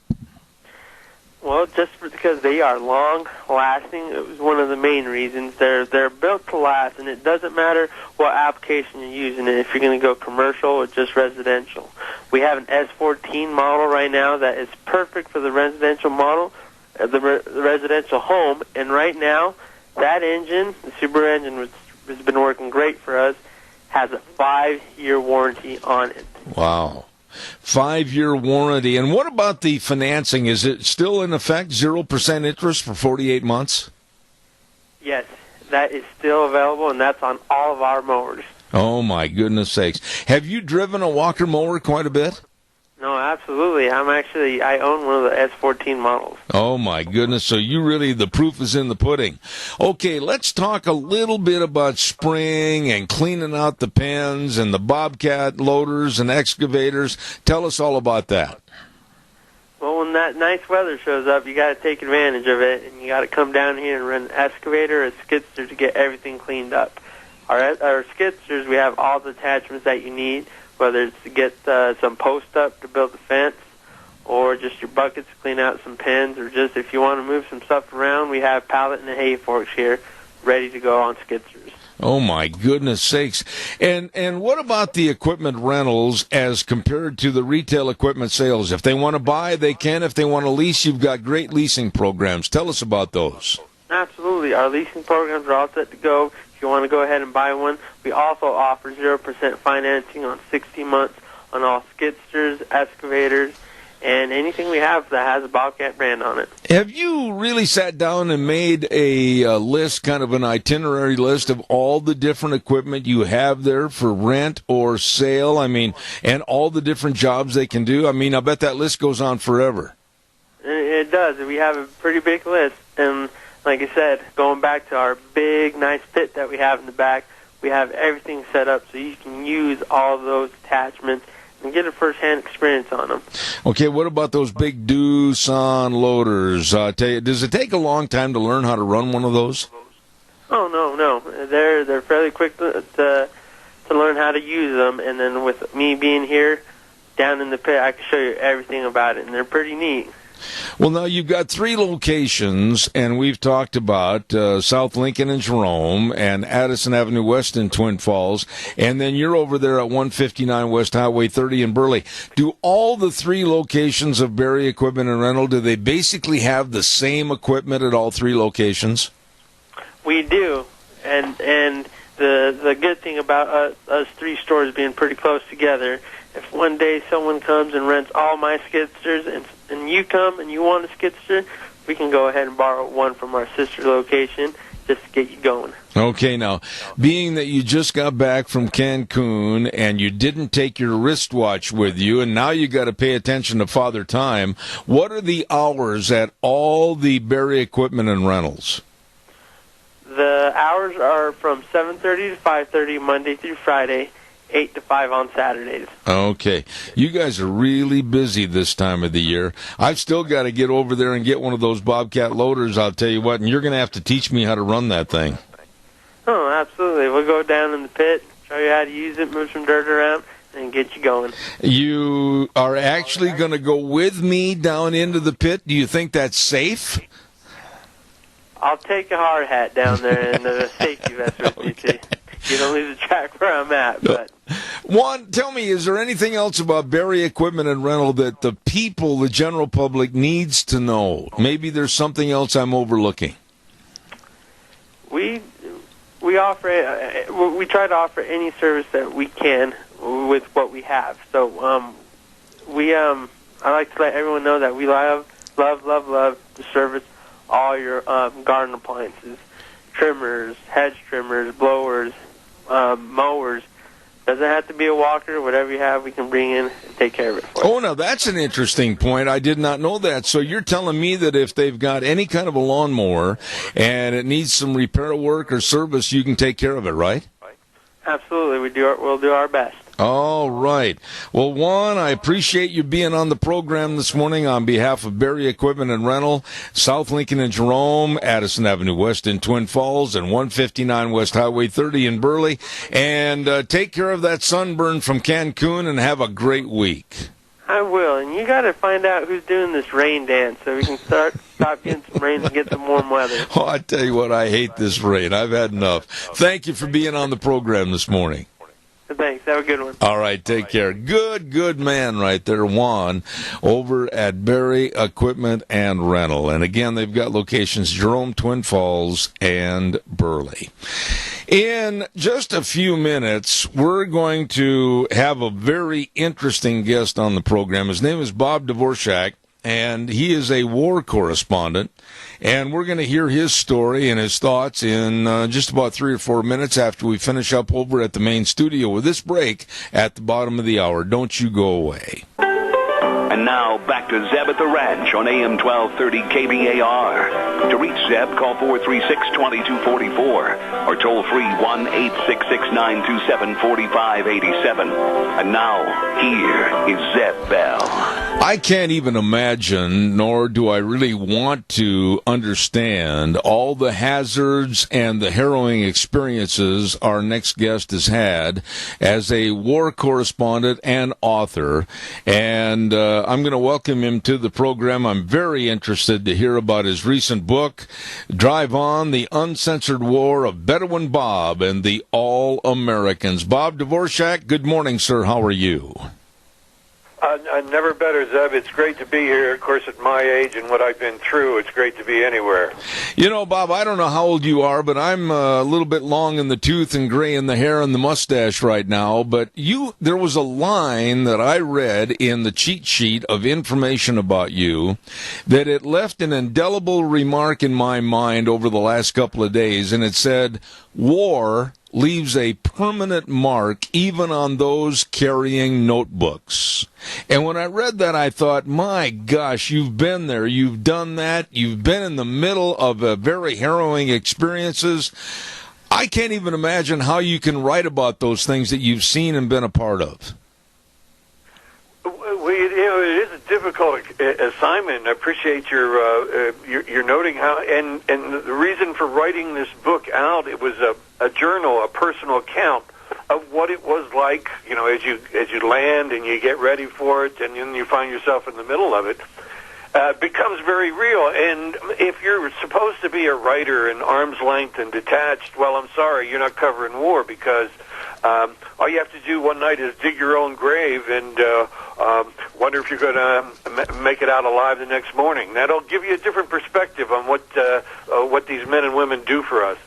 Well, just because they are long-lasting, it was one of the main reasons. They're built to last, and it doesn't matter what application you're using it, if you're going to go commercial or just residential. We have an S14 model right now that is perfect for the residential model, the residential home, and right now, that engine, the Subaru engine, which has been working great for us, has a 5-year warranty on it. Wow. 5-year warranty. And what about the financing? Is it still in effect, 0% interest for 48 months? Yes, that is still available, and that's on all of our mowers. Oh, my goodness sakes. Have you driven a Walker mower quite a bit? No, absolutely. I own one of the S14 models. Oh, my goodness. So you really, the proof is in the pudding. Okay, let's talk a little bit about spring and cleaning out the pens and the Bobcat loaders and excavators. Tell us all about that. Well, when that nice weather shows up, you got to take advantage of it, and you got to come down here and run an excavator or a skidster to get everything cleaned up. Our skidsters, we have all the attachments that you need, whether it's to get some post up to build the fence, or just your buckets to clean out some pens, or just if you want to move some stuff around, we have pallet and the hay forks here ready to go on skidsters. Oh, my goodness sakes. And what about the equipment rentals as compared to the retail equipment sales? If they want to buy, they can. If they want to lease, you've got great leasing programs. Tell us about those. Absolutely. Our leasing programs are all set to go. If you want to go ahead and buy one, we also offer 0% financing on 60 months on all skidsters, excavators, and anything we have that has a Bobcat brand on it. Have you really sat down and made a list, kind of an itinerary list of all the different equipment you have there for rent or sale? I mean, and all the different jobs they can do? I mean, I bet that list goes on forever. It does. We have a pretty big list, and like I said, going back to our big, nice pit that we have in the back, we have everything set up so you can use all of those attachments and get a first-hand experience on them. Okay, what about those big Doosan loaders? Does it take a long time to learn how to run one of those? Oh, no. They're fairly quick to learn how to use them, and then with me being here down in the pit, I can show you everything about it, and they're pretty neat. Well, now you've got 3 locations, and we've talked about South Lincoln and Jerome and Addison Avenue West in Twin Falls, and then you're over there at 159 West Highway 30 in Burley. Do all the 3 locations of Berry Equipment and Rental, do they basically have the same equipment at all 3 locations? We do, and the good thing about us 3 stores being pretty close together, if one day someone comes and rents all my skidsters and you come and you want a skidster, we can go ahead and borrow one from our sister location just to get you going. Okay, now, being that you just got back from Cancun and you didn't take your wristwatch with you and now you got to pay attention to Father Time, what are the hours at all the Berry Equipment and Rentals? The hours are from 7:30 to 5:30 Monday through Friday, 8 to 5 on Saturdays. Okay. You guys are really busy this time of the year. I've still got to get over there and get one of those Bobcat loaders, I'll tell you what, and you're going to have to teach me how to run that thing. Oh, absolutely. We'll go down in the pit, show you how to use it, move some dirt around, and get you going. You are actually going to go with me down into the pit? Do you think that's safe? I'll take a hard hat down there and the safety vest with me, too. You don't lose the track where I'm at, but... Juan, tell me, is there anything else about Berry Equipment and Rental that the people, the general public, needs to know? Maybe there's something else I'm overlooking. We offer, we try to offer any service that we can with what we have. So, I like to let everyone know that we love to service all your garden appliances, trimmers, hedge trimmers, blowers, mowers. Doesn't have to be a walker. Whatever you have, we can bring in and take care of it for you. Oh, now that's an interesting point. I did not know that. So you're telling me that if they've got any kind of a lawnmower and it needs some repair work or service, you can take care of it, right? Absolutely. We'll do our best. All right. Well, Juan, I appreciate you being on the program this morning on behalf of Berry Equipment and Rental, South Lincoln and Jerome, Addison Avenue West in Twin Falls, and 159 West Highway 30 in Burley. And take care of that sunburn from Cancun and have a great week. I will. And you got to find out who's doing this rain dance so we can stop getting some rain and get some warm weather. Oh, I tell you what, I hate this rain. I've had enough. Thank you for being on the program this morning. Thanks. Have a good one. All right. Take care. Good man right there, Juan, over at Berry Equipment and Rental. And again, they've got locations Jerome, Twin Falls, and Burley. In just a few minutes, we're going to have a very interesting guest on the program. His name is Bob Dvorak, and he is a war correspondent. And we're going to hear his story and his thoughts in just about 3 or 4 minutes after we finish up over at the main studio with this break at the bottom of the hour. Don't you go away. And now, back to Zeb at the Ranch on AM 1230 KBAR. To reach Zeb, call 436-2244 or toll free 1-866-927-4587. And now, here is Zeb Bell. I can't even imagine, nor do I really want to understand all the hazards and the harrowing experiences our next guest has had as a war correspondent and author. And I'm going to welcome him to the program. I'm very interested to hear about his recent book, Drive On, The Uncensored War of Bedouin Bob and the All-Americans. Bob Dvorak, good morning, sir. How are you? Never better, Zeb. It's great to be here. Of course, at my age and what I've been through, it's great to be anywhere. You know, Bob, I don't know how old you are, but I'm a little bit long in the tooth and gray in the hair and the mustache right now. But there was a line that I read in the cheat sheet of information about you that it left an indelible remark in my mind over the last couple of days, and it said, war leaves a permanent mark even on those carrying notebooks. And when I read that, I thought, my gosh, you've been there, you've done that, you've been in the middle of very harrowing experiences. I can't even imagine how you can write about those things that you've seen and been a part of. It is a difficult assignment. I appreciate your noting how, and the reason for writing this book out, it was a journal, a personal account of what it was like, as you land and you get ready for it, and then you find yourself in the middle of it. Becomes very real. And if you're supposed to be a writer in arm's length and detached, well, I'm sorry, you're not covering war, because all you have to do one night is dig your own grave and wonder if you're going to make it out alive the next morning. That'll give you a different perspective on what these men and women do for us.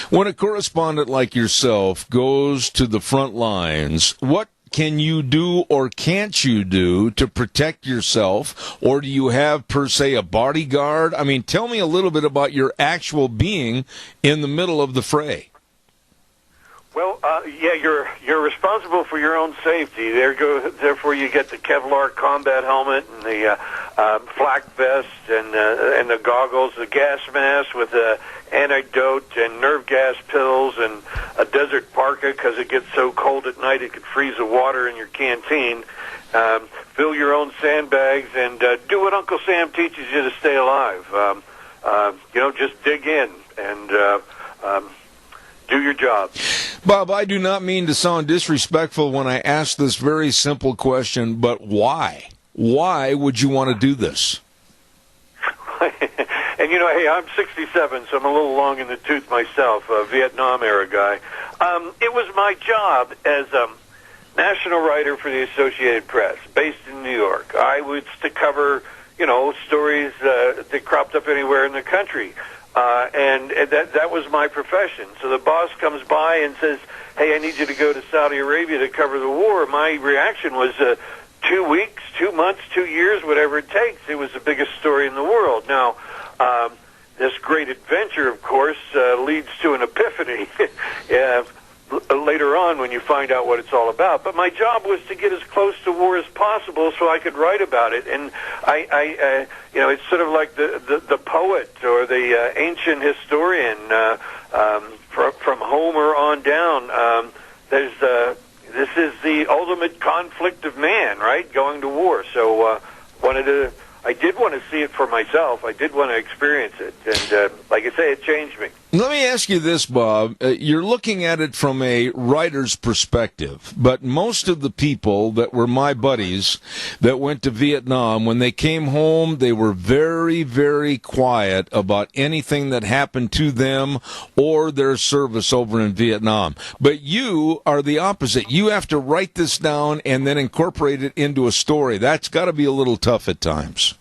When a correspondent like yourself goes to the front lines, what can you do or can't you do to protect yourself? Or do you have, per se, a bodyguard? I mean, tell me a little bit about your actual being in the middle of the fray. Well, yeah, you're responsible for your own safety. Therefore, you get the Kevlar combat helmet and the flak vest and the goggles, the gas mask with the antidote and nerve gas pills, and a desert parka because it gets so cold at night it could freeze the water in your canteen. Fill your own sandbags and do what Uncle Sam teaches you to stay alive. Just dig in and do your job. Bob, I do not mean to sound disrespectful when I ask this very simple question, but why? Why would you want to do this? And, hey, I'm 67, so I'm a little long in the tooth myself, a Vietnam-era guy. It was my job as national writer for the Associated Press, based in New York. I was to cover, stories that cropped up anywhere in the country. And that was my profession. So the boss comes by and says, hey, I need you to go to Saudi Arabia to cover the war. My reaction was 2 weeks, 2 months, 2 years, whatever it takes. It was the biggest story in the world. Now, this great adventure, of course, leads to an epiphany later on when you find out what it's all about. But my job was to get as close to war as possible so I could write about it. And it's sort of like the poet or the ancient historian from Homer on down. This is the ultimate conflict of man, right? Going to war. So I did want to see it for myself. I did want to experience it. And like I say, it changed me. Let me ask you this, Bob. You're looking at it from a writer's perspective, but most of the people that were my buddies that went to Vietnam, when they came home, they were very, very quiet about anything that happened to them or their service over in Vietnam. But you are the opposite. You have to write this down and then incorporate it into a story. That's got to be a little tough at times.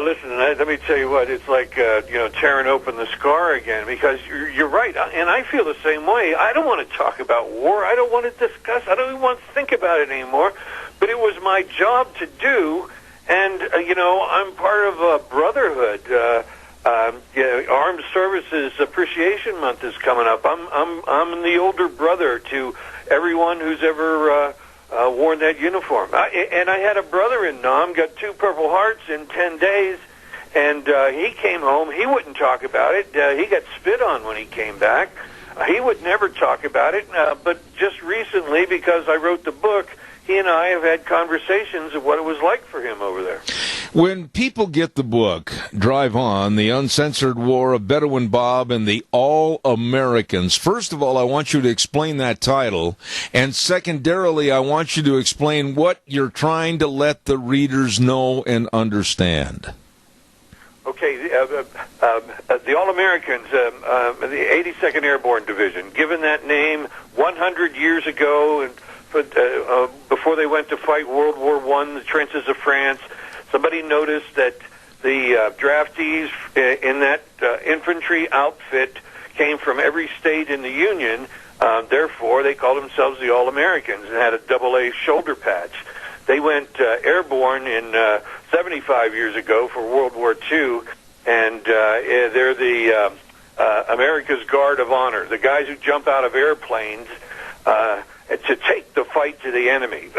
Listen, let me tell you what, it's like, tearing open the scar again, because you're right, and I feel the same way. I don't want to talk about war. I don't want to discuss. I don't even want to think about it anymore. But it was my job to do, and, I'm part of a brotherhood. Armed Services Appreciation Month is coming up. I'm the older brother to everyone who's ever worn that uniform. And I had a brother in Nam, got 2 Purple Hearts in 10 days, and he came home. He wouldn't talk about it. He got spit on when he came back. He would never talk about it, but just recently, because I wrote the book, he and I have had conversations of what it was like for him over there. When people get the book, Drive On, The Uncensored War of Bedouin Bob and the All-Americans, first of all, I want you to explain that title, and secondarily, I want you to explain what you're trying to let the readers know and understand. Okay, the All-Americans, the 82nd Airborne Division, given that name 100 years ago, and before they went to fight World War I, the trenches of France, somebody noticed that the draftees in that infantry outfit came from every state in the Union. Therefore, they called themselves the All-Americans and had a AA shoulder patch. They went airborne in 75 years ago for World War II, and they're the America's Guard of Honor, the guys who jump out of airplanes to take the fight to the enemy.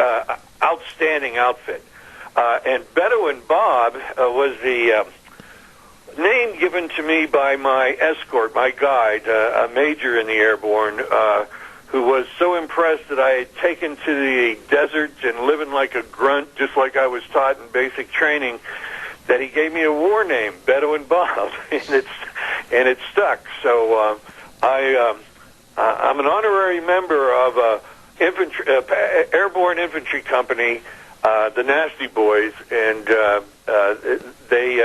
Outstanding outfit. And Bedouin Bob was the name given to me by my escort, my guide, a major in the airborne, who was so impressed that I had taken to the desert and living like a grunt, just like I was taught in basic training, that he gave me a war name, Bedouin Bob, and it stuck. So I'm an honorary member of a airborne infantry company, the Nasty Boys, and they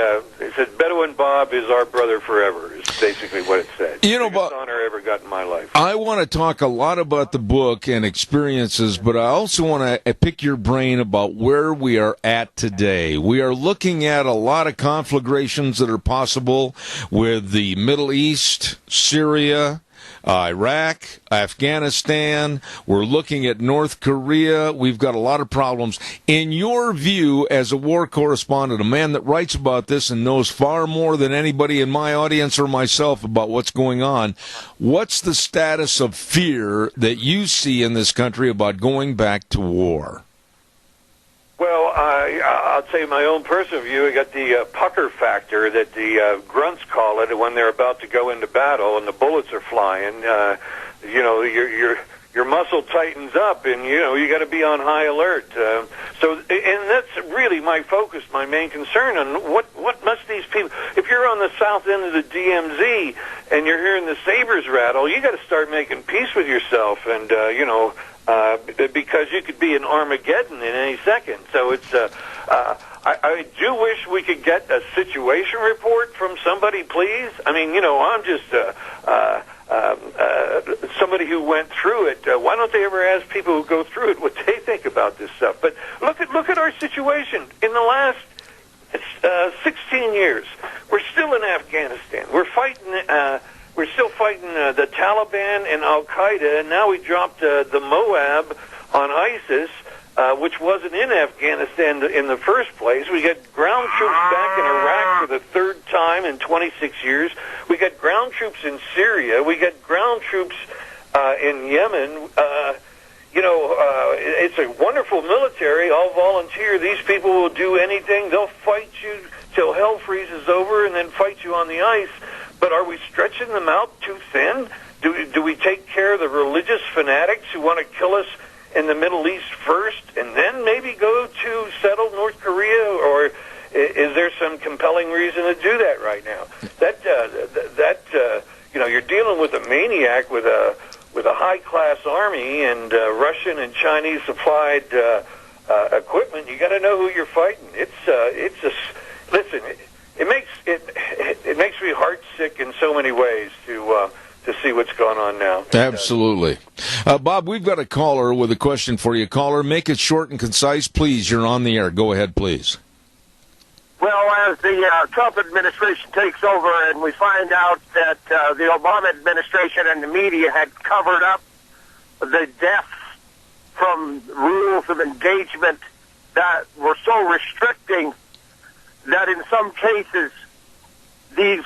said Bedouin Bob is our brother forever, is basically what it said. Biggest honor I ever got in my life. I want to talk a lot about the book and experiences, but I also want to pick your brain about where we are at today. We are looking at a lot of conflagrations that are possible with the Middle East, Syria, Iraq, Afghanistan. We're looking at North Korea. We've got a lot of problems. In your view, as a war correspondent, a man that writes about this and knows far more than anybody in my audience or myself about what's going on, what's the status of fear that you see in this country about going back to war? Well, I'll tell you my own personal view. I got the pucker factor that the grunts call it when they're about to go into battle and the bullets are flying. You know, your muscle tightens up, and you got to be on high alert. And that's really my focus, my main concern. On what must these people? If you're on the south end of the DMZ and you're hearing the sabers rattle, you got to start making peace with yourself, and because you could be in Armageddon in any second. So it's I do wish we could get a situation report from somebody, please. I mean, I'm just somebody who went through it. Why don't they ever ask people who go through it what they think about this stuff? But look at our situation in the last 16 years. We're still in Afghanistan. We're fighting. We're still fighting the Taliban and Al Qaeda, and now we dropped the Moab on ISIS, which wasn't in Afghanistan in the first place. We got ground troops back in Iraq for the third time in 26 years. We got ground troops in Syria. We got ground troops in Yemen. It's a wonderful military, all volunteer. These people will do anything. They'll fight you till hell freezes over and then fight you on the ice. But are we stretching them out too thin? Do we take care of the religious fanatics who want to kill us in the Middle East first and then maybe go to settle North Korea? Or is there some compelling reason to do that right now? You're dealing with a maniac with a high-class army and Russian and Chinese supplied equipment. You got to know who you're fighting. Listen. It makes me heart sick in so many ways to see what's going on now. Absolutely. Bob, we've got a caller with a question for you. Caller, make it short and concise, please. You're on the air. Go ahead, please. Well, as the Trump administration takes over and we find out that the Obama administration and the media had covered up the deaths from rules of engagement that were so restricting that in some cases these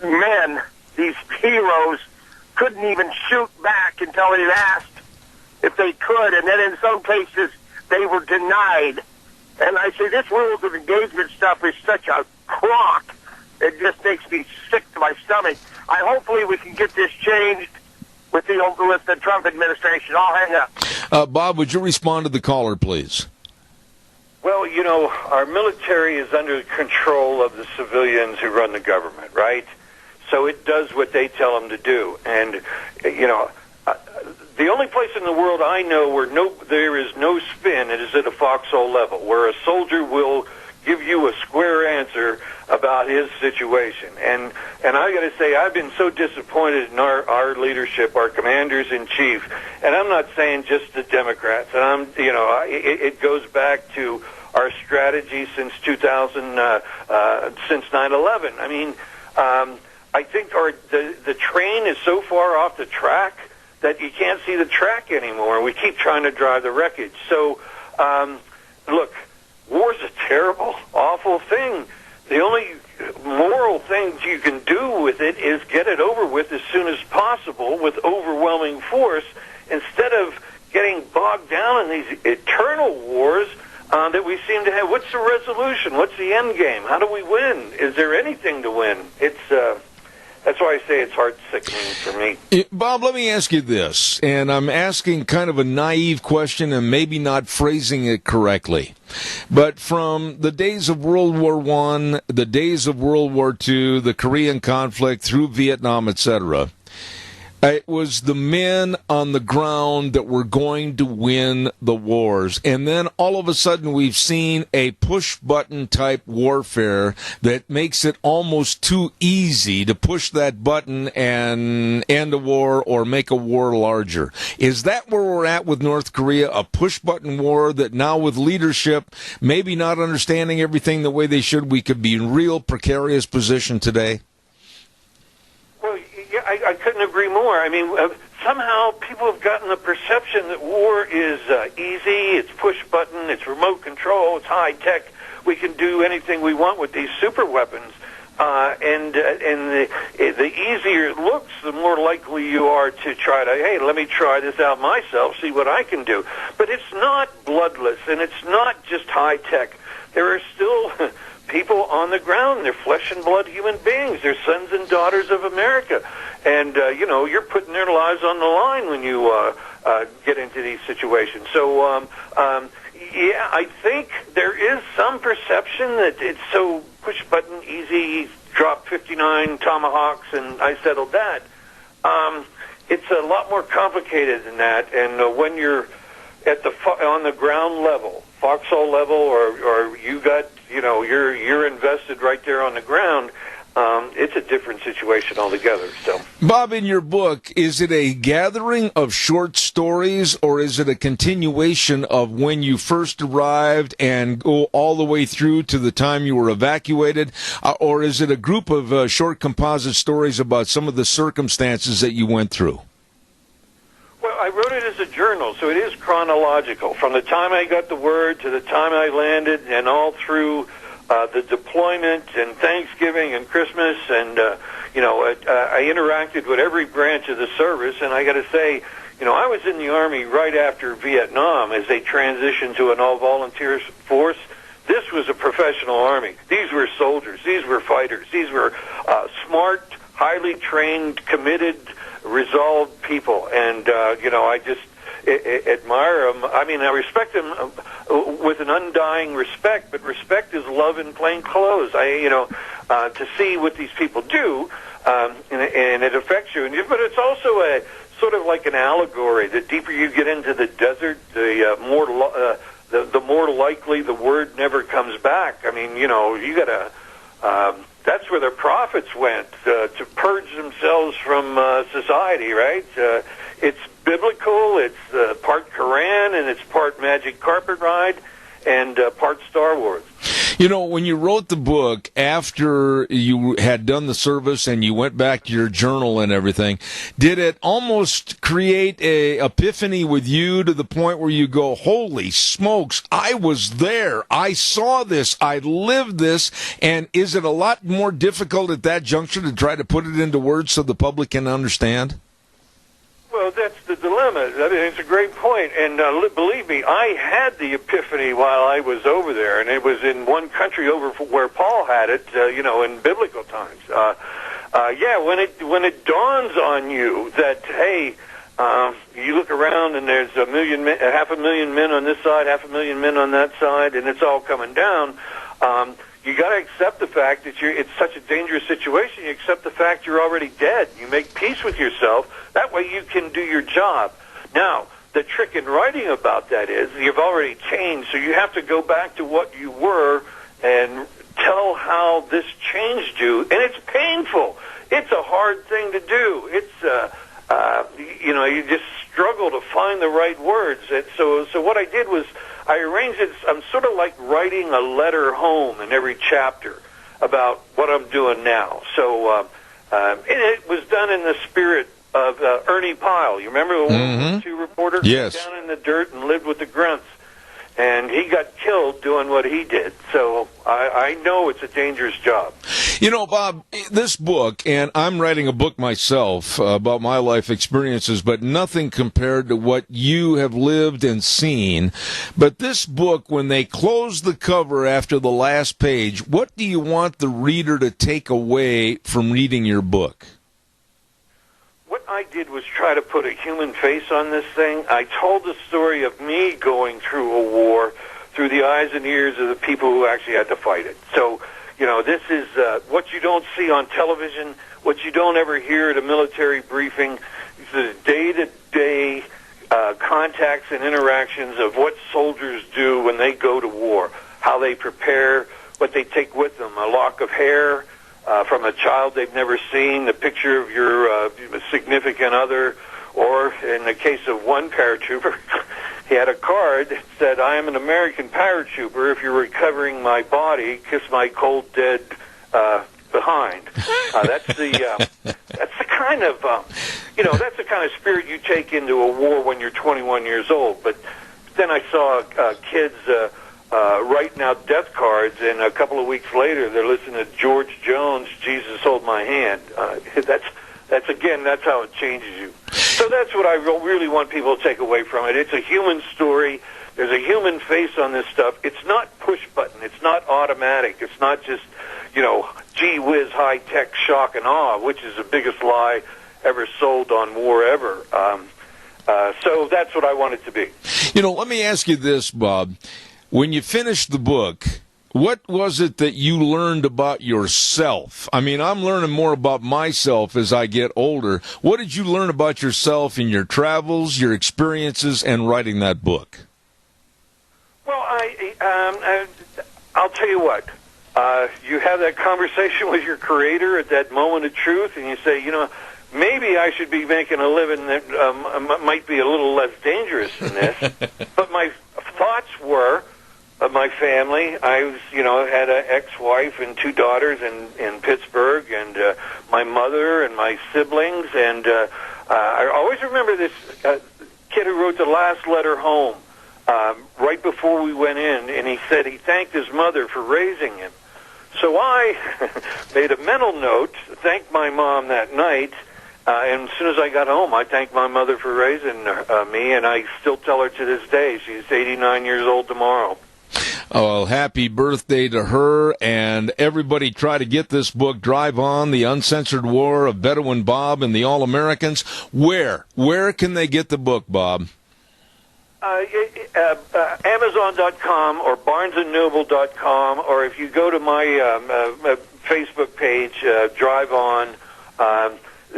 men, these heroes, couldn't even shoot back until he asked if they could, and then in some cases they were denied. And I say this rules of engagement stuff is such a crock, it just makes me sick to my stomach. Hopefully we can get this changed with the Trump administration. I'll hang up. Bob, would you respond to the caller, please? Well, our military is under control of the civilians who run the government, right? So it does what they tell them to do. And, the only place in the world I know where there is no spin, it is at a foxhole level, where a soldier will give you a square answer about his situation. And I got to say, I've been so disappointed in our leadership, our commanders in chief. And I'm not saying just the Democrats. And it goes back to our strategy since 2000, since 9/11. I mean, I think the train is so far off the track that you can't see the track anymore. We keep trying to drive the wreckage. So, look, war's a terrible, awful thing. The only moral thing you can do with it is get it over with as soon as possible with overwhelming force, instead of getting bogged down in these eternal wars that we seem to have. What's the resolution? What's the end game? How do we win? Is there anything to win? That's why I say it's heart-sickening for me. Bob, let me ask you this, and I'm asking kind of a naive question and maybe not phrasing it correctly. But from the days of World War I, the days of World War II, the Korean conflict, through Vietnam, etc., it was the men on the ground that were going to win the wars. And then all of a sudden we've seen a push-button type warfare that makes it almost too easy to push that button and end a war or make a war larger. Is that where we're at with North Korea, a push-button war that now with leadership maybe not understanding everything the way they should, we could be in real precarious position today? Well, yeah, I couldn't agree agree more. I mean, somehow people have gotten the perception that war is easy, it's push button, it's remote control, it's high tech. We can do anything we want with these super weapons. And the easier it looks, the more likely you are to try to, hey, let me try this out myself, see what I can do. But it's not bloodless, and it's not just high tech. There are still people on the ground. They're flesh and blood human beings. They're sons and daughters of America. And, you're putting their lives on the line when you get into these situations. So, yeah, I think there is some perception that it's so push-button, easy, drop 59 tomahawks, and I settled that. It's a lot more complicated than that, and when you're at on the ground level, foxhole level, or you got, you're invested right there on the ground, it's a different situation altogether. So, Bob, in your book, is it a gathering of short stories, or is it a continuation of when you first arrived and go all the way through to the time you were evacuated, or is it a group of short composite stories about some of the circumstances that you went through? Well, I wrote it as a journal, so it is chronological. From the time I got the word to the time I landed, and all through the deployment and Thanksgiving and Christmas, and I interacted with every branch of the service. And I got to say, I was in the Army right after Vietnam as they transitioned to an all-volunteer force. This was a professional Army. These were soldiers. These were fighters. These were smart, highly trained, committed, resolved people. And I just admire them. I mean, I respect them with an undying respect, but respect is love in plain clothes. To see what these people do, and it affects you. But it's also a sort of like an allegory. The deeper you get into the desert, the more likely the word never comes back. I mean, you got to. That's where the prophets went to purge themselves from society, right? It's biblical, it's part Quran, and it's part Magic Carpet Ride, and part Star Wars. When you wrote the book after you had done the service and you went back to your journal and everything, did it almost create a epiphany with you to the point where you go, holy smokes, I was there, I saw this, I lived this, and is it a lot more difficult at that juncture to try to put it into words so the public can understand? Well, that's the dilemma. I mean, it's a great point, and believe me, I had the epiphany while I was over there, and it was in one country over where Paul had it, in biblical times. When it dawns on you that, hey, you look around and there's 500,000 men on this side, 500,000 men on that side, and it's all coming down. You got to accept the fact that it's such a dangerous situation. You accept the fact you're already dead. You make peace with yourself. That way you can do your job. Now, the trick in writing about that is you've already changed, so you have to go back to what you were and tell how this changed you. And it's painful. It's a hard thing to do. It's, you just struggle to find the right words. And so what I did was I arranged it. I'm sort of like writing a letter home in every chapter about what I'm doing now. So and it was done in the spirit of Ernie Pyle. You remember the World War II reporter? Yes. Down in the dirt and lived with the grunts. And he got killed doing what he did. So I know it's a dangerous job. Bob, this book, and I'm writing a book myself about my life experiences, but nothing compared to what you have lived and seen. But this book, when they close the cover after the last page, what do you want the reader to take away from reading your book? What I did was try to put a human face on this thing. I told the story of me going through a war through the eyes and ears of the people who actually had to fight it. So, this is what you don't see on television, what you don't ever hear at a military briefing, the day-to-day contacts and interactions of what soldiers do when they go to war, how they prepare, what they take with them, a lock of hair, from a child they've never seen, the picture of your significant other, or in the case of one paratrooper, he had a card that said, "I am an American paratrooper. If you're recovering my body, kiss my cold dead behind." That's the kind of that's the kind of spirit you take into a war when you're 21 years old. But then I saw kids writing out death cards, and a couple of weeks later they're listening to George Jones, Jesus Hold My Hand. That's how it changes you. So that's what I really want people to take away from it. It's a human story. There's a human face on this stuff. It's not push button. It's not automatic. It's not just, gee whiz, high tech shock and awe, which is the biggest lie ever sold on war ever. So that's what I want it to be. Let me ask you this, Bob. When you finished the book, what was it that you learned about yourself? I mean, I'm learning more about myself as I get older. What did you learn about yourself in your travels, your experiences, and writing that book? Well, I'll tell you what. You have that conversation with your creator at that moment of truth, and you say, maybe I should be making a living that might be a little less dangerous than this. But my thoughts were of my family. I was, had an ex-wife and 2 daughters in Pittsburgh, and my mother and my siblings. And I always remember this kid who wrote the last letter home right before we went in, and he said he thanked his mother for raising him. So I made a mental note, thanked my mom that night, and as soon as I got home, I thanked my mother for raising me, and I still tell her to this day. She's 89 years old tomorrow. Oh, well, happy birthday to her, and everybody try to get this book, Drive On, The Uncensored War of Bedouin Bob and the All-Americans. Where can they get the book, Bob? Amazon.com or BarnesandNoble.com, or if you go to my Facebook page, Drive On,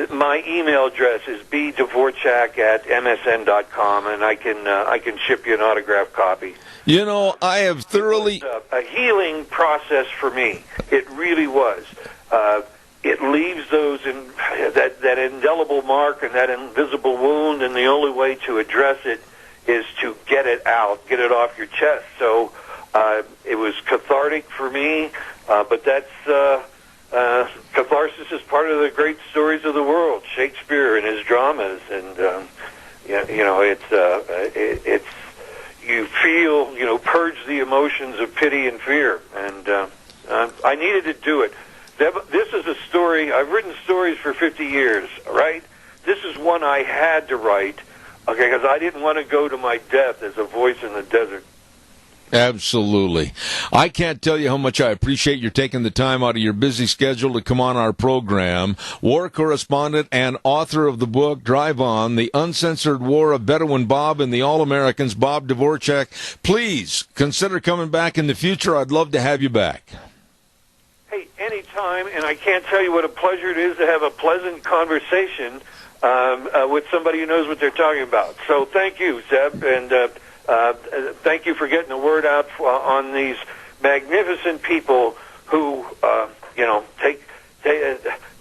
my email address is bdvorchak@msn.com, and I can ship you an autographed copy. I have thoroughly... It was a healing process for me. It really was. It leaves that indelible mark and that invisible wound, and the only way to address it is to get it out, get it off your chest. So it was cathartic for me, but that's catharsis is part of the great stories of the world. Shakespeare and his dramas, and it's you feel, purge the emotions of pity and fear, and I needed to do it. This is a story. I've written stories for 50 years, right? This is one I had to write. Okay, because I didn't want to go to my death as a voice in the desert. Absolutely. I can't tell you how much I appreciate your taking the time out of your busy schedule to come on our program. War correspondent and author of the book, Drive On, The Uncensored War of Bedouin Bob and the All-Americans, Bob Dvorak. Please consider coming back in the future. I'd love to have you back. Hey, anytime, and I can't tell you what a pleasure it is to have a pleasant conversation with somebody who knows what they're talking about. So thank you, Zeb, and thank you for getting the word out on these magnificent people who,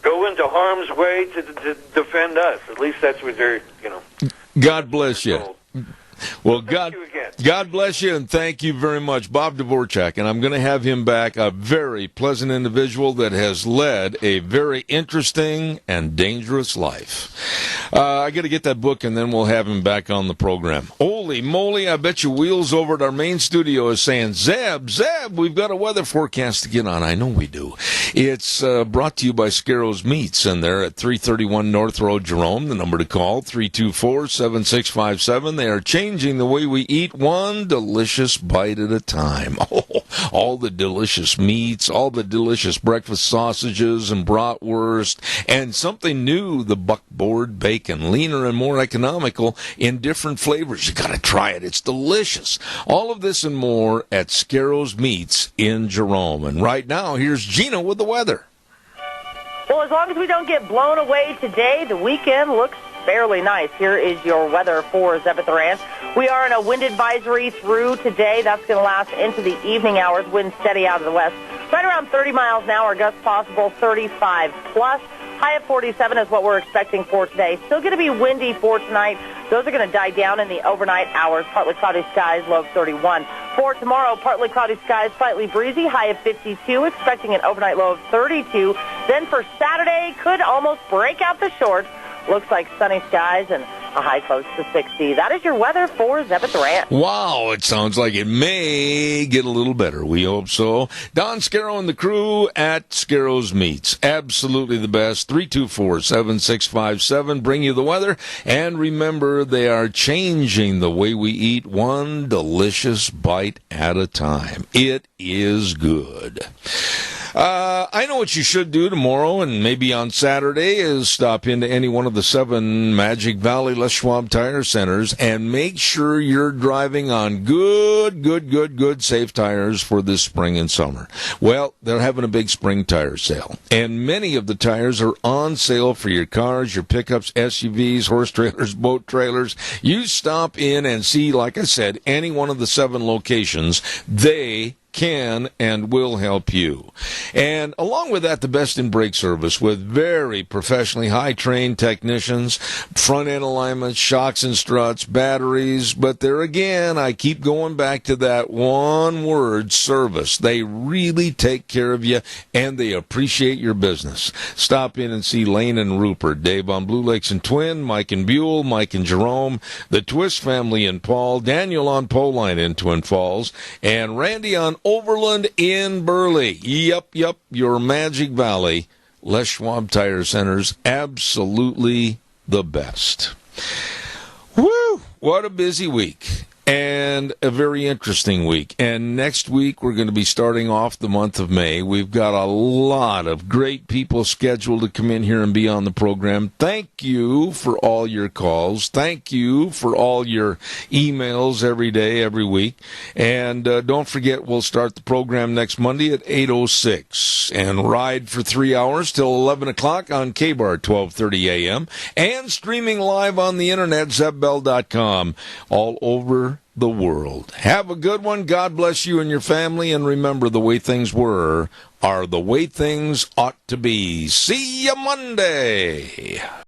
go into harm's way to defend us. At least that's what they're, God bless you. Well, God bless you, and thank you very much, Bob Dvorak. And I'm going to have him back, a very pleasant individual that has led a very interesting and dangerous life. I got to get that book, and then we'll have him back on the program. Holy moly, I bet you Wheels over at our main studio is saying, Zeb, we've got a weather forecast to get on. I know we do. It's brought to you by Scarrows Meats, and they're at 331 North Road, Jerome. The number to call, 324-7657. They are changing the way we eat, one delicious bite at a time. Oh, all the delicious meats, all the delicious breakfast sausages and bratwurst, and something new, the buckboard bacon, leaner and more economical in different flavors. You got to try it. It's delicious. All of this and more at Scarrows Meats in Jerome. And right now, here's Gina with the weather. Well, as long as we don't get blown away today, the weekend looks fairly nice. Here is your weather for Zebeth Ranch. We are in a wind advisory through today. That's going to last into the evening hours. Wind steady out of the west. Right around 30 miles an hour, gusts possible 35 plus. High of 47 is what we're expecting for today. Still going to be windy for tonight. Those are going to die down in the overnight hours. Partly cloudy skies, low of 31. For tomorrow, partly cloudy skies, slightly breezy, high of 52, expecting an overnight low of 32. Then for Saturday, could almost break out the shorts. looks like sunny skies and a high close to 60. That is your weather for Zebeth Ranch. Wow, it sounds like it may get a little better. We hope so. Don Scarrow and the crew at Scarrow's Meats. Absolutely the best. 324-7657. Bring you the weather. And remember, they are changing the way we eat, one delicious bite at a time. It is good. I know what you should do tomorrow and maybe on Saturday is stop into any one of the 7 Magic Valley Les Schwab Tire Centers and make sure you're driving on good, safe tires for this spring and summer. Well, they're having a big spring tire sale, and many of the tires are on sale for your cars, your pickups, SUVs, horse trailers, boat trailers. You stop in and see, like I said, any one of the 7 locations. They can and will help you. And along with that, the best in brake service with very professionally high-trained technicians, front-end alignments, shocks and struts, batteries. But there again, I keep going back to that one word, service. They really take care of you, and they appreciate your business. Stop in and see Lane and Rupert, Dave on Blue Lakes and Twin, Mike and Buell, Mike and Jerome, the Twist family in Paul, Daniel on Poline in Twin Falls, and Randy on Overland in Burley. Yep, your Magic Valley Les Schwab Tire Centers, absolutely the best. Woo! What a busy week. And a very interesting week. And next week, we're going to be starting off the month of May. We've got a lot of great people scheduled to come in here and be on the program. Thank you for all your calls. Thank you for all your emails every day, every week. And don't forget, we'll start the program next Monday at 8:06 and ride for 3 hours till 11 o'clock on KBAR 1230 AM and streaming live on the internet, zebbell.com, all over the world. Have a good one. God bless you and your family. And remember, the way things were are the way things ought to be. See you Monday.